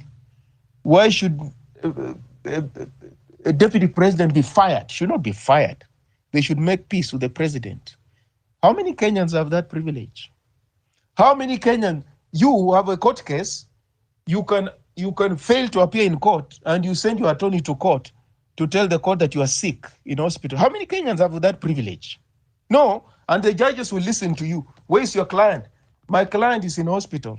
Why should a deputy president be fired? Should not be fired. They should make peace with the president. How many Kenyans have that privilege? How many Kenyans, you who have a court case, you can fail to appear in court and you send your attorney to court to tell the court that you are sick in hospital. How many Kenyans have that privilege? No, and the judges will listen to you. Where is your client? My client is in hospital.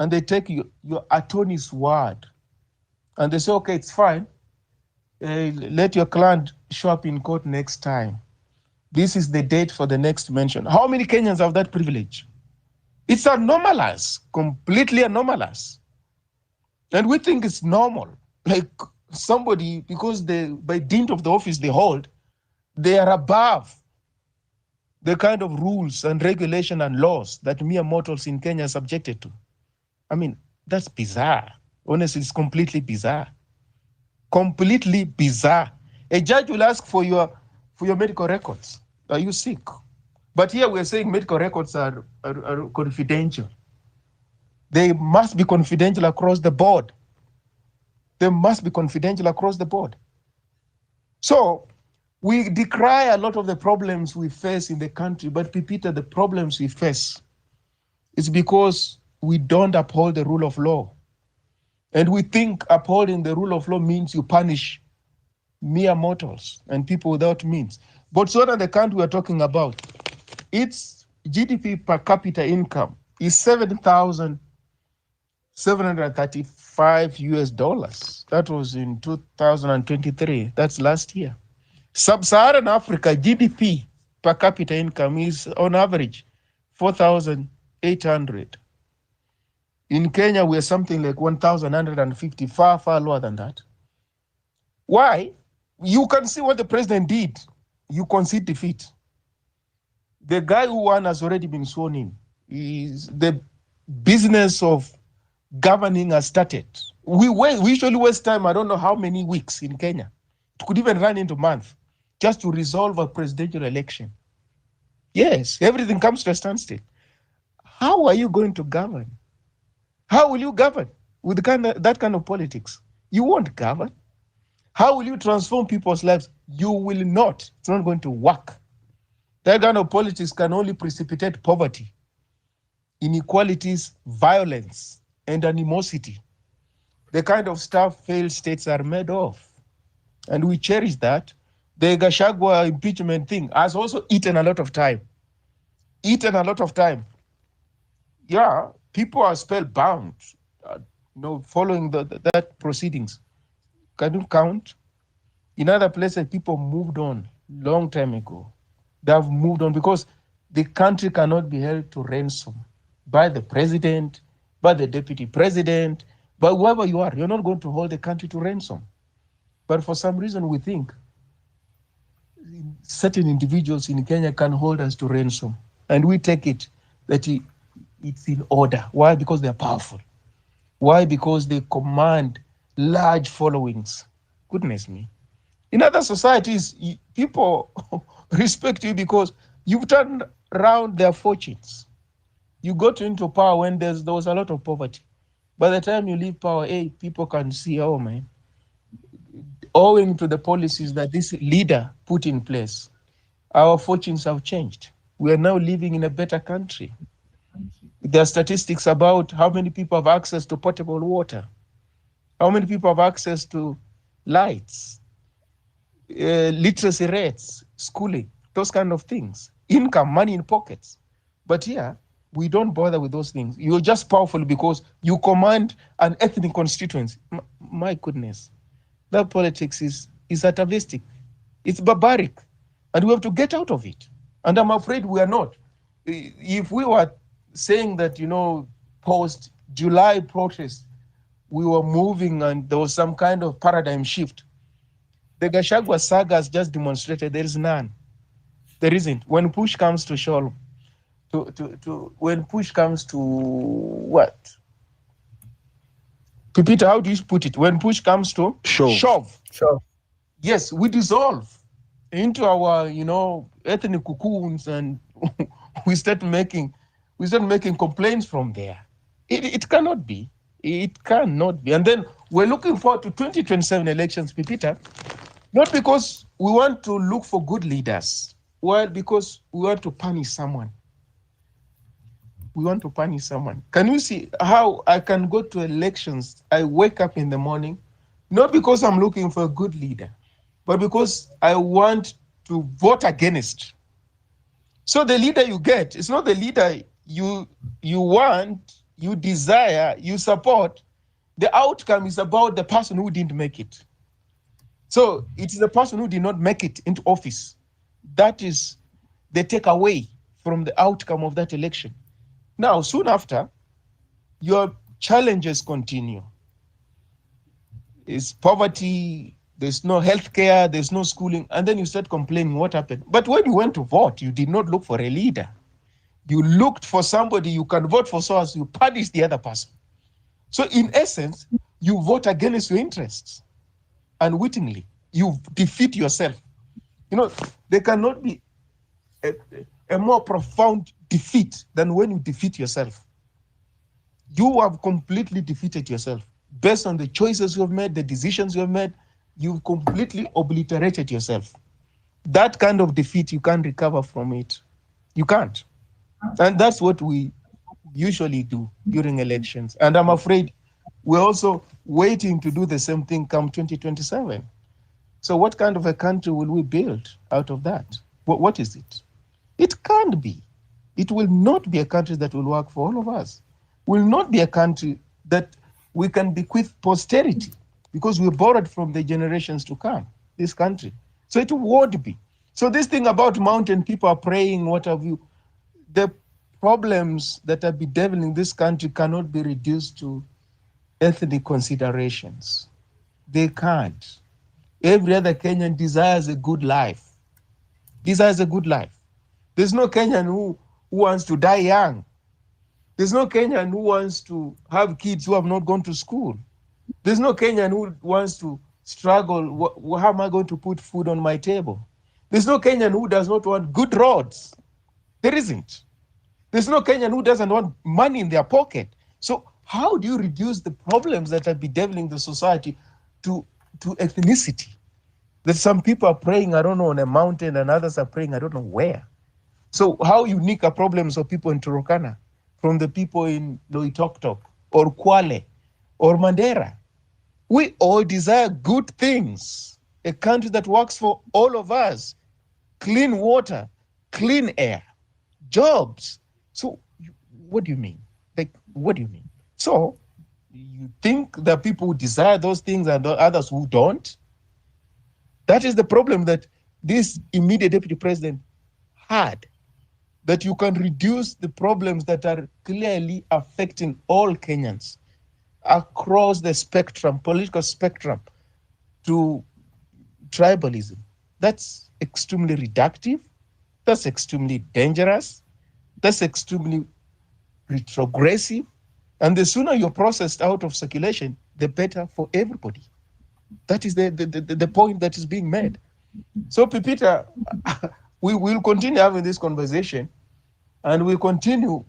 And they take your attorney's word. And they say, okay, it's fine. Let your client show up in court next time. This is the date for the next mention. How many Kenyans have that privilege? It's anomalous, completely anomalous. And we think it's normal. Like somebody, because by dint of the office they hold, they are above the kind of rules and regulation and laws that mere mortals in Kenya are subjected to. I mean, that's bizarre. Honestly, it's completely bizarre. Completely bizarre. A judge will ask for your medical records. Are you sick? But here we're saying medical records are confidential. They must be confidential across the board. They must be confidential across the board. So we decry a lot of the problems we face in the country, but Pipita, the problems we face is because we don't uphold the rule of law. And we think upholding the rule of law means you punish mere mortals and people without means. Botswana, the country we're talking about, its GDP per capita income is $7,735. That was in 2023. That's last year. Sub-Saharan Africa GDP per capita income is on average 4,800. In Kenya, we're something like 1,150, far, far lower than that. Why? You can see what the president did. You concede defeat. The guy who won has already been sworn in. The business of governing has started. We usually waste time, I don't know how many weeks in Kenya. It could even run into months just to resolve a presidential election. Yes, everything comes to a standstill. How are you going to govern? How will you govern with that kind of politics? You won't govern. How will you transform people's lives? You will not. It's not going to work. That kind of politics can only precipitate poverty, inequalities, violence, and animosity. The kind of stuff failed states are made of. And we cherish that. The Gachagua impeachment thing has also eaten a lot of time. Yeah, people are spellbound, following that proceedings. Can you count? In other places, people moved on long time ago. They have moved on because the country cannot be held to ransom by the president, by the deputy president, by whoever you are. You're not going to hold the country to ransom. But for some reason, we think certain individuals in Kenya can hold us to ransom. And we take it that it's in order. Why? Because they're powerful. Why? Because they command large followings. Goodness me. In other societies, people respect you because you've turned around their fortunes. You got into power when there was a lot of poverty. By the time you leave power, people can see, oh man, owing to the policies that this leader put in place, our fortunes have changed. We are now living in a better country. There are statistics about how many people have access to potable water, how many people have access to lights, literacy rates, schooling, those kind of things, income, money in pockets. But here, we don't bother with those things. You're just powerful because you command an ethnic constituency. My goodness, that politics is atavistic. It's barbaric, and we have to get out of it. And I'm afraid we are not. if we were saying that, post July protest, we were moving and there was some kind of paradigm shift, the Gachagua saga has just demonstrated there is none. There isn't. When push comes to shove, when push comes to what? Pipita, how do you put it? When push comes to shove. Yes, we dissolve into our, ethnic cocoons and we start making complaints from there. It cannot be. It cannot be. And then we're looking forward to 2027 elections, Pipita, not because we want to look for good leaders, well, because we want to punish someone. We want to punish someone. Can you see how I can go to elections? I wake up in the morning, not because I'm looking for a good leader, but because I want to vote against. So the leader you get is not the leader you want, you desire, you support. The outcome is about the person who didn't make it. So it's the person who did not make it into office. That is the takeaway from the outcome of that election. Now, soon after, your challenges continue. It's poverty, there's no healthcare, there's no schooling, and then you start complaining what happened. But when you went to vote, you did not look for a leader. You looked for somebody you can vote for so as you punish the other person. So in essence, you vote against your interests. Unwittingly, you defeat yourself. There cannot be a more profound defeat than when you defeat yourself. You have completely defeated yourself. Based on the choices you have made, the decisions you have made, you've completely obliterated yourself. That kind of defeat, you can't recover from it. You can't. And that's what we usually do during elections. And I'm afraid we're also waiting to do the same thing come 2027. So what kind of a country will we build out of that? What is it? It can't be. It will not be a country that will work for all of us. Will not be a country that we can bequeath posterity, because we borrowed from the generations to come, this country. So it won't be. So this thing about mountain people are praying, what have you, the problems that are bedeviling this country cannot be reduced to ethnic considerations. They can't. Every other Kenyan desires a good life. Desires a good life. There's no Kenyan who wants to die young. There's no Kenyan who wants to have kids who have not gone to school. There's no Kenyan who wants to struggle. How am I going to put food on my table? There's no Kenyan who does not want good roads. There isn't. There's no Kenyan who doesn't want money in their pocket. So how do you reduce the problems that are bedeviling the society to ethnicity? That some people are praying, I don't know, on a mountain, and others are praying, I don't know where. So how unique are problems of people in Turkana from the people in Loitoktok or Kwale or Mandera? We all desire good things, a country that works for all of us, clean water, clean air, jobs. So what do you mean? What do you mean? So you think that people who desire those things and others who don't? That is the problem that this immediate deputy president had, that you can reduce the problems that are clearly affecting all Kenyans across the spectrum, political spectrum, to tribalism. That's extremely reductive. That's extremely dangerous. That's extremely retrogressive. And the sooner you're processed out of circulation, the better for everybody. That is the point that is being made. So, Pipita, we will continue having this conversation, and we'll continue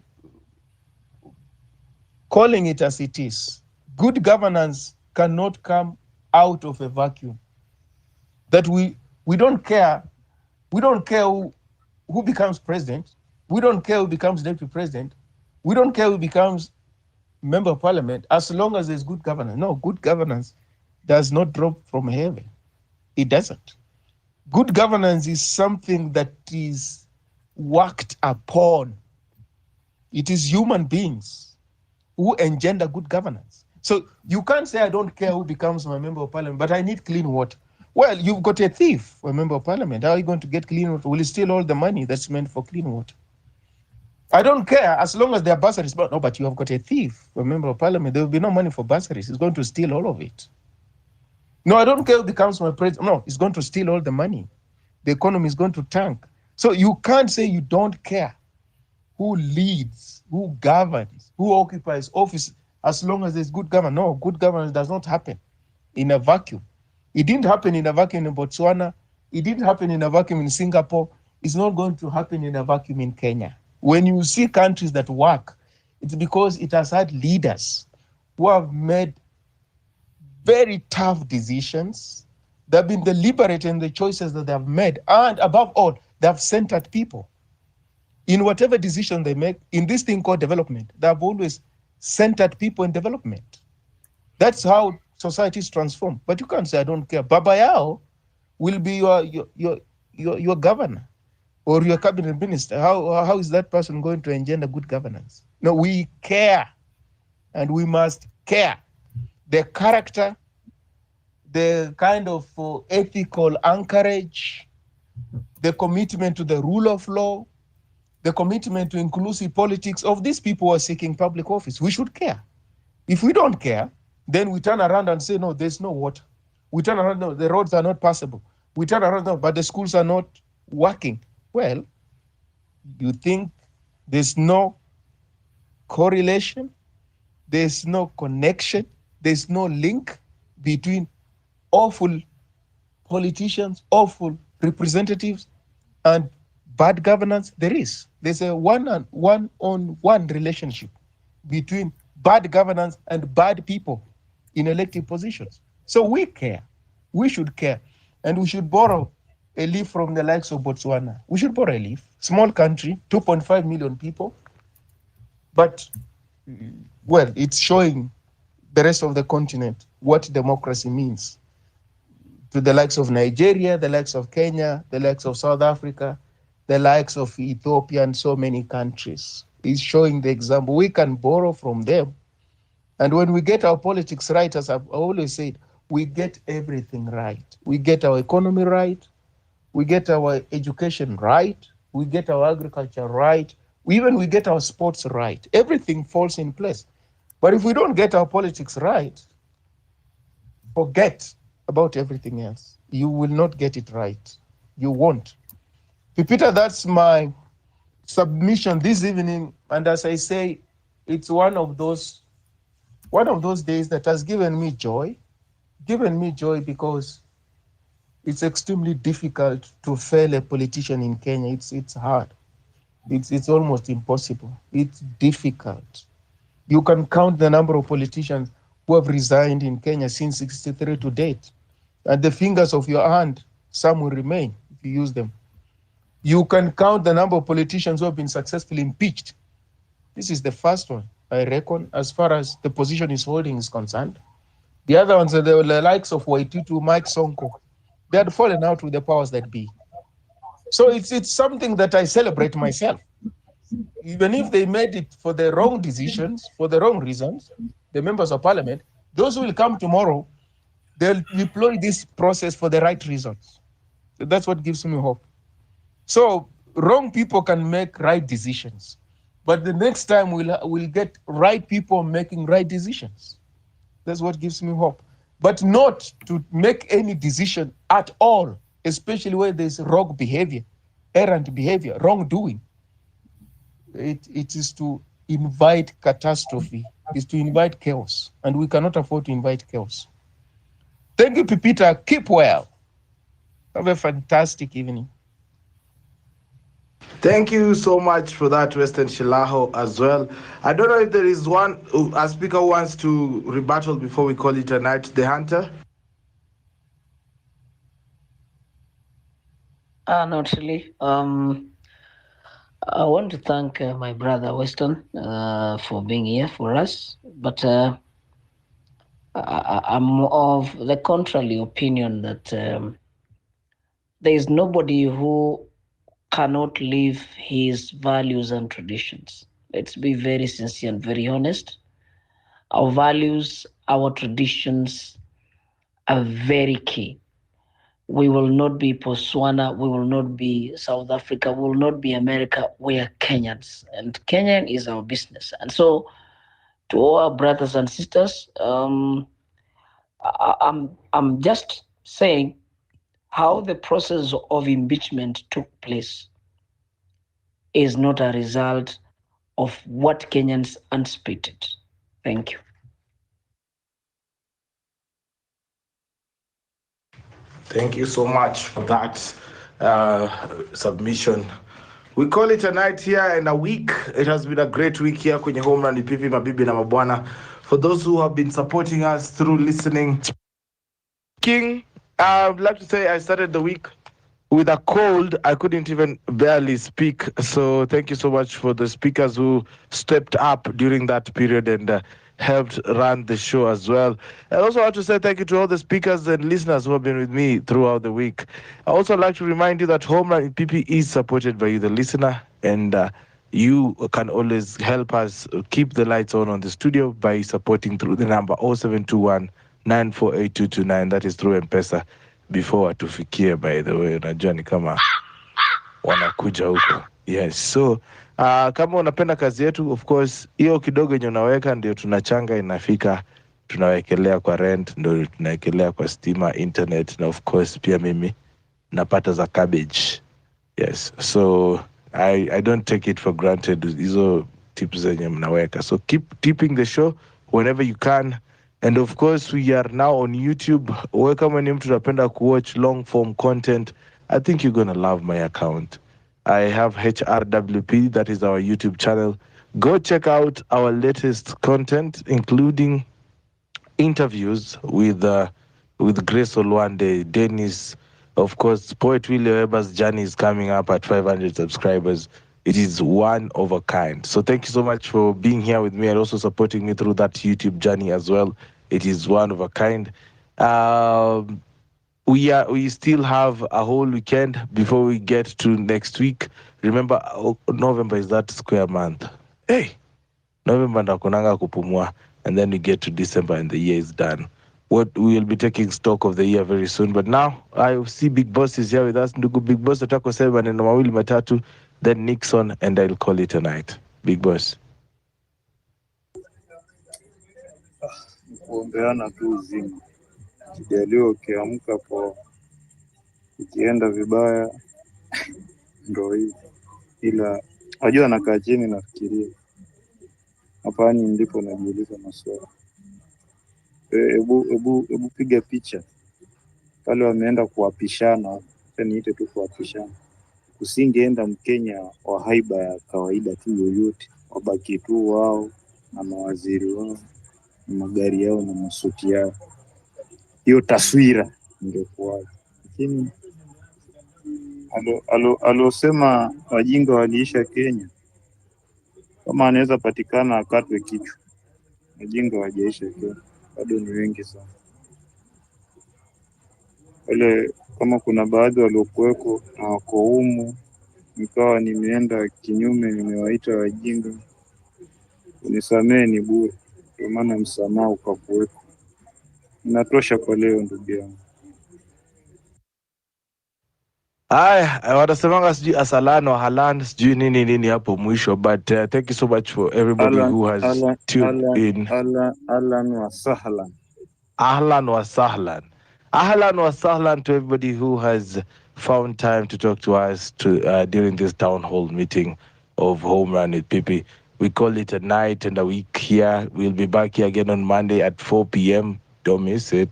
calling it as it is. Good governance cannot come out of a vacuum. That we don't care. We don't care who becomes president. We don't care who becomes deputy president. We don't care who becomes member of parliament, as long as there's good governance. No, good governance does not drop from heaven. It doesn't. Good governance is something that is worked upon. It is human beings who engender good governance. So you can't say, I don't care who becomes my member of parliament, but I need clean water. Well, you've got a thief, a member of parliament. How are you going to get clean water? Will he steal all the money that's meant for clean water? I don't care as long as their bursaries. No, but you have got a thief, a member of parliament. There will be no money for bursaries. He's going to steal all of it. No, I don't care who becomes my president. No, he's going to steal all the money. The economy is going to tank. So you can't say you don't care who leads, who governs, who occupies office as long as there's good governance. No, good governance does not happen in a vacuum. It didn't happen in a vacuum in Botswana. It didn't happen in a vacuum in Singapore. It's not going to happen in a vacuum in Kenya. When you see countries that work, it's because it has had leaders who have made very tough decisions. They've been deliberate in the choices that they have made. And above all, they have centered people. In whatever decision they make, in this thing called development, they have always centered people in development. That's how societies transform. But you can't say, I don't care. Baba Yao will be your governor or your cabinet minister. How is that person going to engender good governance? No, we care, and we must care. The character, the kind of ethical anchorage, the commitment to the rule of law, the commitment to inclusive politics of these people who are seeking public office. We should care. If we don't care, then we turn around and say, no, there's no water. We turn around, no, the roads are not passable. We turn around, no, but the schools are not working. Well, you think there's no correlation, there's no connection, there's no link between awful politicians, awful representatives, and bad governance? There is. There's a one-on-one relationship between bad governance and bad people in elected positions. So we care. We should care. And we should borrow a leaf from the likes of Botswana. We should borrow a leaf. Small country, 2.5 million people. But, well, it's showing the rest of the continent what democracy means. To the likes of Nigeria, the likes of Kenya, the likes of South Africa, the likes of Ethiopia, and so many countries. It's showing the example. We can borrow from them. And when we get our politics right, as I've always said, we get everything right. We get our economy right. We get our education right. We get our agriculture right. We get our sports right. Everything falls in place. But if we don't get our politics right, forget about everything else. You will not get it right. You won't. Peter, that's my submission this evening. And as I say, it's one of those days that has given me joy because it's extremely difficult to fail a politician in Kenya. It's hard. It's almost impossible. It's difficult. You can count the number of politicians who have resigned in Kenya since 1963 to date. At the fingers of your hand, some will remain if you use them. You can count the number of politicians who have been successfully impeached. This is the first one, I reckon, as far as the position he's holding is concerned. The other ones are the likes of Waititu, Mike Sonko. They had fallen out with the powers that be. So it's something that I celebrate myself. Even if they made it for the wrong decisions, for the wrong reasons, the members of parliament, those who will come tomorrow, they'll deploy this process for the right reasons. So that's what gives me hope. So wrong people can make right decisions, but the next time we'll get right people making right decisions. That's what gives me hope. But not to make any decision at all, especially where there's wrong behavior, errant behavior, wrongdoing. It is to invite catastrophe, is to invite chaos, and we cannot afford to invite chaos. Thank you, Peter. Keep well. Have a fantastic evening. Thank you so much for that, Western Shilaho, as well. I don't know if there is a speaker who wants to rebuttal before we call it a night. The Hunter? Not really. I want to thank my brother Weston for being here for us, but I'm of the contrary opinion that there is nobody who cannot live his values and traditions. Let's be very sincere and very honest. Our values, our traditions are very key. We will not be Botswana. We will not be South Africa. We will not be America. We are Kenyans, and Kenyan is our business. And so, to all our brothers and sisters, I'm just saying how the process of impeachment took place is not a result of what Kenyans anticipated. Thank you. Thank you so much for that submission. We call it a night here and a week. It has been a great week here kwenye Homeland Pipi Mabibi na Mabwana. For those who have been supporting us through listening, King, I'd like to say I started the week with a cold. I couldn't even barely speak. So thank you so much for the speakers who stepped up during that period and helped run the show as well. I also want to say thank you to all the speakers and listeners who have been with me throughout the week. I also like to remind you that Homeland in PP is supported by you, the listener, and you can always help us keep the lights on the studio by supporting through the number 0721 948229. That is through M-Pesa. Before watufikie, by the way, unajua ni kama wanakuja huko. Yes, so kama unapenda kazi yetu, of course hiyo kidogo yenye unaweka ndio tunachanga inafika, tunawekelea kwa rent, ndio tunawekelea kwa stima, internet, na of course pia mimi napata za cabbage. Yes, so I don't take it for granted hizo tips zenye mnaweka, so keep tipping the show whenever you can. And of course, we are now on YouTube. Welcome when you to watch long form content. I think you're going to love my account. I have HRWP, that is our YouTube channel. Go check out our latest content, including interviews with Grace Olwande, Dennis. Of course, Poet Willie Weber's journey is coming up at 500 subscribers. It is one of a kind. So thank you so much for being here with me and also supporting me through that YouTube journey as well. It is one of a kind. We still have a whole weekend before we get to next week. Remember, November is that square month. Hey, November ndakunanga kupumua, and then we get to December and the year is done. What we will be taking stock of the year very soon. But now I see Big Boss is here with us. Ndugu Big Boss atako sema maneno mawili matatu, then Nixon, and I'll call it a night. Big Boss. Kuombeana tu uzima, kijaliwa ukiamka poa, ukienda vibaya ndo hivi. Ila najua nakaa chini nafikiria, hapani ndipo najiuliza maswali. Ebu piga picha pale wameenda kuapishana, niite tu kuapishana. Kusingeenda Mkenya wa haiba ya kawaida tu yoyote, wabaki tu wao na mawaziri wao na magari yao na masuti yao, hiyo taswira ingekuwaje? Lakini alosema wajinga waliisha Kenya, kama anaweza patikana akatwe kichwa. Wajinga wajaisha Kenya, bado ni wengi sana. Wale kama kuna baadhi waliokuweko na wako humu, nikawa nimeenda kinyume, nimewaita wajinga, unisamee ni bure, kwa maana msamaha ukakuweko. Inatosha kwa leo ndugu yangu. Aya, wanasemanga sijui asalano halan sijui nini hapo mwisho, but thank you so much for everybody who has tuned in. Ahlan wa sahlan. Ahlan wa sahlan. Ahlan wa sahlan to everybody who has found time to talk to us during this town hall meeting of Home Run with Pipi. We call it a night and a week here. We'll be back here again on Monday at 4 p.m. Don't miss it.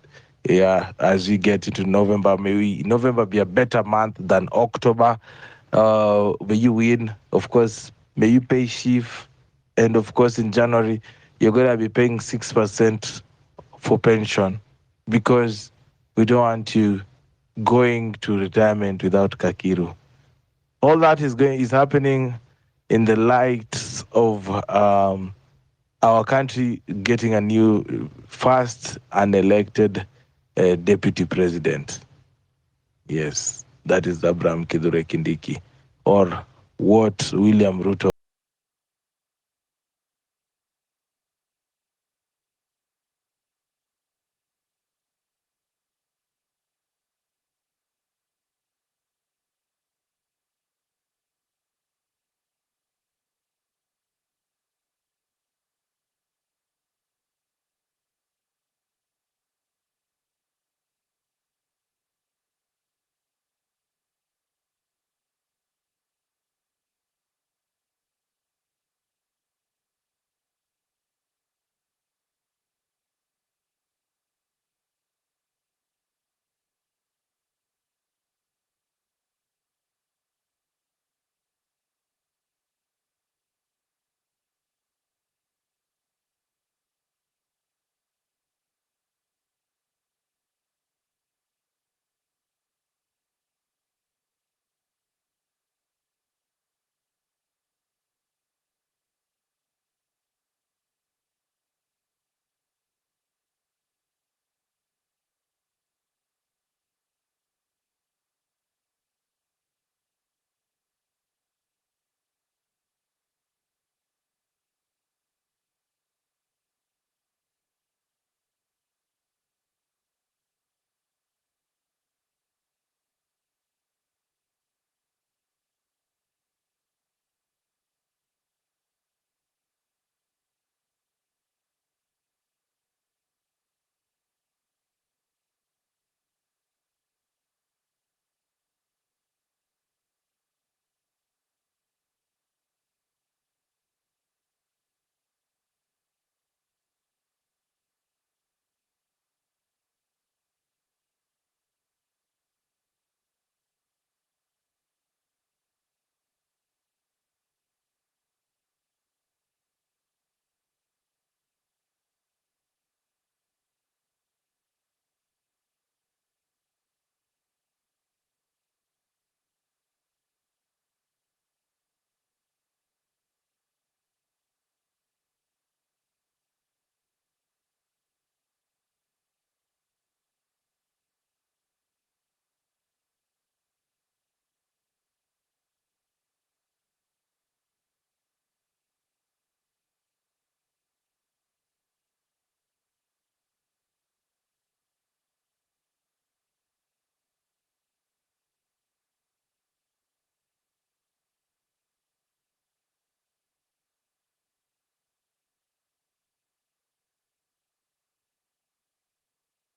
Yeah, as we get into November, may November be a better month than October. May you win. Of course, may you pay chief. And of course, in January, you're going to be paying 6% for pension, because we don't want you going to retirement without Kakiru. All that is happening in the light of our country getting a new first unelected deputy president. Yes, that is Abraham Kithure Kindiki, or what William Ruto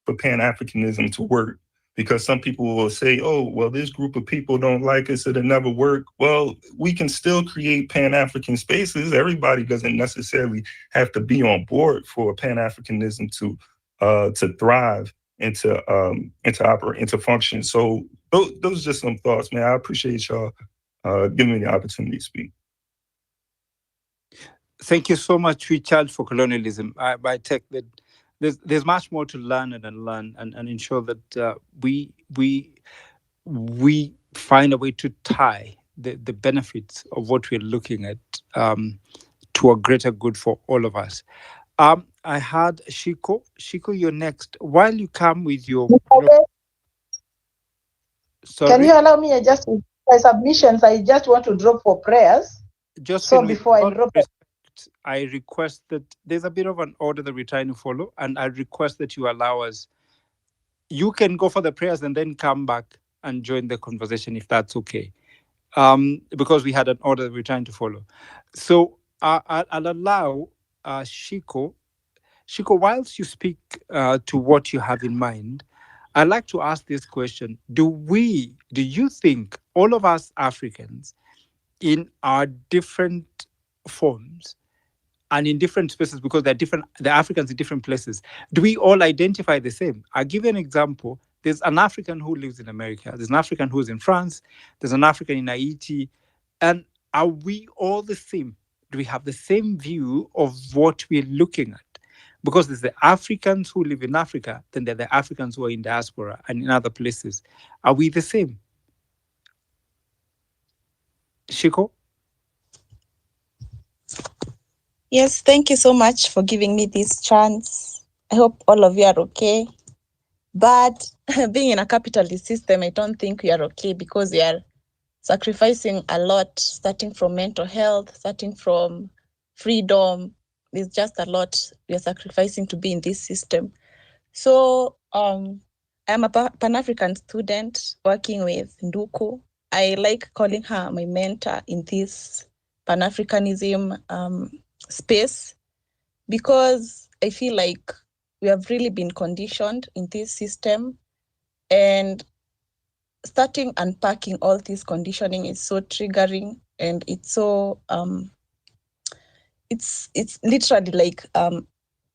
for Pan-Africanism to work. Because some people will say, oh, well, this group of people don't like us, it'll never work. Well, we can still create Pan-African spaces. Everybody doesn't necessarily have to be on board for Pan-Africanism to thrive and to operate and to function. So those are just some thoughts, man. I appreciate y'all giving me the opportunity to speak. Thank you so much, Richard, for colonialism. I take that there's much more to learn and unlearn, and ensure that we find a way to tie the benefits of what we're looking at to a greater good for all of us. I had Shiko. Shiko, you're next. While you come with your... Sorry? Can you allow me? I just, my submissions, I just want to drop for prayers. Josephine, So before I drop, I request that there's a bit of an order that we're trying to follow, and I request that you allow us. You can go for the prayers and then come back and join the conversation if that's okay, because we had an order that we're trying to follow. So I'll allow Shiko. Shiko, whilst you speak to what you have in mind, I'd like to ask this question: Do you think all of us Africans, in our different forms and in different spaces, because the Africans in different places, do we all identify the same? I'll give you an example. There's an African who lives in America. There's an African who's in France. There's an African in Haiti. And are we all the same? Do we have the same view of what we're looking at? Because there's the Africans who live in Africa, then there are the Africans who are in diaspora and in other places. Are we the same? Shiko? Yes, thank you so much for giving me this chance. I hope all of you are okay. But being in a capitalist system, I don't think we are okay, because we are sacrificing a lot, starting from mental health, starting from freedom. There's just a lot we are sacrificing to be in this system. So I'm a Pan-African student working with Nduku. I like calling her my mentor in this Pan-Africanism space, because I feel like we have really been conditioned in this system, and starting unpacking all this conditioning is so triggering, and it's so it's literally like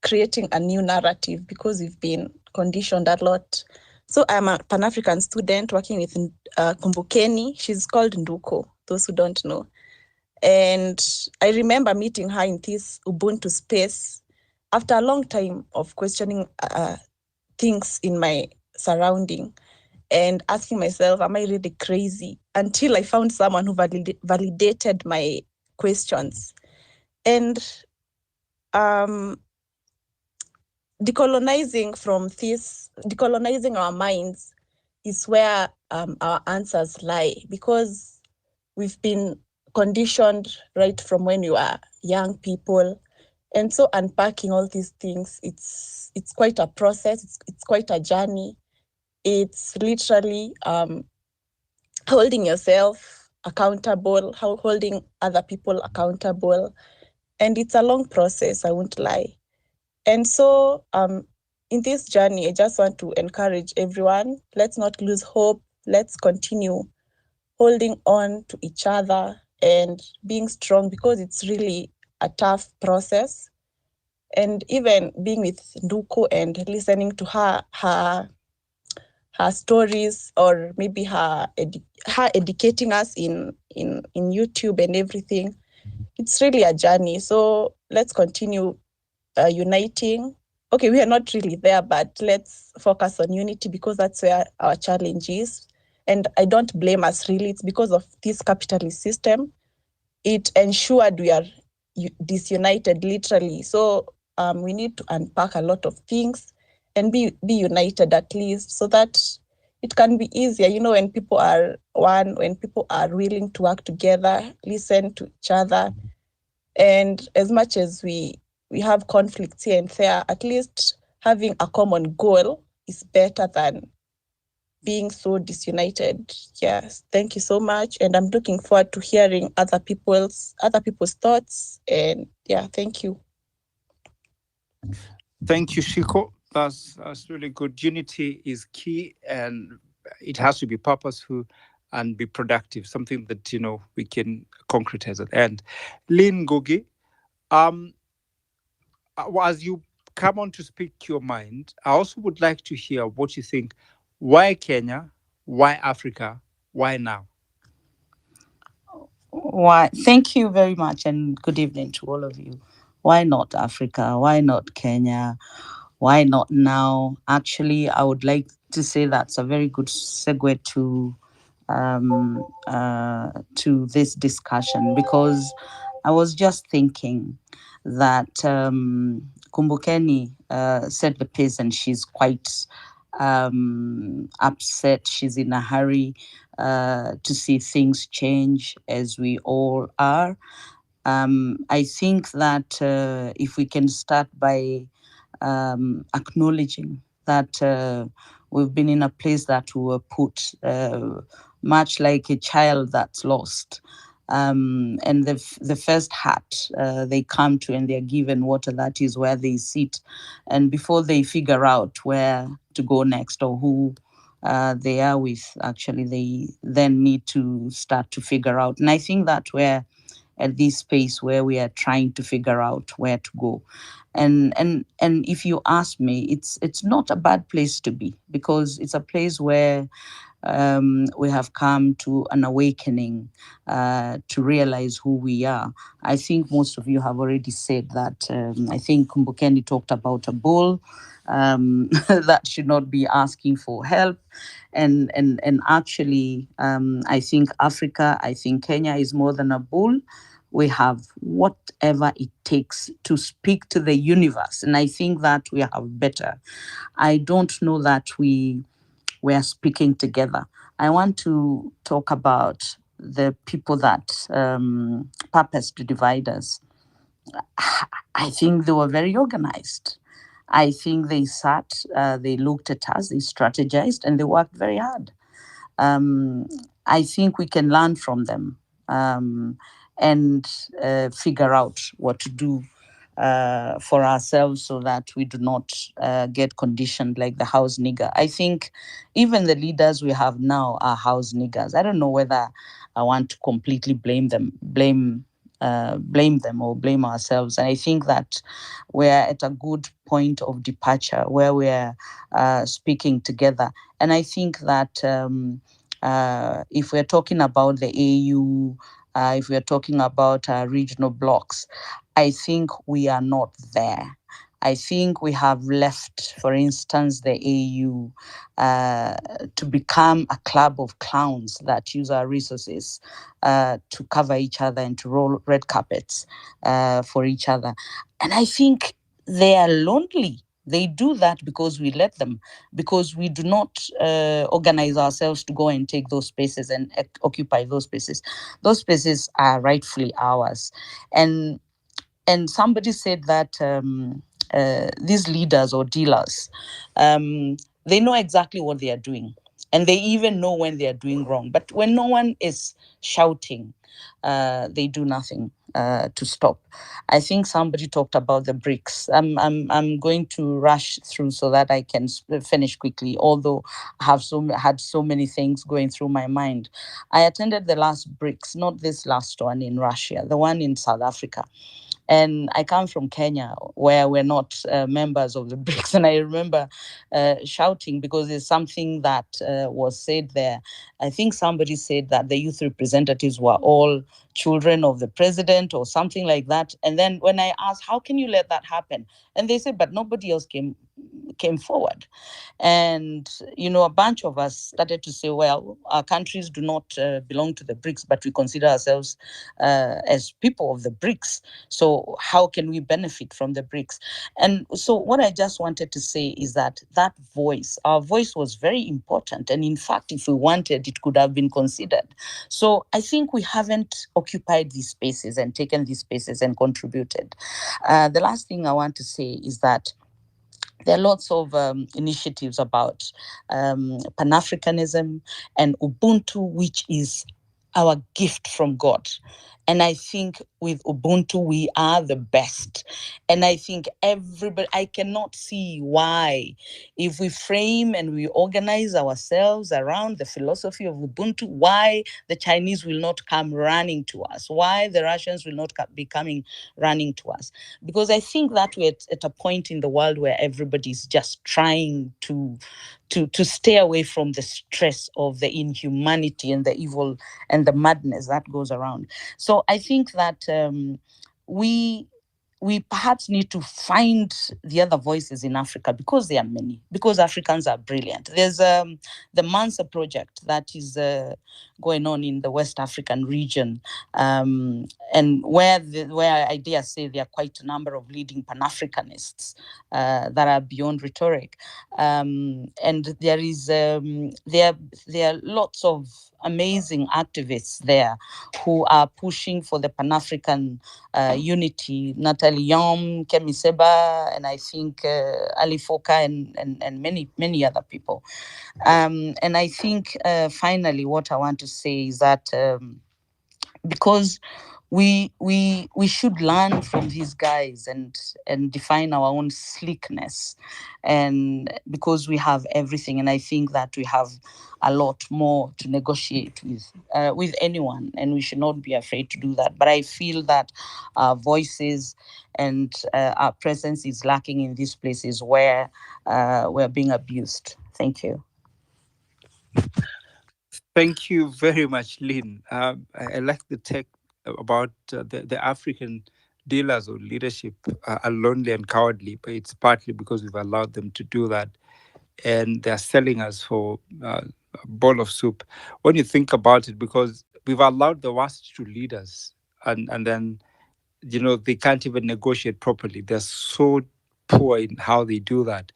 creating a new narrative, because we've been conditioned a lot. So I'm a Pan-African student working with Kumbukeni. She's called Nduko, those who don't know. And I remember meeting her in this Ubuntu space after a long time of questioning things in my surrounding and asking myself, am I really crazy? Until I found someone who validated my questions. And decolonizing our minds is where our answers lie, because we've been conditioned right from when you are young people. And so unpacking all these things, it's quite a process, it's quite a journey. It's literally holding yourself accountable, holding other people accountable. And it's a long process, I won't lie. And so in this journey, I just want to encourage everyone, let's not lose hope. Let's continue holding on to each other and being strong, because it's really a tough process. And even being with Nduku and listening to her stories, or maybe her educating us in YouTube and everything, it's really a journey. So let's continue uniting. Okay, we are not really there, but let's focus on unity, because that's where our challenge is. And I don't blame us, really. It's because of this capitalist system. It ensured we are disunited, literally. So we need to unpack a lot of things and be united, at least, so that it can be easier. You know, when people are one, when people are willing to work together, listen to each other, and as much as we have conflicts here and there, at least having a common goal is better than being so disunited. Yes, thank you so much, and I'm looking forward to hearing other people's thoughts. And yeah, thank you. Thank you, Shiko. That's really good. Unity is key, and it has to be purposeful and be productive. Something that we can concretize at the end. Lynn Gogi, um, as you come on to speak your mind, I also would like to hear what you think. Why Kenya? Why Africa? Why now? Why? Thank you very much, and good evening to all of you. Why not Africa? Why not Kenya? Why not now? Actually, I would like to say that's a very good segue to this discussion, because I was just thinking that Kumbukeni set the pace, and she's quite upset. She's in a hurry to see things change, as we all are. I think that if we can start by acknowledging that we've been in a place that we were put, much like a child that's lost. And the first hut they come to, and they're given water, that is where they sit. And before they figure out where to go next or who they are with, actually, they then need to start to figure out. And I think that we're at this space where we are trying to figure out where to go. And if you ask me, it's not a bad place to be, because it's a place where we have come to an awakening to realize who we are. I think most of you have already said that. I think Kumbukeni talked about a bull that should not be asking for help. And actually, I think Africa, I think Kenya is more than a bull. We have whatever it takes to speak to the universe. And I think that we have better. I don't know that we are speaking together. I want to talk about the people that purpose to divide us. I think they were very organized. I think they sat, they looked at us, they strategized, and they worked very hard. I think we can learn from them and figure out what to do for ourselves, so that we do not get conditioned like the house nigger. I think even the leaders we have now are house niggers. I don't know whether I want to completely blame them or blame ourselves. And I think that we're at a good point of departure where we're speaking together. And I think that if we're talking about the AU, if we're talking about regional blocks, I think we are not there. I think we have left, for instance, the AU to become a club of clowns that use our resources to cover each other and to roll red carpets for each other. And I think they are lonely. They do that because we let them, because we do not organize ourselves to go and take those spaces and occupy those spaces. Those spaces are rightfully ours. And somebody said that these leaders or dealers, they know exactly what they are doing, and they even know when they are doing wrong. But when no one is shouting, they do nothing to stop. I think somebody talked about the BRICS. I'm going to rush through so that I can finish quickly, although I have had so many things going through my mind. I attended the last BRICS, not this last one in Russia, the one in South Africa. And I come from Kenya, where we're not members of the BRICS. And I remember shouting because there's something that was said there. I think somebody said that the youth representatives were all children of the president or something like that. And then when I asked, how can you let that happen? And they said, but nobody else came forward. And, a bunch of us started to say, well, our countries do not belong to the BRICS, but we consider ourselves as people of the BRICS. So how can we benefit from the BRICS? And so what I just wanted to say is that voice, our voice was very important. And in fact, if we wanted, it could have been considered. So I think we haven't occupied these spaces and taken these spaces and contributed. The last thing I want to say is that there are lots of initiatives about Pan-Africanism and Ubuntu, which is our gift from God. And I think with Ubuntu, we are the best. And I think I cannot see why, if we frame and we organize ourselves around the philosophy of Ubuntu, why the Chinese will not come running to us, why the Russians will not be coming running to us. Because I think that we're at a point in the world where everybody's just trying to stay away from the stress of the inhumanity and the evil and the madness that goes around. So I think that we perhaps need to find the other voices in Africa, because there are many, because Africans are brilliant. There's the Mansa project that is going on in the West African region, and where I dare say there are quite a number of leading Pan-Africanists that are beyond rhetoric. And there are lots of amazing activists there who are pushing for the Pan-African unity. Natalie Yom, Kemi Seba, and I think Ali Foka and many other people. And I think finally what I want to say is that because we should learn from these guys and define our own slickness, and because we have everything, and I think that we have a lot more to negotiate with anyone, and we should not be afraid to do that. But I feel that our voices and our presence is lacking in these places where we're being abused. Thank you. Thank you very much, Lynn. I like the take about the African dealers or leadership are lonely and cowardly, but it's partly because we've allowed them to do that. And they're selling us for a bowl of soup. When you think about it, because we've allowed the West to lead us, and then, they can't even negotiate properly. They're so poor in how they do that.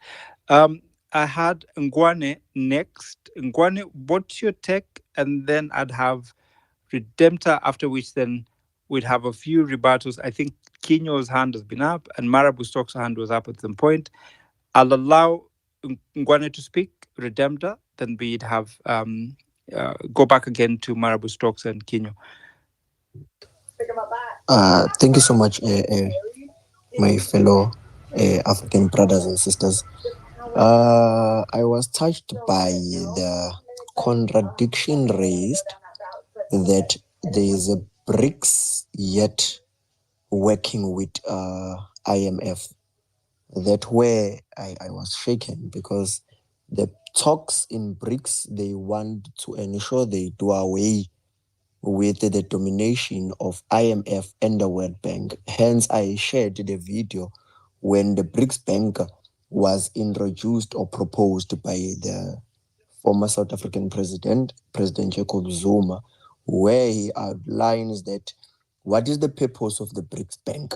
I had Ngwane next. Ngwane, what's your take? And then I'd have Redemptor, after which then we'd have a few rebuttals. I think Kinyo's hand has been up and Marabu Stokes' hand was up at some point. I'll allow Ngwane to speak, Redemptor, then we'd have go back again to Marabu Stokes and Kinyo. Thank you so much, my fellow African brothers and sisters. I was touched by the contradiction raised that there is a BRICS yet working with IMF. That where I was shaken, because the talks in BRICS, they want to ensure they do away with the domination of IMF and the World Bank. Hence, I shared the video when the BRICS Bank was introduced or proposed by the former South African President Jacob Zuma, where he outlines that what is the purpose of the BRICS Bank.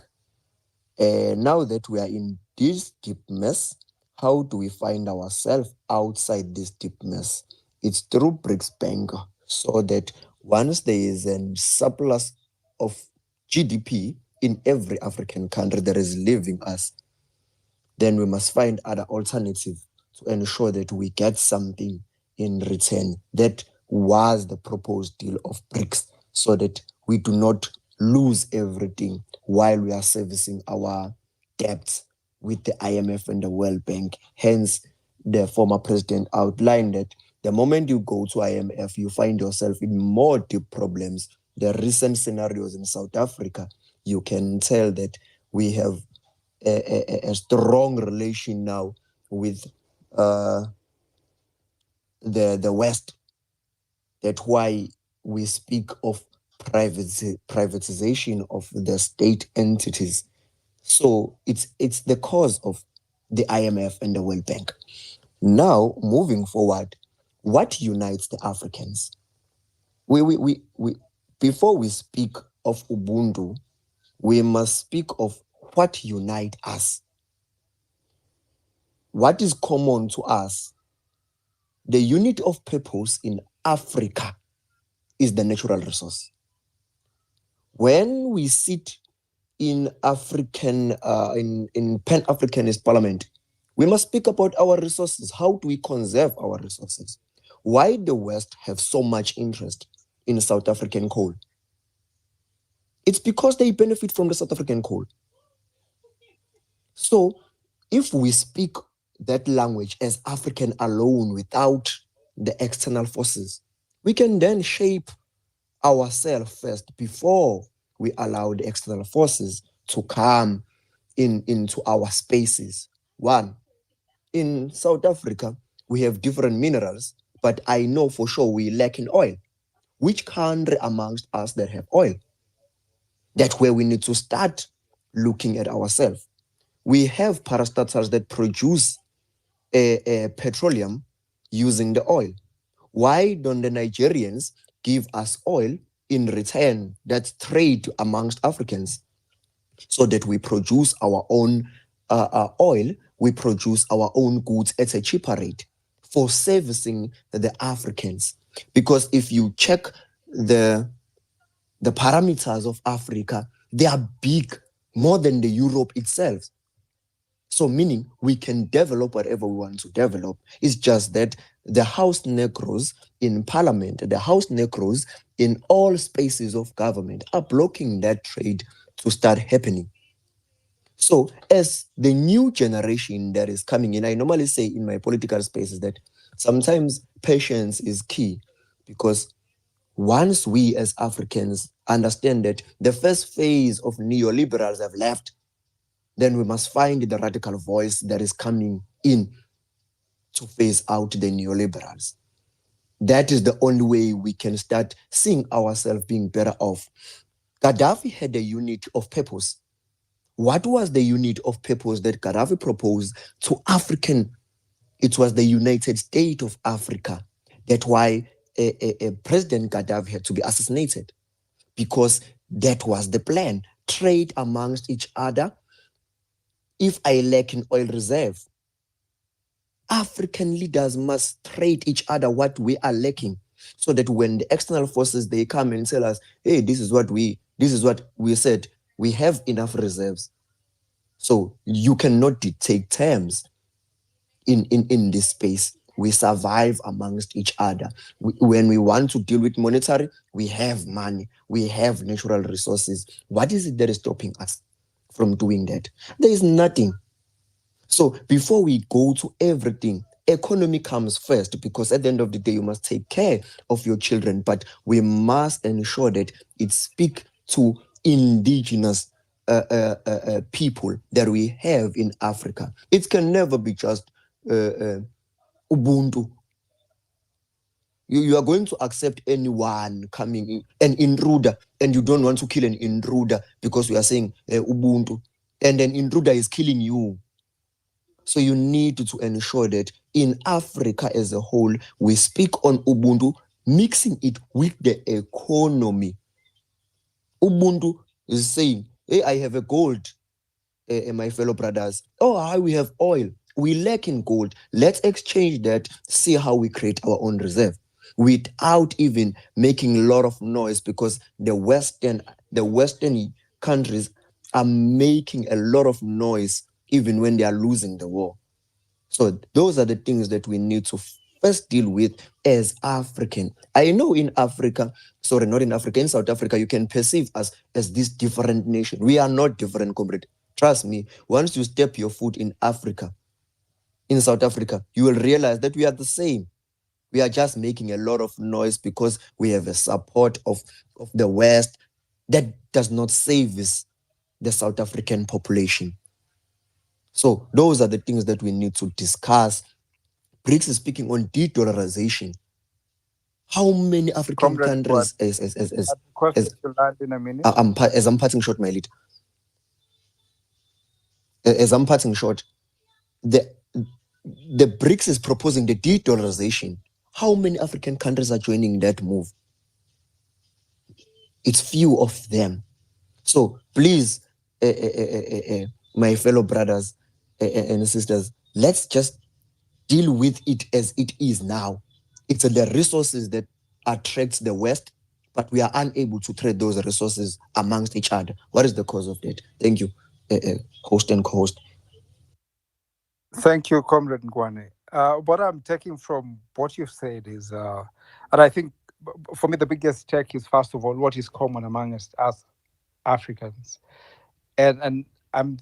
Now that we are in this deep mess, how do we find ourselves outside this deep mess? It's through BRICS Bank, so that once there is a surplus of GDP in every African country that is leaving us, then we must find other alternatives to ensure that we get something in return. That was the proposed deal of BRICS, so that we do not lose everything while we are servicing our debts with the IMF and the World Bank. Hence, the former president outlined that the moment you go to IMF, you find yourself in more deep problems. The recent scenarios in South Africa, you can tell that we have a strong relation now with the West. That's why we speak of privatization of the state entities. So it's the cause of the IMF and the World Bank. Now, moving forward, what unites the Africans? We before we speak of Ubuntu, we must speak of what unites us. What is common to us? The unit of purpose in Africa is the natural resource. When we sit in African, in Pan-Africanist Parliament, we must speak about our resources. How do we conserve our resources? Why the West have so much interest in South African coal? It's because they benefit from the South African coal. So if we speak that language as African alone without the external forces, we can then shape ourselves first before we allow the external forces to come into our spaces. One, in South Africa, we have different minerals, but I know for sure we lack in oil. Which country amongst us that have oil? That's where we need to start looking at ourselves. We have parastatals that produce petroleum using the oil. Why don't the Nigerians give us oil in return? That's trade amongst Africans, so that we produce our own oil, we produce our own goods at a cheaper rate for servicing the Africans. Because if you check the parameters of Africa, they are big, more than the Europe itself. So meaning we can develop whatever we want to develop. It's just that the house Negroes in parliament, the house Negroes in all spaces of government are blocking that trade to start happening. So as the new generation that is coming in, I normally say in my political spaces that sometimes patience is key, because once we as Africans understand that the first phase of neoliberals have left, then we must find the radical voice that is coming in to phase out the neoliberals. That is the only way we can start seeing ourselves being better off. Gaddafi had a unit of purpose. What was the unit of purpose that Gaddafi proposed to African? It was the United States of Africa. That's why President Gaddafi had to be assassinated, because that was the plan. Trade amongst each other. If I lack an oil reserve, African leaders must trade each other what we are lacking, so that when the external forces, they come and tell us, hey, this is what we said, we have enough reserves. So you cannot dictate terms in this space. We survive amongst each other. When we want to deal with monetary, we have money, we have natural resources. What is it that is stopping us from doing that? There is nothing. So before we go to everything, economy comes first, because at the end of the day, you must take care of your children, but we must ensure that it speaks to indigenous people that we have in Africa. It can never be just Ubuntu. You are going to accept anyone coming in, an intruder, and you don't want to kill an intruder because we are saying Ubuntu, and an intruder is killing you. So you need to ensure that in Africa as a whole, we speak on Ubuntu, mixing it with the economy. Ubuntu is saying, hey, I have a gold, my fellow brothers. Oh, we have oil. We lack in gold. Let's exchange that, see how we create our own reserve without even making a lot of noise, because the Western countries are making a lot of noise even when they are losing the war. So those are the things that we need to first deal with as African. I know in Africa, sorry, not in Africa, in South Africa, you can perceive us as this different nation. We are not different, comrade. Trust me, once you step your foot in Africa, in South Africa, you will realize that we are the same. We are just making a lot of noise because we have a support of the West that does not service the South African population. So those are the things that we need to discuss. BRICS is speaking on de-dollarization. How many African countries, as I'm cutting short my lead, as I'm cutting short, the BRICS is proposing the de-dollarization. How many African countries are joining that move? It's few of them. So please, my fellow brothers and sisters, let's just deal with it as it is now. It's the resources that attracts the West, but we are unable to trade those resources amongst each other. What is the cause of that? Thank you, host and co-host. Thank you, Comrade Ngwane. What I'm taking from what you've said is, and I think for me the biggest take is, first of all, what is common amongst us Africans. And I'm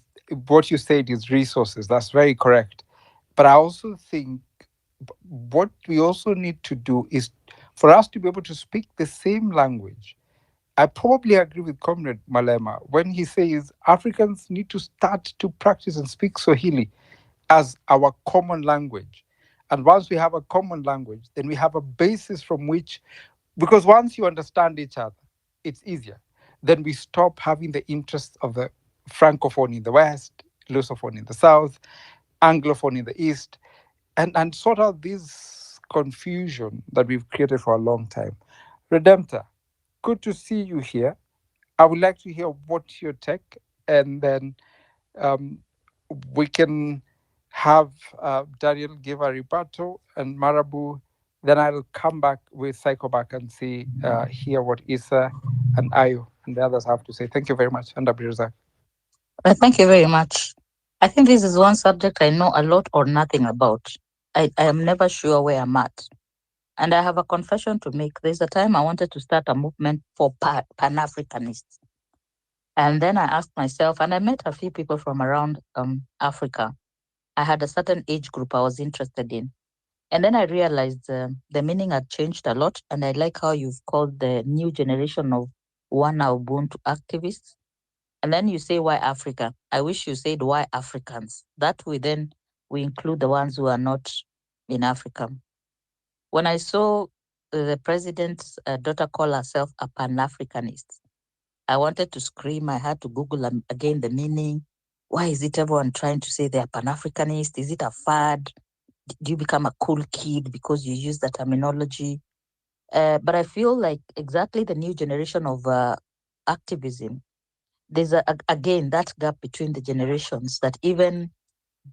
what you said is resources. That's very correct. But I also think what we also need to do is for us to be able to speak the same language. I probably agree with Comrade Malema when he says Africans need to start to practice and speak Swahili as our common language. And once we have a common language, then we have a basis from which, because once you understand each other, it's easier. Then we stop having the interests of the Francophone in the West, Lusophone in the South, Anglophone in the East, and sort out this confusion that we've created for a long time. Redemptor, good to see you here. I would like to hear what your take, and then um, we can have Daniel give a rebuttal and Marabu. Then I'll come back with Psycho back and see hear what Issa and Ayo and the others have to say. Thank you very much. And Abdirazak. Thank you very much. I think this is one subject I know a lot or nothing about. I am never sure where I'm at. And I have a confession to make. There's a time I wanted to start a movement for Pan-Africanists. And then I asked myself, and I met a few people from around Africa. I had a certain age group I was interested in. And then I realized the meaning had changed a lot. And I like how you've called the new generation of Wana Ubuntu activists. And then you say, why Africa? I wish you said, why Africans? That way, then we include the ones who are not in Africa. When I saw the president's daughter call herself a Pan-Africanist, I wanted to scream. I had to Google again the meaning. Why is it everyone trying to say they're Pan-Africanist? Is it a fad? Do you become a cool kid because you use the terminology? But I feel like exactly the new generation of activism, there's again that gap between the generations that even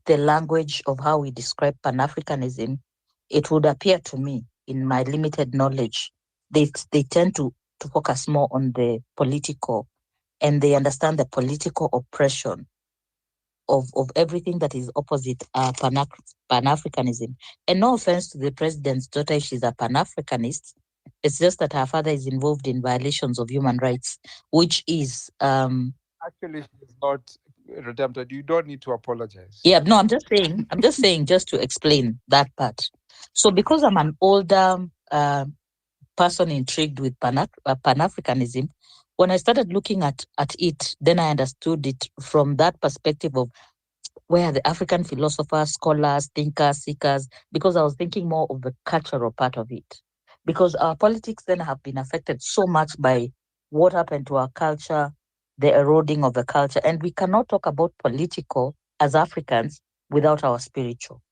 the language of how we describe Pan-Africanism, it would appear to me, in my limited knowledge, they tend to focus more on the political, and they understand the political oppression of everything that is opposite Pan-Africanism. And no offense to the president's daughter if she's a Pan-Africanist. It's just that her father is involved in violations of human rights, which is Actually, she's not Redemptor. You don't need to apologize. yeah, no, I'm just saying just to explain that part. So because I'm an older person intrigued with Pan-Africanism, when I started looking at it, then I understood it from that perspective of where the African philosophers, scholars, thinkers, seekers, because I was thinking more of the cultural part of it. Because our politics then have been affected so much by what happened to our culture, the eroding of the culture. And we cannot talk about political as Africans without our spiritual.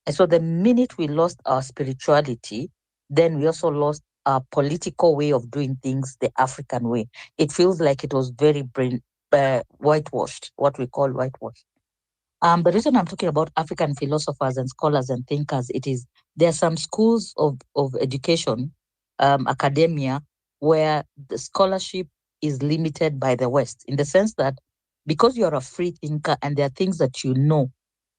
And so the minute we lost our spirituality, then we also lost our political way of doing things the African way. It feels like it was very whitewashed, what we call whitewashed. The reason I'm talking about African philosophers and scholars and thinkers, it is there are some schools of education, academia, where the scholarship is limited by the West, in the sense that because you're a free thinker and there are things that you know,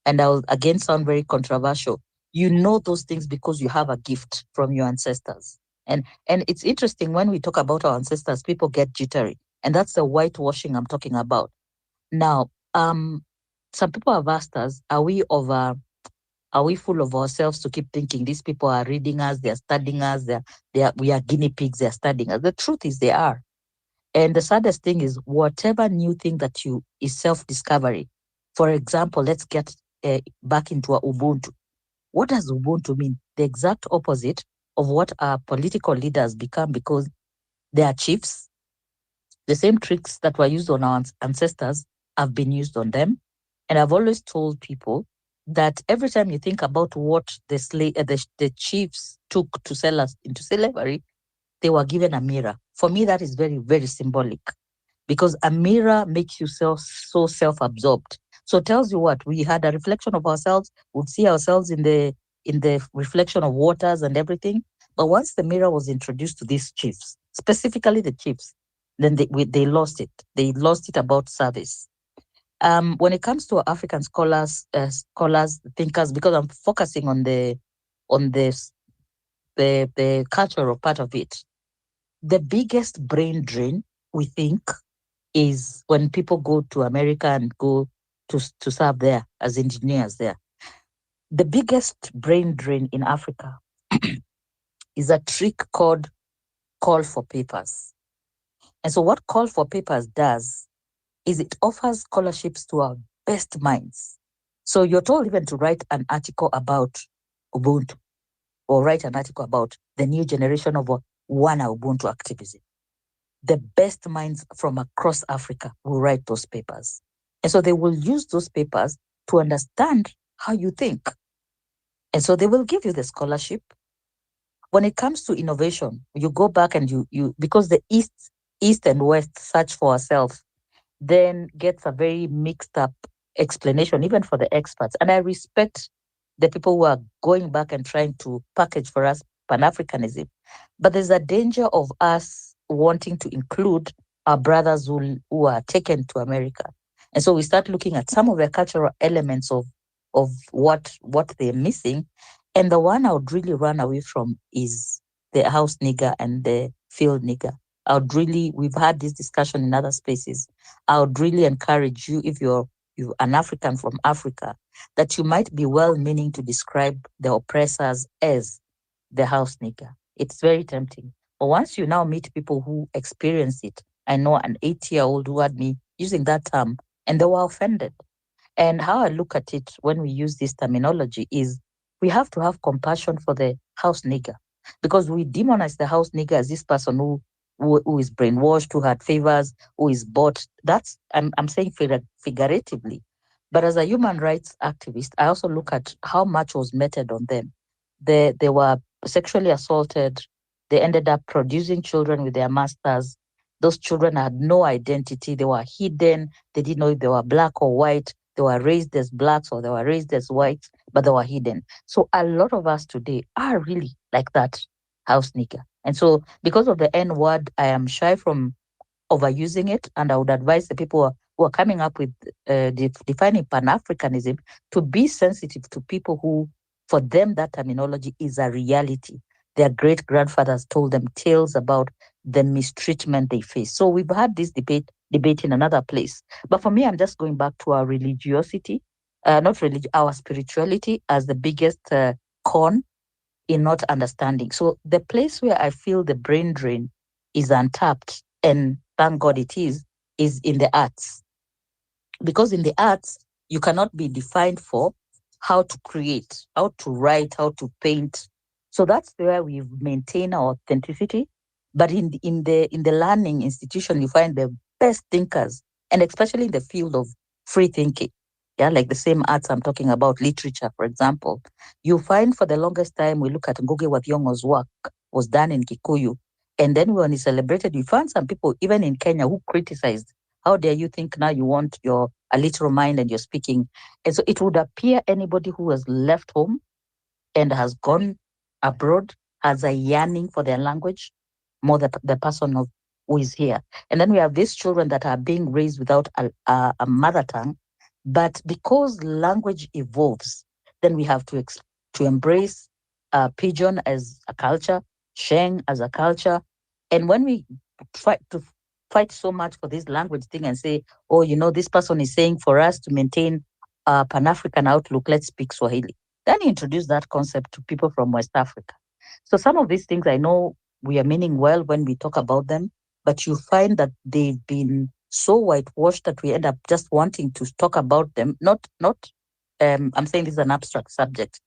and I'll again sound very controversial, you know those things because you have a gift from your ancestors. And it's interesting when we talk about our ancestors, people get jittery. And that's the whitewashing I'm talking about. Now, some people have asked us, are we full of ourselves to keep thinking these people are reading us, they're studying us, we are guinea pigs, they're studying us? The truth is they are. And the saddest thing is whatever new thing that is self-discovery. For example, let's get back into our Ubuntu. What does Ubuntu mean? The exact opposite of what our political leaders become, because they are chiefs. The same tricks that were used on our ancestors have been used on them. And I've always told people that every time you think about what the chiefs took to sell us into slavery, they were given a mirror. For me, that is very, very symbolic, because a mirror makes you so self-absorbed. So it tells you what we had a reflection of ourselves, would see ourselves in the reflection of waters and everything. But once the mirror was introduced to these chiefs, specifically the chiefs, then they lost it. They lost it about service. When it comes to African scholars, thinkers, because I'm focusing on the cultural part of it, the biggest brain drain, we think, is when people go to America and go to serve there as engineers there. The biggest brain drain in Africa is a trick called call for papers. And so what call for papers does is it offers scholarships to our best minds. So you're told even to write an article about Ubuntu or write an article about the new generation of Wana Ubuntu activism. The best minds from across Africa will write those papers. And so they will use those papers to understand how you think. And so they will give you the scholarship. When it comes to innovation, you go back and you because the East and West search for ourselves, then gets a very mixed up explanation, even for the experts. And I respect the people who are going back and trying to package for us Pan-Africanism. But there's a danger of us wanting to include our brothers who are taken to America. And so we start looking at some of the cultural elements of what they're missing. And the one I would really run away from is the house nigger and the field nigger. We've had this discussion in other spaces. I would really encourage you, if you're an African from Africa, that you might be well-meaning to describe the oppressors as the house nigger. It's very tempting. But once you now meet people who experience it, I know an 8-year-old who had me using that term, and they were offended. And how I look at it when we use this terminology is we have to have compassion for the house nigger, because we demonize the house nigger as this person who is brainwashed, who had favors, who is bought. That's I'm saying figuratively. But as a human rights activist, I also look at how much was meted on them. They were sexually assaulted. They ended up producing children with their masters. Those children had no identity. They were hidden. They didn't know if they were black or white. They were raised as blacks or they were raised as whites, but they were hidden. So a lot of us today are really like that house nigger. And so because of the N word, I am shy from overusing it. And I would advise the people who are coming up with defining Pan-Africanism to be sensitive to people who, for them, that terminology is a reality. Their great-grandfathers told them tales about the mistreatment they face. So we've had this debate in another place. But for me, I'm just going back to our religiosity, our spirituality as the biggest con in not understanding. So the place where I feel the brain drain is untapped, and thank God it is in the arts. Because in the arts, you cannot be defined for how to create, how to write, how to paint. So that's where we maintain our authenticity. But in the learning institution, you find the best thinkers, and especially in the field of free thinking. Yeah, like the same arts I'm talking about, literature, for example. You find for the longest time, we look at Ngugi wa Thiong'o's work was done in Kikuyu. And then when he celebrated, you find some people, even in Kenya, who criticized, how dare you think now you want your literal mind and you're speaking. And so it would appear anybody who has left home and has gone abroad has a yearning for their language more than the person who is here. And then we have these children that are being raised without a mother tongue. But because language evolves, then we have to embrace Pidgin as a culture, Sheng as a culture. And when we fight so much for this language thing and say, oh, this person is saying for us to maintain a Pan-African outlook, let's speak Swahili. Then introduce that concept to people from West Africa. So some of these things I know we are meaning well when we talk about them, but you find that they've been so whitewashed that we end up just wanting to talk about them. I'm saying this is an abstract subject,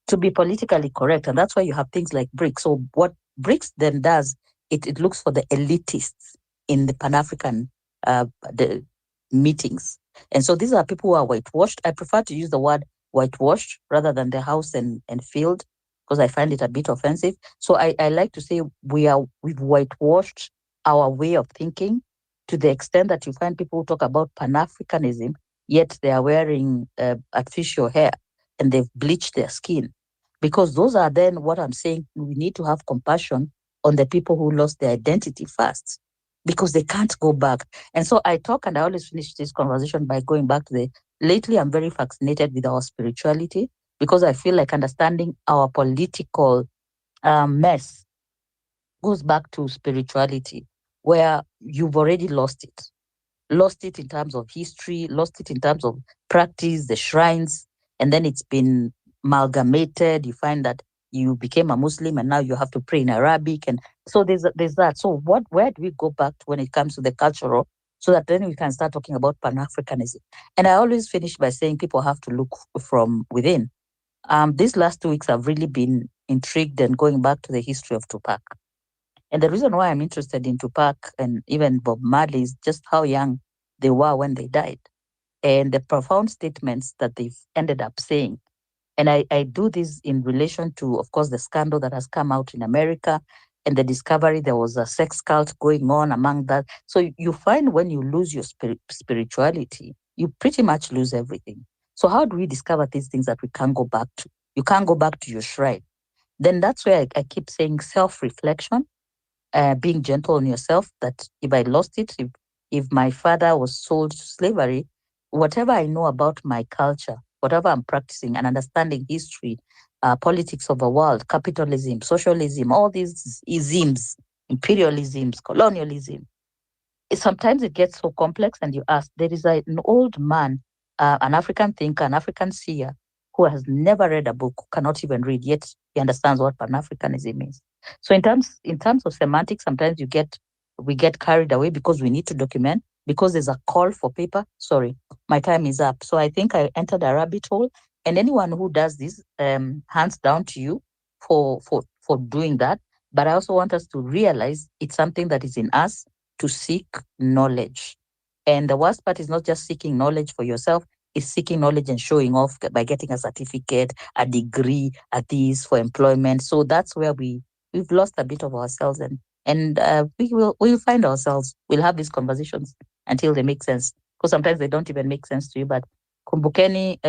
to be politically correct. And that's why you have things like BRICS. So what BRICS then does, it looks for the elitists in the Pan-African the meetings. And so these are people who are whitewashed. I prefer to use the word whitewashed rather than the house and field, because I find it a bit offensive. So I like to say we've whitewashed our way of thinking to the extent that you find people who talk about Pan-Africanism, yet they are wearing artificial hair and they've bleached their skin. Because those are then what I'm saying, we need to have compassion on the people who lost their identity first, because they can't go back. And so I talk, and I always finish this conversation by going back to lately I'm very fascinated with our spirituality, because I feel like understanding our political mess goes back to spirituality, where you've already lost it. lost it in terms of history, lost it in terms of practice, the shrines, and then it's been amalgamated. You find that you became a Muslim and now you have to pray in Arabic, and so there's that. So where do we go back to when it comes to the cultural, so that then we can start talking about Pan-Africanism? And I always finish by saying people have to look from within. These last 2 weeks I've really been intrigued and going back to the history of Tupac. And the reason why I'm interested in Tupac and even Bob Marley is just how young they were when they died and the profound statements that they've ended up saying. And I do this in relation to, of course, the scandal that has come out in America and the discovery there was a sex cult going on among that. So you find when you lose your spirituality, you pretty much lose everything. So how do we discover these things that we can't go back to? You can't go back to your shrine. Then that's where I keep saying self-reflection, being gentle on yourself, that if I lost it, if my father was sold to slavery, whatever I know about my culture, whatever I'm practicing and understanding history, politics of the world, capitalism, socialism, all these isms, imperialisms, colonialism, sometimes it gets so complex and you ask, there is an old man, an African thinker, an African seer, who has never read a book, cannot even read, yet he understands what Pan-Africanism is. So in terms of semantics, sometimes we get carried away because we need to document, because there's a call for paper. Sorry, my time is up. So I think I entered a rabbit hole, and anyone who does this, hands down to you for doing that. But I also want us to realize it's something that is in us to seek knowledge. And the worst part is not just seeking knowledge for yourself, it's seeking knowledge and showing off by getting a certificate, a degree, at this for employment. So that's where we've lost a bit of ourselves, and we'll find ourselves. We'll have these conversations until they make sense, because sometimes they don't even make sense to you. But kumbukeni,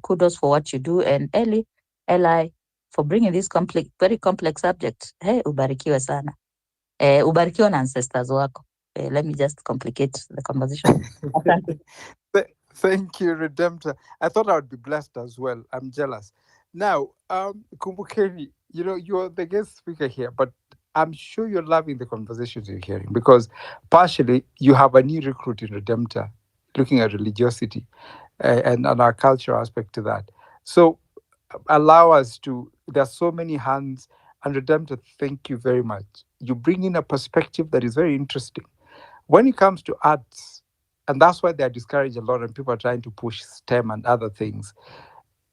kudos for what you do, and Eli, for bringing this very complex subject. Hey, ubarikiwe sana. Ubarikiwe na ancestors wako. Let me just complicate the conversation. Thank you, Redemptor. I thought I would be blessed as well. I'm jealous. Now, Kumbukeni, you're the guest speaker here, but I'm sure you're loving the conversations you're hearing, because partially you have a new recruit in Redemptor looking at religiosity and our cultural aspect to that. So allow us to, there's so many hands, and Redemptor, thank you very much. You bring in a perspective that is very interesting. When it comes to arts, and that's why they're discouraged a lot and people are trying to push STEM and other things,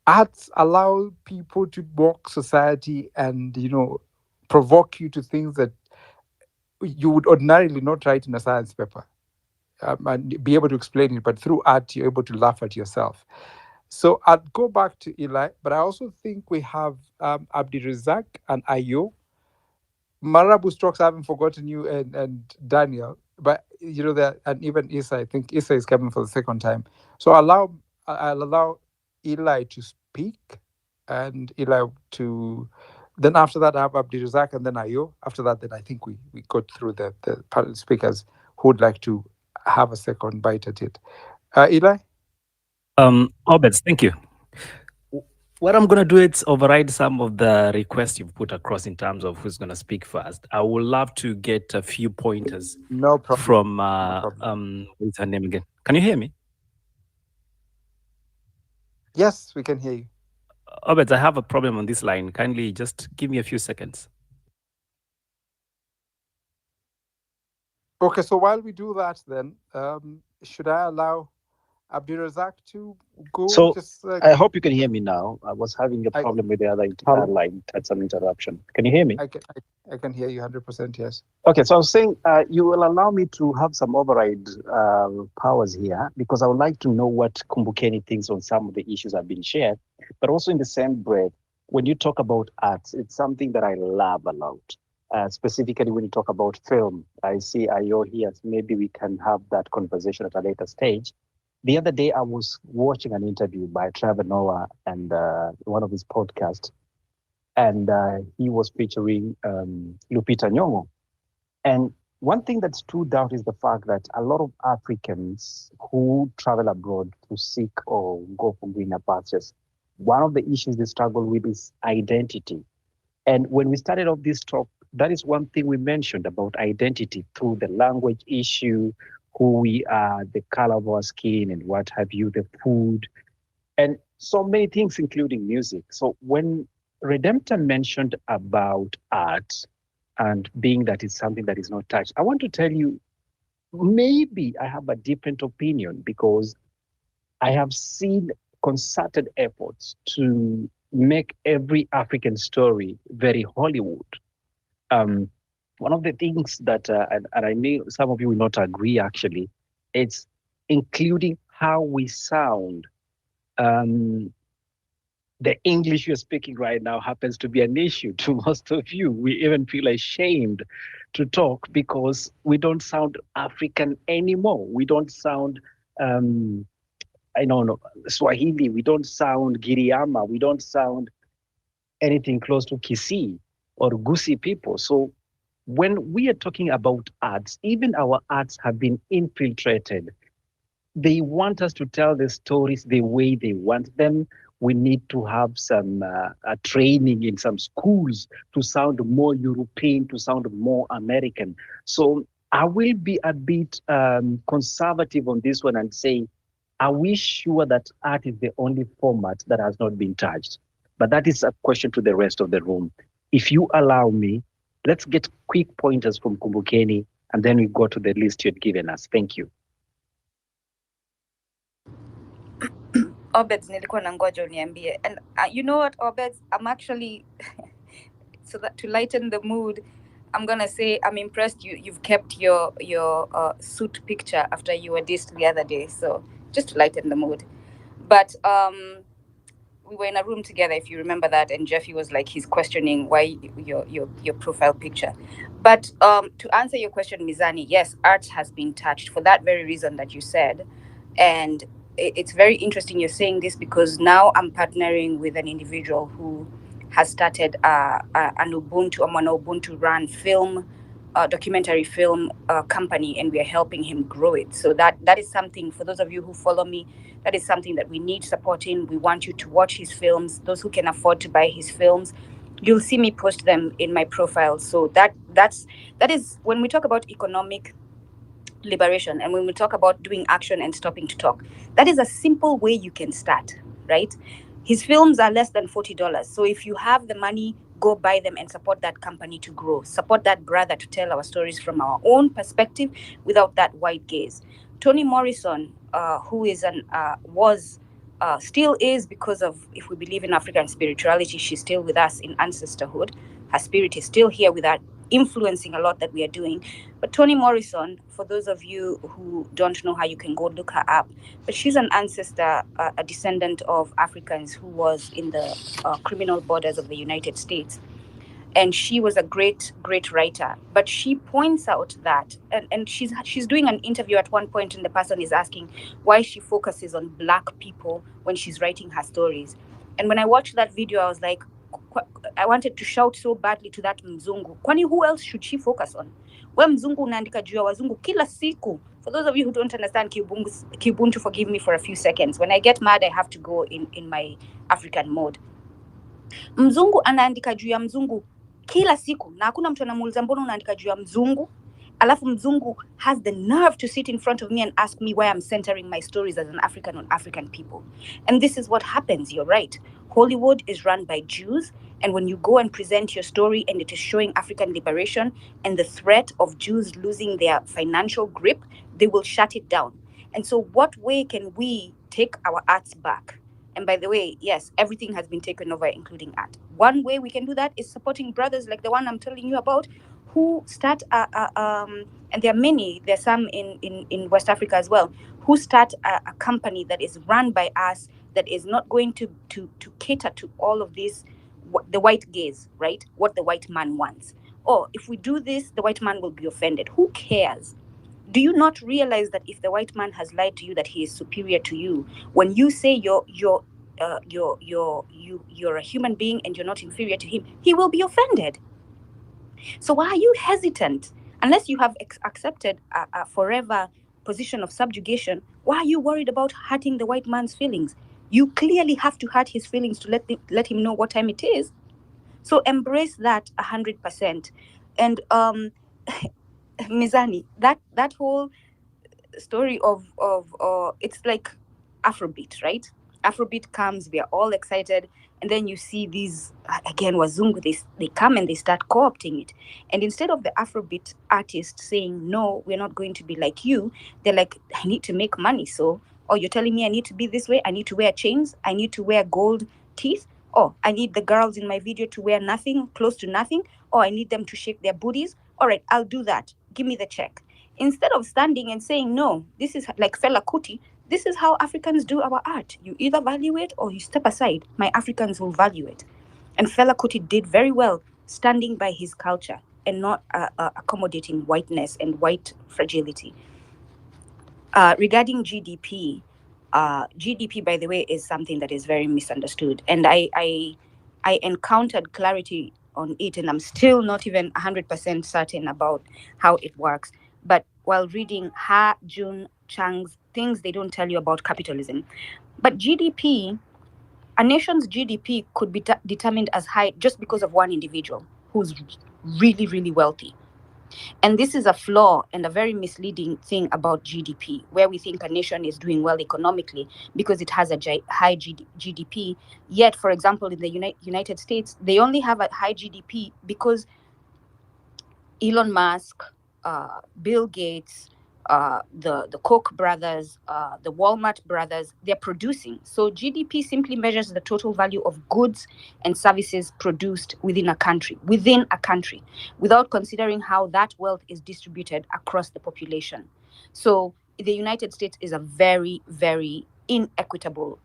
arts allow people to walk society and, provoke you to things that you would ordinarily not write in a science paper and be able to explain it, but through art, you're able to laugh at yourself. So I'd go back to Eli, but I also think we have Abdirazak and Ayo. Marabu Strokes, I haven't forgotten you, and Daniel, but that, and even Issa. I think Issa is coming for the second time. So I'll allow Eli to speak, and Eli to. Then after that, I have Abdirazak and then Ayo. After that, then I think we got through the panel speakers who would like to have a second bite at it. Eli? Obed, thank you. What I'm going to do is override some of the requests you've put across in terms of who's going to speak first. I would love to get a few pointers from, what's her name again? Can you hear me? Yes, we can hear you. Obed, I have a problem on this line. Kindly just give me a few seconds. Okay, so while we do that then, should I allow Abdirazak to go? So I hope you can hear me now. I was having a problem with the other line, had some interruption. Can you hear me? I can hear you 100%, yes. Okay, so I was saying you will allow me to have some override powers here, because I would like to know what Kumbukeni thinks on some of the issues that have been shared, but also in the same breath, when you talk about arts, it's something that I love a lot. Specifically when you talk about film, I see Ayo here, maybe we can have that conversation at a later stage. The other day, I was watching an interview by Trevor Noah and one of his podcasts, and he was featuring Lupita Nyong'o. And one thing that stood out is the fact that a lot of Africans who travel abroad to seek or go for greener pastures, one of the issues they struggle with is identity. And when we started off this talk, that is one thing we mentioned about identity through the language issue, who we are, the color of our skin, and what have you, the food, and so many things, including music. So when Redemptor mentioned about art and being that it's something that is not touched, I want to tell you, maybe I have a different opinion because I have seen concerted efforts to make every African story very Hollywood. Um, one of the things that, and I know some of you will not agree actually, it's including how we sound. The English you're speaking right now happens to be an issue to most of you. We even feel ashamed to talk because we don't sound African anymore. We don't sound, I don't know, Swahili. We don't sound Giriama. We don't sound anything close to Kisii or Gusi people. So when we are talking about arts, even our arts have been infiltrated. They want us to tell the stories the way they want them. We need to have some training in some schools to sound more European, to sound more American. So I will be a bit conservative on this one and say, are we sure that art is the only format that has not been touched? But that is a question to the rest of the room. If you allow me, let's get quick pointers from Kumbukeni, and then we go to the list you've given us. Thank you. Obed, nilikuwa nangoja uniambie. And you know what, Obed, I'm actually so that to lighten the mood, I'm gonna say I'm impressed you've kept your suit picture after you were dissed the other day. So just to lighten the mood. But we were in a room together, if you remember that, and Jeffy was like, he's questioning why your profile picture. But to answer your question, Mizani, yes, art has been touched for that very reason that you said, and it's very interesting you're saying this because now I'm partnering with an individual who has started an Ubuntu, an Ubuntu run film, documentary film company, and we are helping him grow it. So that is something, for those of you who follow me, that is something that we need support in. We want you to watch his films. Those who can afford to buy his films, you'll see me post them in my profile. So that is when we talk about economic liberation and when we talk about doing action and stopping to talk, that is a simple way you can start, right? His films are less than $40. So if you have the money, go buy them and support that company to grow. Support that brother to tell our stories from our own perspective without that white gaze. Toni Morrison, who is still is, because of, if we believe in African spirituality, she's still with us in ancestorhood. Her spirit is still here with her, influencing a lot that we are doing. But Toni Morrison, for those of you who don't know her, you can go look her up. But she's an ancestor, a descendant of Africans who was in the criminal borders of the United States. And she was a great writer. But she points out that, and she's doing an interview at one point, and the person is asking why she focuses on Black people when she's writing her stories. And when I watched that video, I was like, I wanted to shout so badly to that mzungu. Kwani who else should she focus on? We mzungu unaandika juu ya wazungu kila siku. For those of you who don't understand Kibuntu, forgive me for a few seconds. When I get mad, I have to go in my African mode. Mzungu anaandika juu ya mzungu kila siku na hakuna mtu anamuuliza mbona unaandika juu ya mzungu. Alafu mzungu has the nerve to sit in front of me and ask me why I'm centering my stories as an African on African people. And this is what happens, you're right. Hollywood is run by Jews, and when you go and present your story and it is showing African liberation and the threat of Jews losing their financial grip, they will shut it down. And so what way can we take our arts back? And by the way, yes, everything has been taken over, including art. One way we can do that is supporting brothers like the one I'm telling you about, who start, and there are many, there's some in West Africa as well, who start a company that is run by us, that is not going to cater to all of this, the white gaze, right? What the white man wants. Oh, if we do this, the white man will be offended. Who cares? Do you not realize that if the white man has lied to you that he is superior to you, when you say you're a human being and you're not inferior to him, he will be offended. So why are you hesitant? Unless you have accepted a forever position of subjugation, why are you worried about hurting the white man's feelings? You clearly have to hurt his feelings to let him know what time it is. So embrace that 100%. And Mizani, that whole story of it's like Afrobeat, right? Afrobeat comes, we are all excited, and then you see these again wazungu, they come and they start co-opting it. And instead of the Afrobeat artist saying, no, we're not going to be like you, they're like, I need to make money. So, oh, you're telling me I need to be this way, I need to wear chains, I need to wear gold teeth, oh, I need the girls in my video to wear nothing, close to nothing, or I need them to shake their booties. All right, I'll do that, give me the check. Instead of standing and saying, no, this is like Fela Kuti, this is how Africans do our art. You either value it or you step aside. My Africans will value it. And Fela Kuti did very well standing by his culture and not accommodating whiteness and white fragility. Regarding GDP, GDP, by the way, is something that is very misunderstood. And I encountered clarity on it, and I'm still not even 100% certain about how it works. But while reading Ha Jun Chang's things, they don't tell you about capitalism. But GDP, a nation's GDP could be determined as high just because of one individual who's really, really wealthy. And this is a flaw and a very misleading thing about GDP, where we think a nation is doing well economically because it has a high GDP. Yet, for example, in the United States, they only have a high GDP because Elon Musk, Bill Gates, the Koch brothers, the Walmart brothers, they're producing. So GDP simply measures the total value of goods and services produced within a country, without considering how that wealth is distributed across the population. So the United States is a very, very inequitable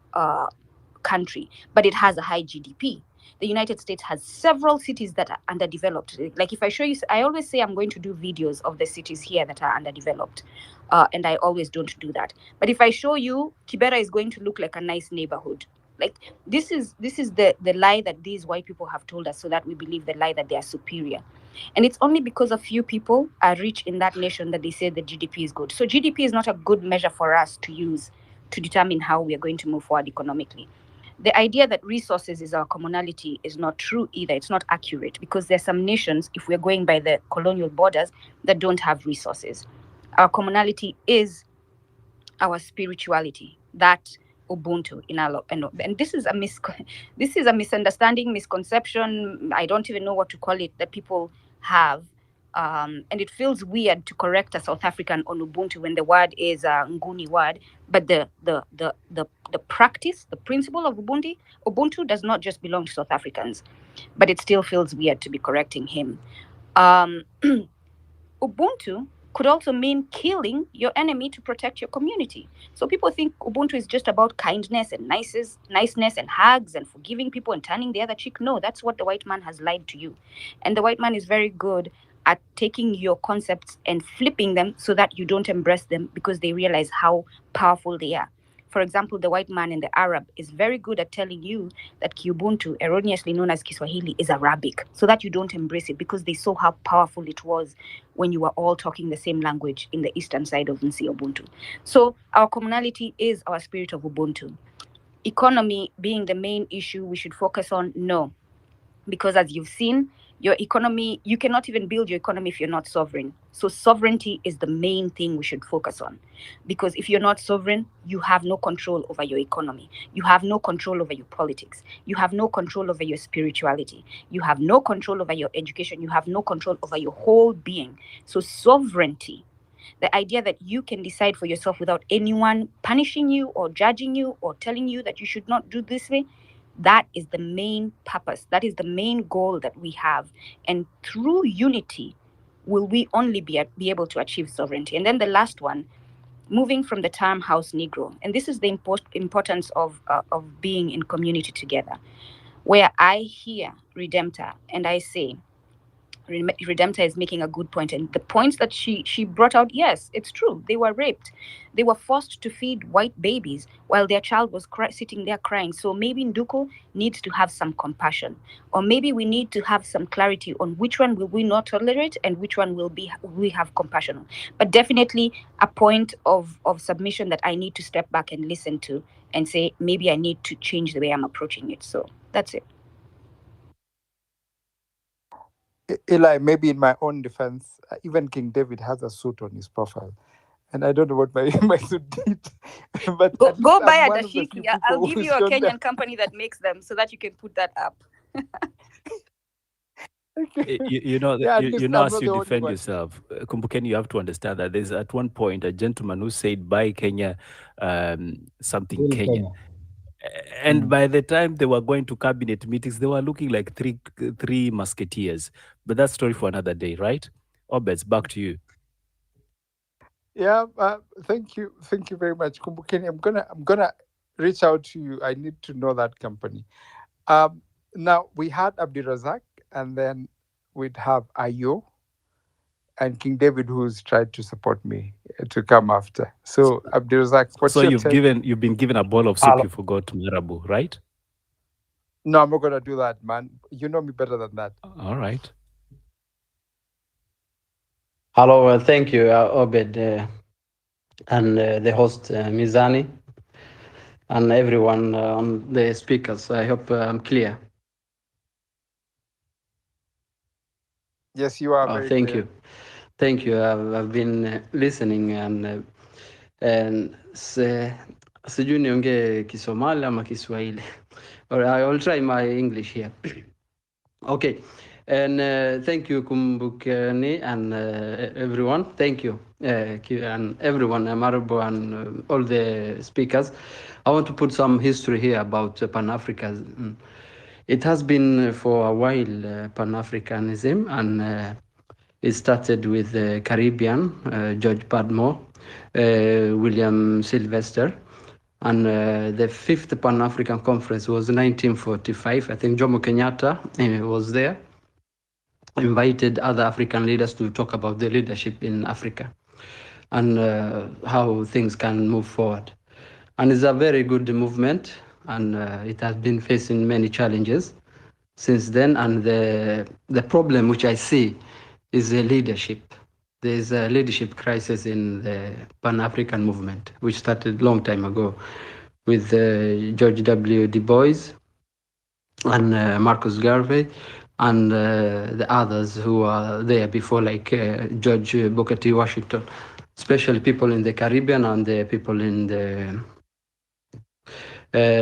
country, but it has a high GDP. The United States has several cities that are underdeveloped. Like if I show you, I always say I'm going to do videos of the cities here that are underdeveloped. And I always don't do that. But if I show you, Kibera is going to look like a nice neighborhood. Like this is the lie that these white people have told us so that we believe the lie that they are superior. And it's only because a few people are rich in that nation that they say the GDP is good. So GDP is not a good measure for us to use to determine how we are going to move forward economically. The idea that resources is our commonality is not true either. It's not accurate because there are some nations, if we're going by the colonial borders, that don't have resources. Our commonality is our spirituality, that Ubuntu in our and this is this is a misunderstanding, misconception. I don't even know what to call it that people have. And it feels weird to correct a South African on Ubuntu when the word is a Nguni word, but the practice, the principle of Ubuntu does not just belong to South Africans, but it still feels weird to be correcting him. Um, Ubuntu could also mean killing your enemy to protect your community. So people think Ubuntu is just about kindness and niceness and hugs and forgiving people and turning the other cheek. No, that's what the white man has lied to you. And the white man is very good at taking your concepts and flipping them so that you don't embrace them because they realize how powerful they are. For example, the white man and the Arab is very good at telling you that Kiubuntu, erroneously known as Kiswahili, is Arabic, so that you don't embrace it because they saw how powerful it was when you were all talking the same language in the eastern side of Nsi Ubuntu. So our commonality is our spirit of Ubuntu. Economy being the main issue we should focus on, no. Because as you've seen, your economy, you cannot even build your economy if you're not sovereign. So sovereignty is the main thing we should focus on. Because if you're not sovereign, you have no control over your economy. You have no control over your politics. You have no control over your spirituality. You have no control over your education. You have no control over your whole being. So sovereignty, the idea that you can decide for yourself without anyone punishing you or judging you or telling you that you should not do this way, that is the main purpose. That is the main goal that we have. And through unity, will we only be able to achieve sovereignty. And then the last one, moving from the term house Negro. And this is the importance of being in community together, where I hear Redemptor and I say, Redemptor is making a good point, and the points that she brought out, yes, it's true. They were raped. They were forced to feed white babies while their child was sitting there crying. So maybe Nduko needs to have some compassion, or maybe we need to have some clarity on which one will we not tolerate and which one we have compassion on. But definitely a point of submission that I need to step back and listen to and say maybe I need to change the way I'm approaching it. So that's it. Eli, maybe in my own defense, even King David has a suit on his profile. And I don't know what my suit did. But Go, at least go buy I'm a one of the dashiki. few I'll people give who's you a shown Kenyan them. company that makes them so that you can put that up. You know, Yeah, at you least know, I'm as not you the only defend one. yourself, Kumbukeni, you have to understand that there's at one point a gentleman who said, "Buy Kenya, something Still Kenyan." Kenya. And by the time they were going to cabinet meetings, they were looking like three musketeers. But that's story for another day, right? Obets, back to you. Yeah, thank you very much, Kumbukeni. I'm gonna reach out to you. I need to know that company. Now we had Abdirazak, and then we'd have Ayo and King David, who's tried to support me to come after. So Abdirazak, what's So your you've take? been given a bowl of soup. Hello. You forgot Marabu, right? No, I'm not gonna do that, man. You know me better than that. All right. Hello, thank you, Obed, and the host, Mizani, and everyone on the speakers. I hope I'm clear. Yes, you are very Thank clear. you. Thank you. I've been listening and sijui niongee Kisomali ama Kiswahili. Or I will try my English here. Okay, and thank you Kumbukani and everyone. Thank you and everyone, Marabo and all the speakers. I want to put some history here about Pan-Africanism. It has been for a while Pan-Africanism, and it started with the Caribbean, George Padmore, William Sylvester, and the fifth Pan-African Conference was 1945. I think Jomo Kenyatta was there, invited other African leaders to talk about the leadership in Africa and how things can move forward. And it's a very good movement, and it has been facing many challenges since then. And the problem which I see is the leadership. There is a leadership crisis in the Pan-African movement, which started a long time ago with George W. Du Bois and Marcus Garvey and the others who are there before, like George Booker T. Washington, especially people in the Caribbean and the people in the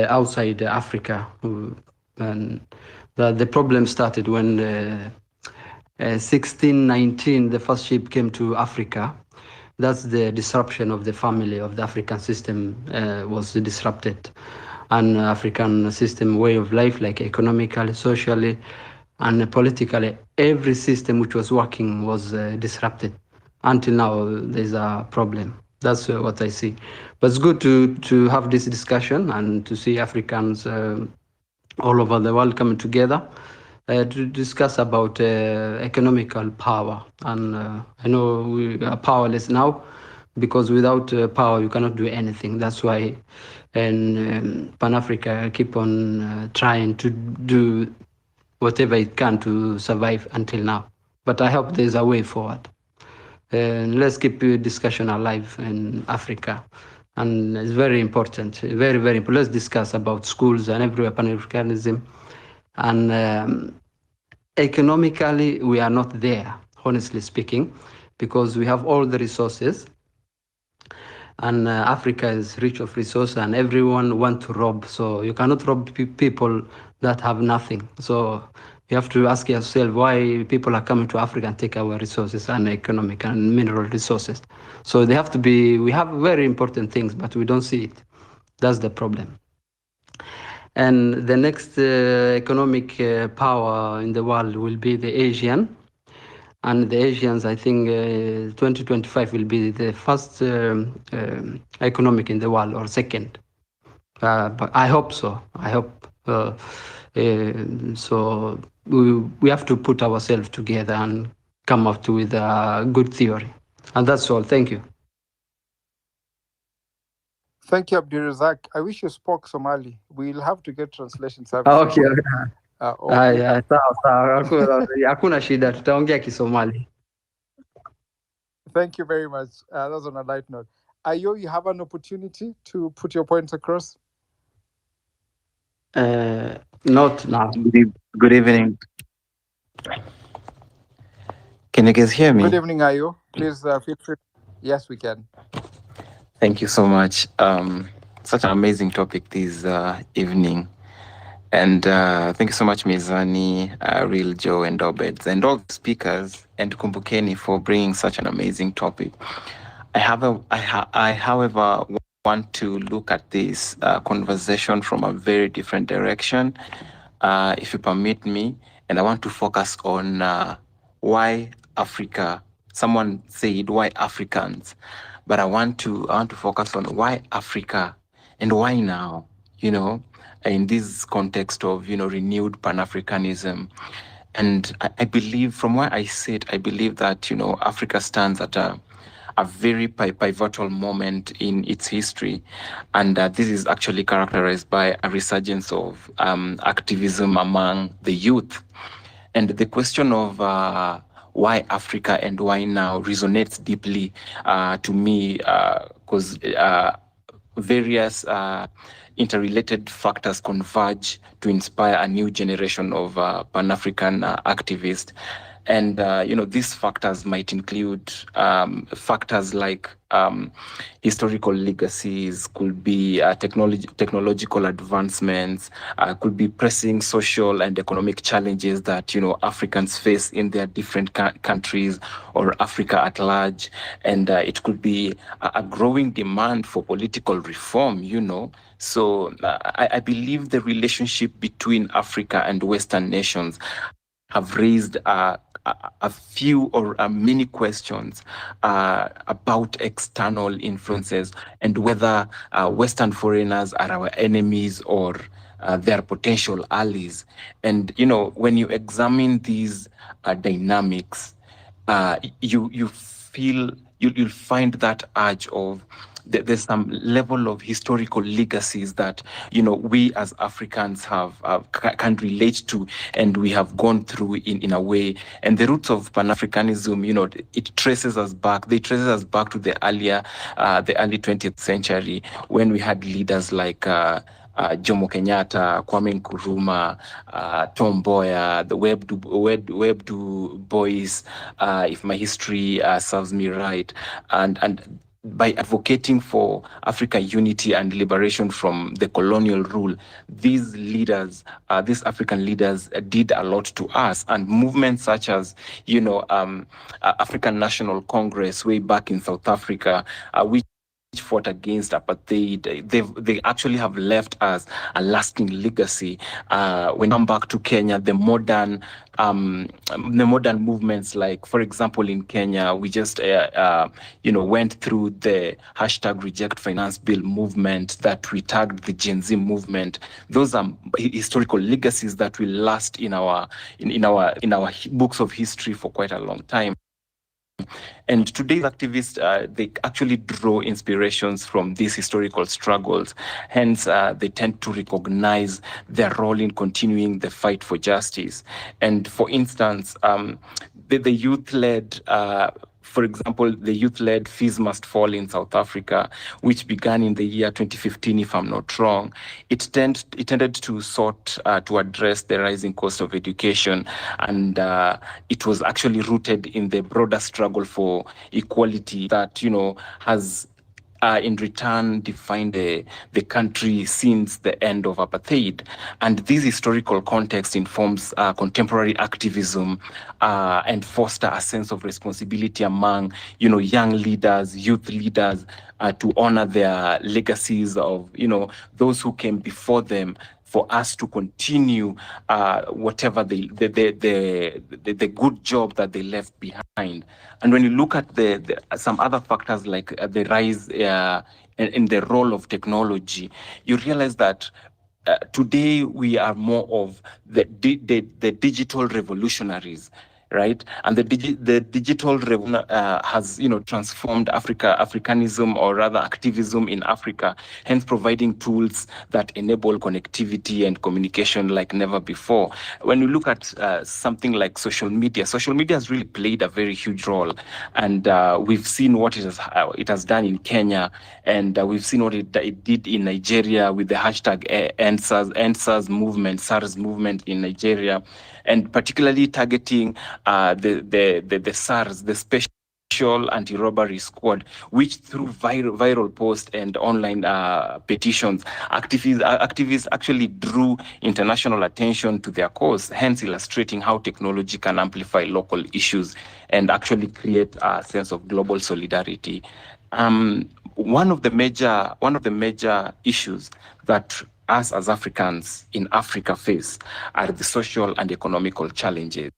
outside Africa. And the problem started when 1619, the first ship came to Africa. That's the disruption of the family of the African system was disrupted. And African system way of life, like economically, socially, and politically, every system which was working was disrupted. Until now, there's a problem. That's what I see. But it's good to have this discussion and to see Africans all over the world coming together to discuss about economical power. And I know we are powerless now because without power you cannot do anything. That's why Pan-Africa keep on trying to do whatever it can to survive until now. But I hope there's a way forward. Let's keep discussion alive in Africa. And it's very important, very, very important. Let's discuss about schools and everywhere Pan-Africanism. And economically, we are not there, honestly speaking, because we have all the resources. And Africa is rich of resources, and everyone want to rob. So you cannot rob people that have nothing. So you have to ask yourself why people are coming to Africa and take our resources and economic and mineral resources. So they have to be. We have very important things, but we don't see it. That's the problem. And the next economic power in the world will be the Asian. And the Asians, I think 2025 will be the first economic in the world or second. But I hope so. I hope. So we have to put ourselves together and come up with a good theory. And that's all. Thank you. Thank you, Abdirazak. I wish you spoke Somali. We'll have to get translation services. Okay. Or Sawa. Hakuna shida, tutaongea Kisomali. Thank you very much. That was on a light note. Ayo, you have an opportunity to put your points across? Not now. Good evening. Can you guys hear me? Good evening, Ayo. Please feel free. Yes, we can. Thank you so much. Such an amazing topic this evening. And thank you so much, Mizani, Real Joe, and Obeds, and all the speakers, and Kumbukeni for bringing such an amazing topic. I, however, want to look at this conversation from a very different direction, if you permit me, and I want to focus on why Africa. Someone said why Africans, but I want to focus on why Africa and why now. You know, in this context of renewed Pan-Africanism. And I believe, from where I sit, I believe that Africa stands at a very pivotal moment in its history, and this is actually characterized by a resurgence of activism among the youth. And the question of why Africa and why now resonates deeply to me, because various interrelated factors converge to inspire a new generation of Pan-African activists. And these factors might include factors like historical legacies, could be technological advancements, could be pressing social and economic challenges that Africans face in their different countries or Africa at large, and it could be a growing demand for political reform. So I believe the relationship between Africa and Western nations have raised a few or many questions about external influences and whether Western foreigners are our enemies or they are potential allies. And when you examine these dynamics, you'll find that urge of there's some level of historical legacies that we as Africans can relate to, and we have gone through in a way. And the roots of Pan-Africanism, it traces us back. They traces us back to the early 20th century, when we had leaders like Jomo Kenyatta, Kwame Nkrumah, Tom Mboya, the Web Du Bois, if my history serves me right, and by advocating for Africa unity and liberation from the colonial rule, these leaders, these African leaders, did a lot to us. And movements such as, African National Congress way back in South Africa, which fought against apartheid, they actually have left us a lasting legacy. When you come back to Kenya, the modern movements, like for example in Kenya, we just went through the hashtag Reject Finance Bill movement that we tagged the Gen Z movement. Those are historical legacies that will last in our books of history for quite a long time. And today's activists, they actually draw inspirations from these historical struggles. Hence, they tend to recognize their role in continuing the fight for justice. And for instance, the youth-led, for example, the youth-led Fees Must Fall in South Africa, which began in the year 2015, if I'm not wrong, it tended to sought to address the rising cost of education, and it was actually rooted in the broader struggle for equality that has in return defined the country since the end of apartheid. And this historical context informs contemporary activism and foster a sense of responsibility among young leaders, youth leaders, to honor their legacies of those who came before them, for us to continue whatever the good job that they left behind. And when you look at some other factors like the rise in the role of technology, you realize that today we are more of the digital revolutionaries, right? And the digital revolution has transformed Africanism, or rather activism in Africa, hence providing tools that enable connectivity and communication like never before. When you look at something like social media has really played a very huge role, and we've seen what it has done in Kenya, and we've seen what it did in Nigeria with the hashtag EndSARS movement, SARS movement in Nigeria, and particularly targeting the SARS, the special social anti-robbery squad, which through viral posts and online petitions, activists actually drew international attention to their cause, hence illustrating how technology can amplify local issues and actually create a sense of global solidarity. One of the major issues that us as Africans in Africa face are the social and economical challenges.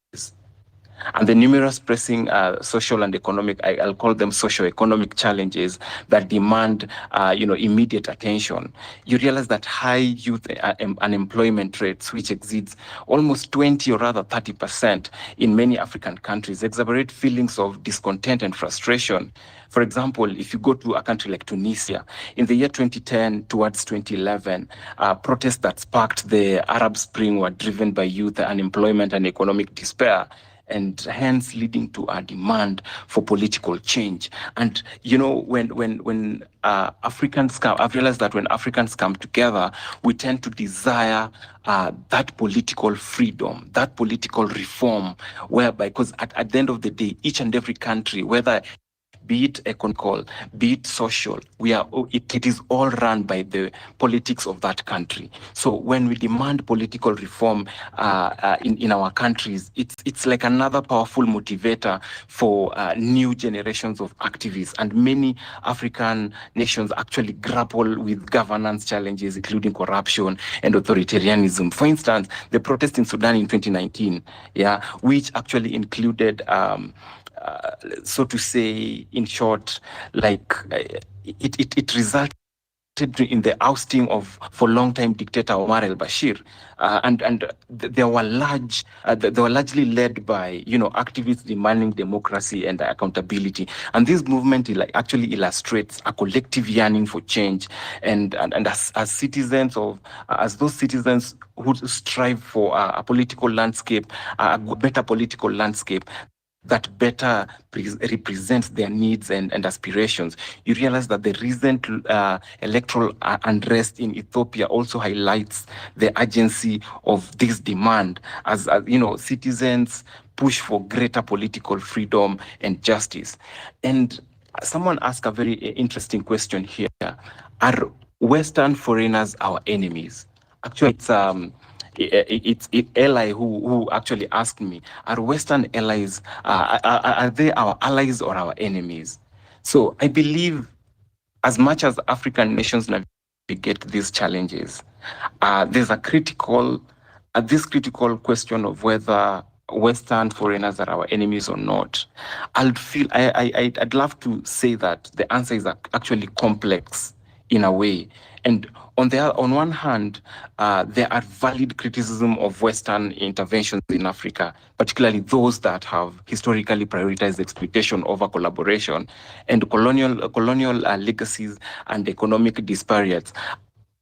And the numerous pressing social and economic, I'll call them socio-economic challenges that demand, immediate attention. You realize that high youth unemployment rates, which exceeds almost 20 or rather 30% in many African countries, exacerbate feelings of discontent and frustration. For example, if you go to a country like Tunisia, in the year 2010 towards 2011, protests that sparked the Arab Spring were driven by youth unemployment and economic despair, and hence leading to a demand for political change. And when Africans come, I've realized that when Africans come together, we tend to desire that political freedom, that political reform, whereby, because at the end of the day, each and every country, whether be it economical, be it social, it is all run by the politics of that country. So when we demand political reform in our countries, it's like another powerful motivator for new generations of activists. And many African nations actually grapple with governance challenges, including corruption and authoritarianism. For instance, the protest in Sudan in 2019, which actually included so to say, in short, like it resulted in the ousting for long-time dictator Omar al-Bashir, and they were largely led by activists demanding democracy and accountability. And this movement actually illustrates a collective yearning for change, and as citizens as those citizens who strive for a political landscape, a better political landscape that better represents their needs and aspirations. You realize that the recent electoral unrest in Ethiopia also highlights the urgency of this demand as citizens push for greater political freedom and justice. And someone asked a very interesting question here. Are Western foreigners our enemies? Actually, it's ally who actually asked me, are Western allies, are they our allies or our enemies? So I believe as much as African nations navigate these challenges, there's this critical question of whether Western foreigners are our enemies or not. I'd love to say that the answer is actually complex in a way. And on one hand, there are valid criticism of Western interventions in Africa, particularly those that have historically prioritized exploitation over collaboration, and colonial legacies and economic disparities.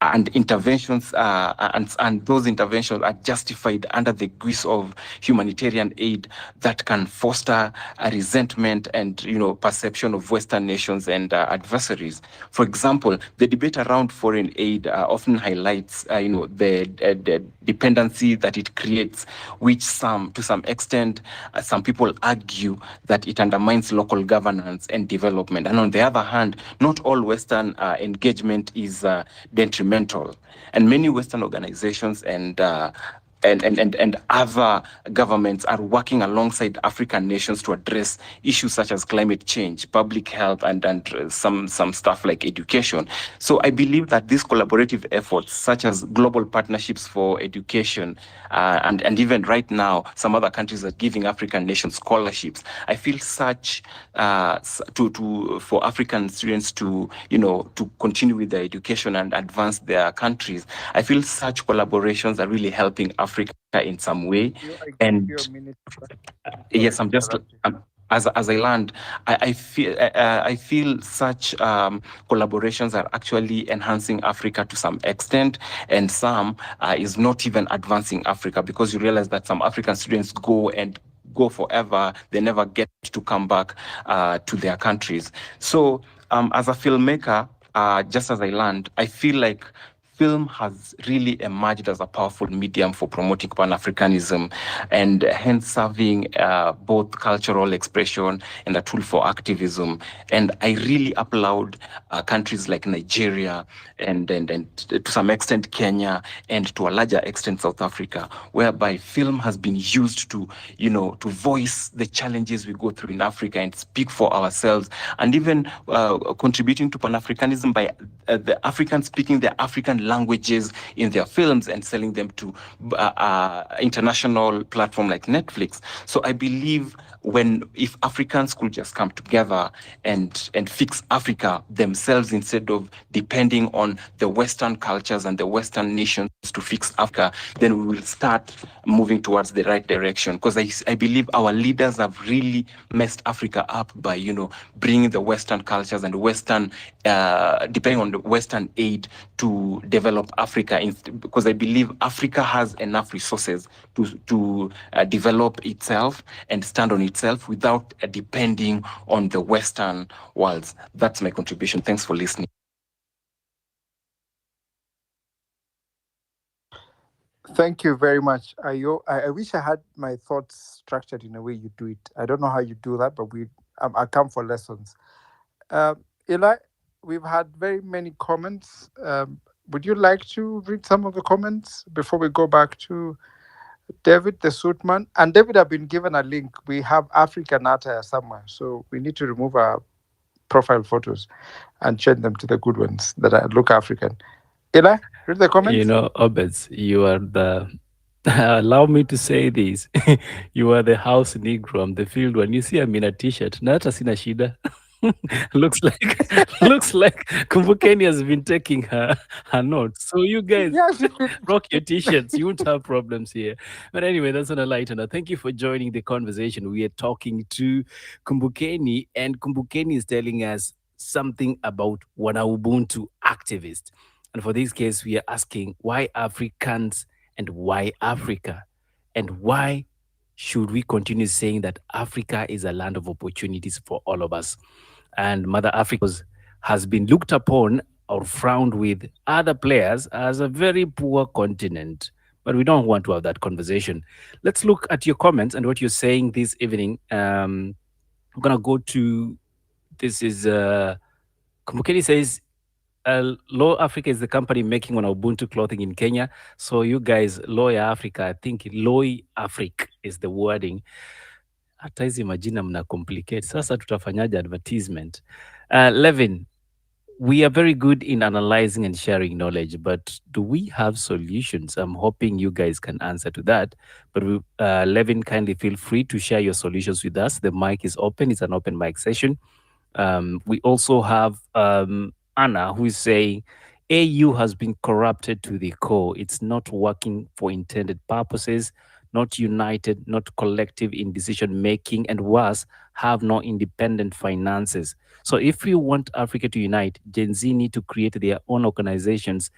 And interventions, and those interventions are justified under the guise of humanitarian aid that can foster a resentment and perception of Western nations and adversaries. For example, the debate around foreign aid often highlights the dependency that it creates, which to some extent, some people argue that it undermines local governance and development. And on the other hand, not all Western engagement is detrimental. And many Western organizations and other governments are working alongside African nations to address issues such as climate change, public health, and some stuff like education. So I believe that these collaborative efforts, such as global partnerships for education, and even right now, some other countries are giving African nations scholarships. I feel such for African students to continue with their education and advance their countries. I feel such collaborations are really helping Africa in some way. And yes, I'm just as I land, I feel such collaborations are actually enhancing Africa to some extent, and some is not even advancing Africa, because you realize that some African students go forever, they never get to come back to their countries. So as a filmmaker, just as I land, I feel like film has really emerged as a powerful medium for promoting Pan-Africanism and hence serving both cultural expression and a tool for activism. And I really applaud countries like Nigeria and to some extent Kenya and to a larger extent South Africa, whereby film has been used to, to voice the challenges we go through in Africa and speak for ourselves, and even contributing to Pan-Africanism by the Africans speaking their African languages in their films and selling them to international platform like Netflix. So I believe if Africans could just come together and fix Africa themselves instead of depending on the Western cultures and the Western nations to fix Africa, then we will start moving towards the right direction. Because I believe our leaders have really messed Africa up by, bringing the Western cultures and Western, depending on the Western aid to develop Africa. Because I believe Africa has enough resources to develop itself and stand on itself without depending on the Western worlds. That's my contribution. Thanks for listening. Thank you very much, Ayo. I wish I had my thoughts structured in a way you do it. I don't know how you do that, but I come for lessons. Eli, we've had very many comments. Would you like to read some of the comments before we go back to David, the suitman? And David, I've been given a link. We have African attire somewhere, so we need to remove our profile photos and change them to the good ones that look African. Eli, read the comments. Obeds, you are the allow me to say this. You are the house Negro. I'm the field one. You see, I'm in a t-shirt. Na hata sina shida. looks like Kumbukeni has been taking her notes. So you guys rock your t-shirts. You won't have problems here. But anyway, that's on a lighter note. Thank you for joining the conversation. We are talking to Kumbukeni, and Kumbukeni is telling us something about Wana Ubuntu activist. And for this case, we are asking why Africans and why Africa? And why should we continue saying that Africa is a land of opportunities for all of us? And Mother Africa has been looked upon or frowned with other players as a very poor continent. But we don't want to have that conversation. Let's look at your comments and what you're saying this evening. I'm going to go to, this is, Kumukeni says, Law Africa is the company making on Ubuntu clothing in Kenya. So you guys, Lawyer Africa, I think Loy Africa is the wording. Hata hizi majina mna complicate. Sasa tutafanyaje advertisement? Levin, we are very good in analyzing and sharing knowledge, but do we have solutions? I'm hoping you guys can answer to that. But Levin, kindly feel free to share your solutions with us. The mic is open. It's an open mic session. We also have Anna, who is saying, AU has been corrupted to the core. It's not working for intended purposes, not united, not collective in decision making, and worse, have no independent finances. So if we want Africa to unite, Gen Z need to create their own organizations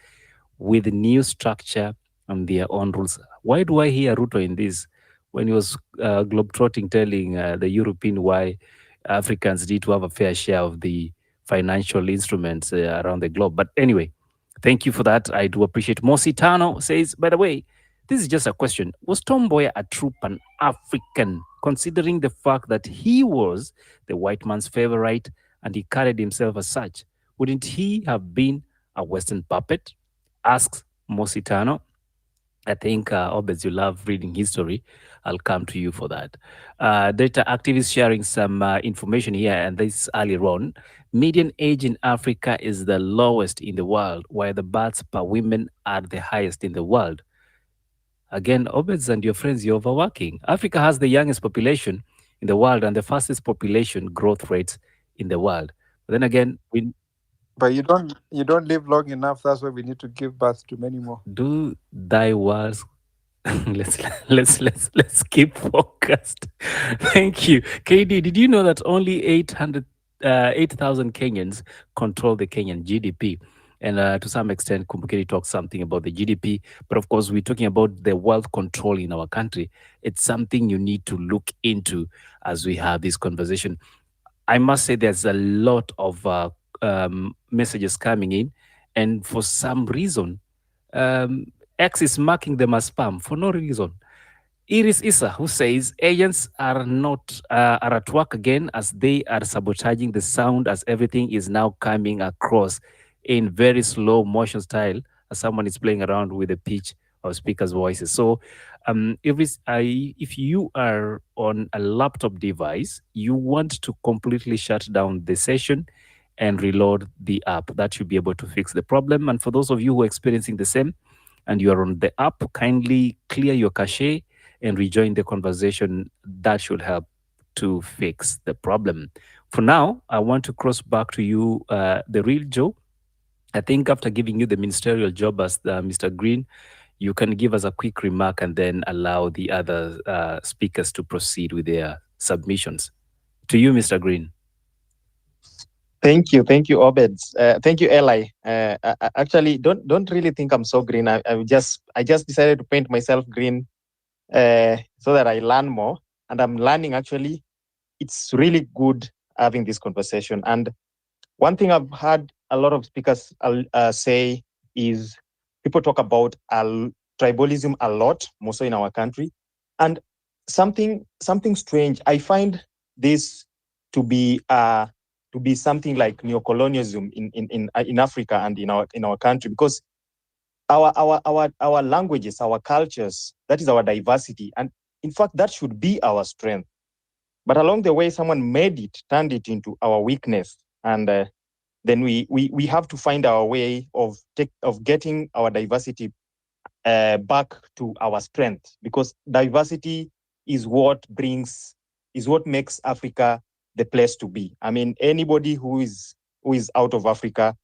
with new structure and their own rules. Why do I hear Ruto in this when he was globetrotting, telling the European why Africans need to have a fair share of the financial instruments around the globe? But anyway, thank you for that. I do appreciate. Mositano says, by the way, this is just a question. Was Tom Mboya a true Pan-African, considering the fact that he was the white man's favorite and he carried himself as such? Wouldn't he have been a Western puppet? Asks Mositano. I think, Obez, you love reading history. I'll come to you for that. Data activists sharing some information here, and this earlier on. Median age in Africa is the lowest in the world, while the births per women are the highest in the world. Again, Obez and your friends, you're overworking. Africa has the youngest population in the world and the fastest population growth rates in the world. But then again, but you don't live long enough. That's why we need to give birth to many more. Do thy words. let's keep focused. Thank you, KD. Did you know that only 8,000 Kenyans control the Kenyan GDP? And to some extent, Kumbukeni talks something about the GDP. But of course, we're talking about the wealth control in our country. It's something you need to look into as we have this conversation. I must say there's a lot of messages coming in. And for some reason, X is marking them as spam for no reason. Iris Issa, who says agents are not are at work again as they are sabotaging the sound as everything is now coming across in very slow motion style as someone is playing around with the pitch of speakers' voices. So, if you are on a laptop device, you want to completely shut down the session and reload the app. That should be able to fix the problem. And for those of you who are experiencing the same, and you are on the app, kindly clear your cache and rejoin the conversation. That should help to fix the problem. For now, I want to cross back to you, the real Joe. I think after giving you the ministerial job as Mr. Green, you can give us a quick remark and then allow the other speakers to proceed with their submissions. To you, Mr. Green. Thank you, Obed. Thank you, Eli. Actually, don't really think I'm so green. I just decided to paint myself green so that I learn more, and I'm learning. Actually, it's really good having this conversation. And one thing I've heard a lot of speakers say is people talk about tribalism a lot, more so in our country, and something strange. I find this to be something like neocolonialism in Africa and in our country, because our languages, our cultures, that is our diversity, and in fact that should be our strength. But along the way, someone turned it into our weakness, and then we have to find our way of getting our diversity back to our strength, because diversity is what makes Africa the place to be. I mean, anybody who is out of Africa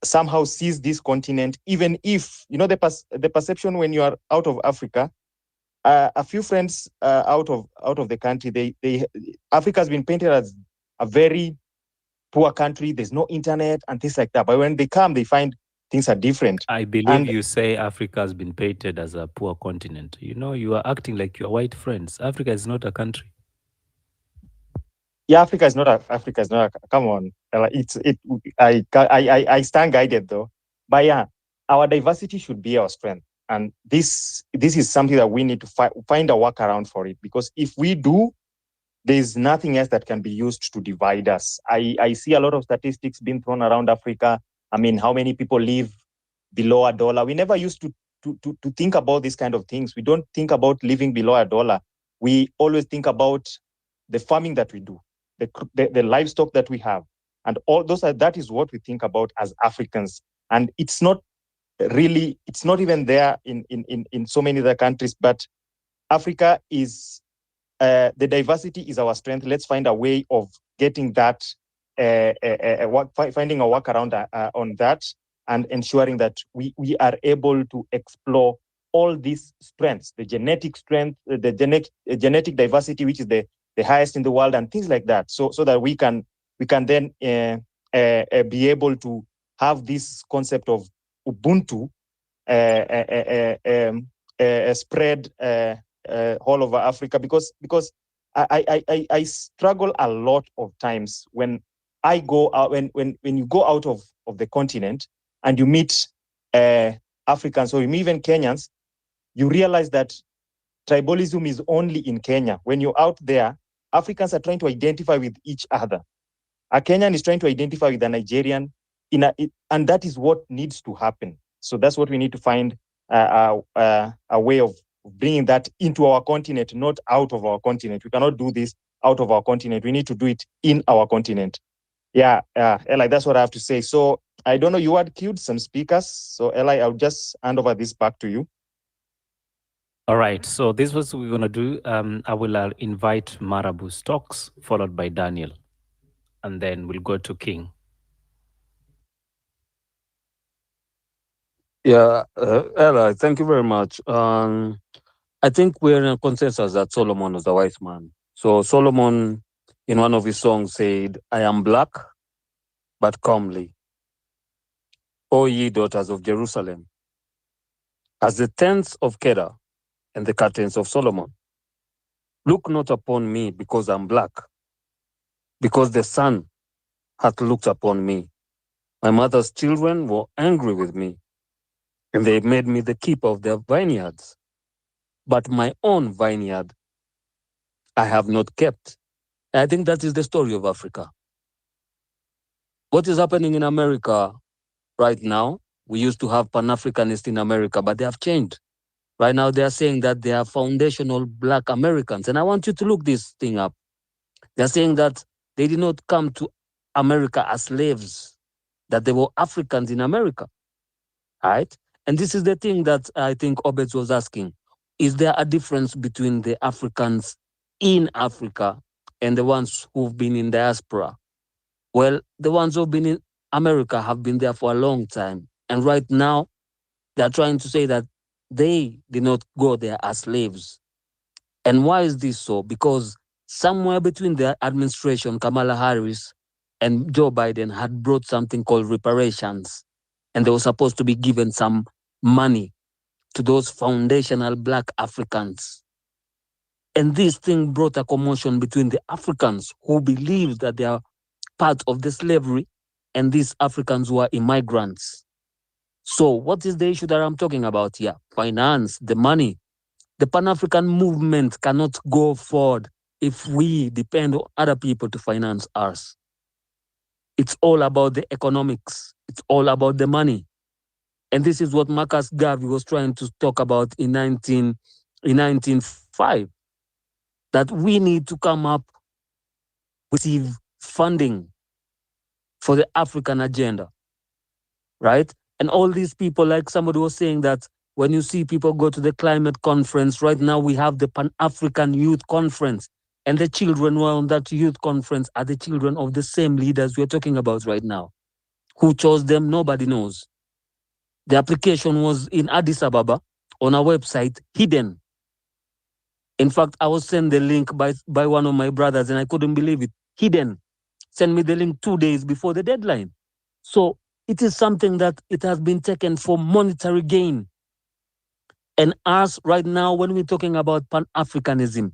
somehow sees this continent, even if the perception when you are out of Africa. A few friends out of the country, Africa has been painted as a very poor country. There's no internet and things like that. But when they come, they find things are different. I believe you say Africa has been painted as a poor continent. You are acting like you're white friends. Africa is not a country. Yeah, Africa is not a. Come on, I stand guided though. But yeah, our diversity should be our strength, and this is something that we need to find a workaround for it. Because if we do, there's nothing else that can be used to divide us. I see a lot of statistics being thrown around Africa. I mean, how many people live below $1? We never used to think about these kind of things. We don't think about living below $1. We always think about the farming that we do, the livestock that we have, and all those. That is what we think about as Africans, and it's not even there in so many other countries. But Africa is. The diversity is our strength. Let's find a way of getting that, finding a workaround on that, and ensuring that we are able to explore all these strengths, the genetic strength, the genetic diversity, which is the highest in the world, and things like that, so that we can then be able to have this concept of Ubuntu spread all over Africa, because I struggle a lot of times when I go out, when you go out of the continent and you meet Africans or you meet even Kenyans, you realize that tribalism is only in Kenya. When you're out there, Africans are trying to identify with each other. A Kenyan is trying to identify with a Nigerian, and that is what needs to happen. So that's what we need to find a way of bringing that into our continent, not out of our continent. We cannot do this out of our continent. We need to do it in our continent. Yeah, Eli, that's what I have to say. So I don't know, you had queued some speakers. So Eli, I'll just hand over this back to you. All right. So this was what we're going to do. I will invite Marabu Stocks, followed by Daniel, and then we'll go to King. Yeah, Ella, thank you very much. I think we're in a consensus that Solomon was a wise man. So Solomon, in one of his songs, said, "I am black, but comely. O ye daughters of Jerusalem, as the tents of Kedar and the curtains of Solomon. Look not upon me because I'm black, because the sun hath looked upon me. My mother's children were angry with me. and they made me the keeper of their vineyards. But my own vineyard, I have not kept. I think that is the story of Africa. What is happening in America right now? We used to have Pan-Africanists in America, but they have changed. Right now, they are saying that they are foundational Black Americans. And I want you to look this thing up. They're saying that they did not come to America as slaves, that they were Africans in America. Right? And this is the thing that I think Obed was asking. Is there a difference between the Africans in Africa and the ones who've been in diaspora? Well, the ones who've been in America have been there for a long time. And right now, they're trying to say that they did not go there as slaves. And why is this so? Because somewhere between the administration, Kamala Harris and Joe Biden had brought something called reparations. And they were supposed to be given some money to those foundational Black Africans. And this thing brought a commotion between the Africans who believed that they are part of the slavery and these Africans who are immigrants. So what is the issue that I'm talking about here? Finance, the money. The Pan-African movement cannot go forward if we depend on other people to finance us. It's all about the economics. It's all about the money. And this is what Marcus Garvey was trying to talk about in 1905, that we need to come up with funding for the African agenda, right? And all these people, like somebody was saying that when you see people go to the climate conference, right now we have the Pan-African Youth Conference, and the children who are on that youth conference are the children of the same leaders we're talking about right now. Who chose them, nobody knows. The application was in Addis Ababa on a website, hidden. In fact, I was sent the link by one of my brothers and I couldn't believe it. Hidden. Send me the link 2 days before the deadline. So it is something that it has been taken for monetary gain. And us right now, when we're talking about Pan-Africanism,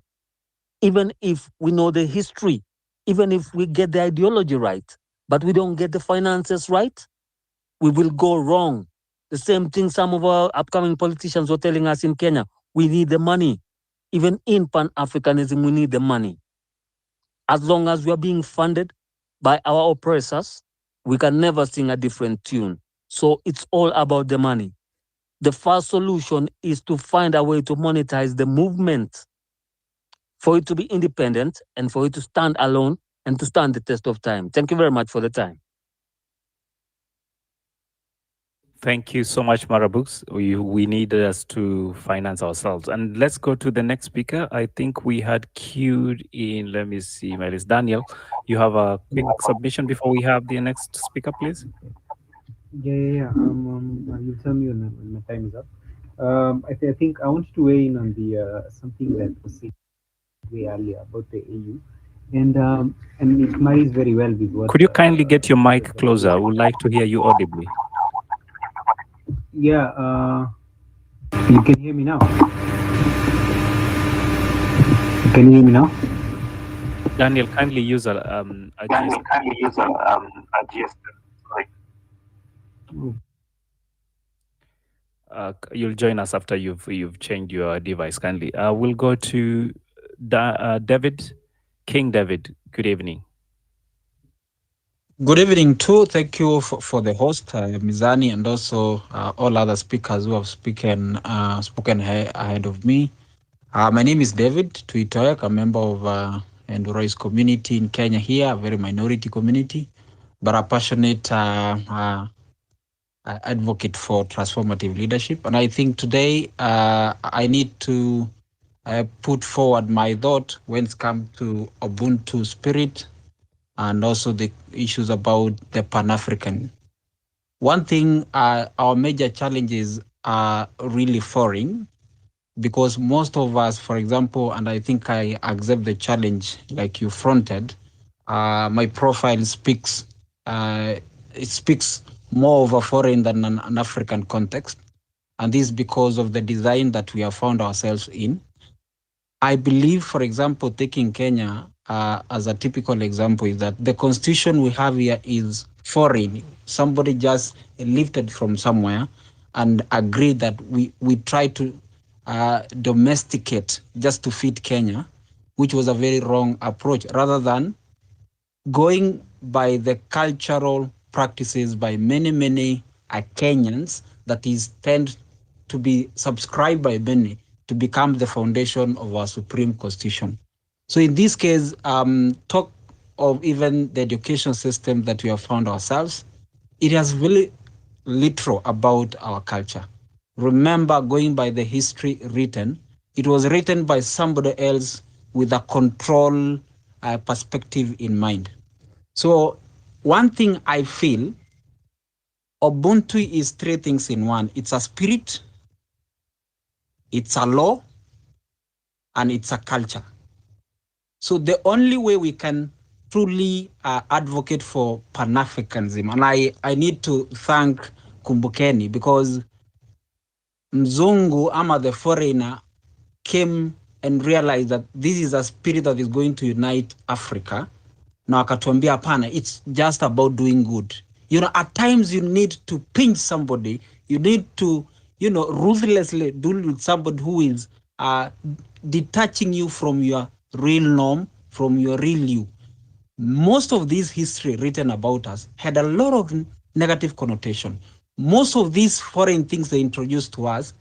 even if we know the history, even if we get the ideology right, but we don't get the finances right, we will go wrong. The same thing some of our upcoming politicians were telling us in Kenya. We need the money. Even in Pan-Africanism, we need the money. As long as we are being funded by our oppressors, we can never sing a different tune. So it's all about the money. The first solution is to find a way to monetize the movement for it to be independent and for it to stand alone and to stand the test of time. Thank you very much for the time. Thank you so much, Marabooks. We need us to finance ourselves. And let's go to the next speaker. I think we had queued in, let me see, my list. Daniel, you have a quick submission before we have the next speaker, please? Yeah. You tell me when my time is up. I think I want to weigh in on the something that was said way earlier about the AU, and it marries very well with what. Could you kindly get your mic closer? I would like to hear you audibly. Yeah, you can hear me now. Can you hear me now? Daniel, kindly use a GSM. You'll join us after you've changed your device. Kindly. We'll go to David, King David. Good evening. Good evening too. Thank you for the host, Mizani, and also all other speakers who have spoken ahead of me. My name is David Tuitoyak, a member of Enduroy's community in Kenya here, a very minority community, but a passionate advocate for transformative leadership. And I think today I need to put forward my thought when it comes to Ubuntu spirit and also the issues about the Pan-African. One thing, our major challenges are really foreign, because most of us, for example, and I think I accept the challenge like you fronted, my profile speaks, it speaks more of a foreign than an African context. And this is because of the design that we have found ourselves in. I believe, for example, taking Kenya as a typical example, is that the constitution we have here is foreign. Somebody just lifted from somewhere, and agree that we try to domesticate just to fit Kenya, which was a very wrong approach, rather than going by the cultural practices by many Kenyans that is tend to be subscribed by many to become the foundation of our Supreme Constitution. So in this case, talk of even the education system that we have found ourselves, it has really literal about our culture. Remember, going by the history written, it was written by somebody else with a control perspective in mind. So one thing I feel, Ubuntu is three things in one. It's a spirit, it's a law, and it's a culture. So the only way we can truly advocate for Pan-Africanism, and I need to thank Kumbukeni, because Mzungu ama the foreigner came and realized that this is a spirit that is going to unite Africa. Na wakatuambia hapana, it's just about doing good. You know, at times you need to pinch somebody, you need to, you know, ruthlessly deal with somebody who is detaching you from your real norm, from your real you. Most of this history written about us had a lot of negative connotation. Most of these foreign things they introduced to us,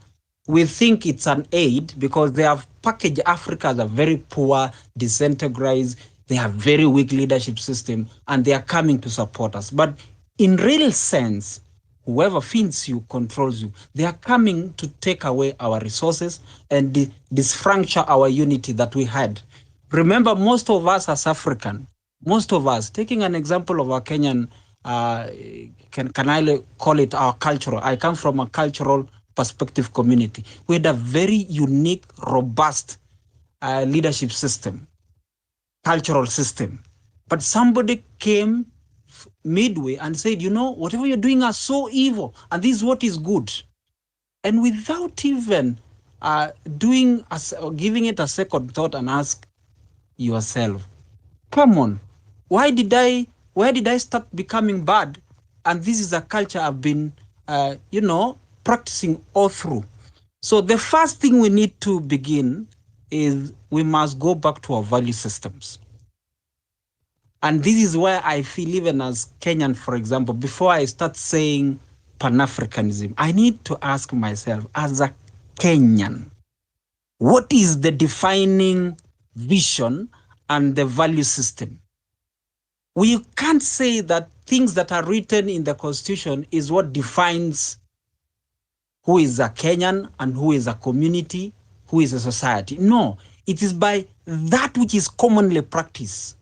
we think it's an aid because they have packaged Africa as a very poor, disintegrated, they have very weak leadership system, and they are coming to support us. But in real sense, whoever feeds you controls you. They are coming to take away our resources and disfranchise our unity that we had. Remember, most of us as African, most of us, taking an example of our Kenyan, can I call it our cultural? I come from a cultural perspective community. We had a very unique, robust leadership system, cultural system. But somebody came midway and said, you know, whatever you're doing are so evil, and this is what is good. And without even giving it a second thought and ask yourself, come on, why did I start becoming bad? And this is a culture I've been, practicing all through. So the first thing we need to begin is we must go back to our value systems. And this is where I feel, even as Kenyan, for example, before I start saying Pan-Africanism, I need to ask myself, as a Kenyan, what is the defining vision and the value system? We can't say that things that are written in the Constitution is what defines who is a Kenyan and who is a community, who is a society. No, it is by that which is commonly practiced.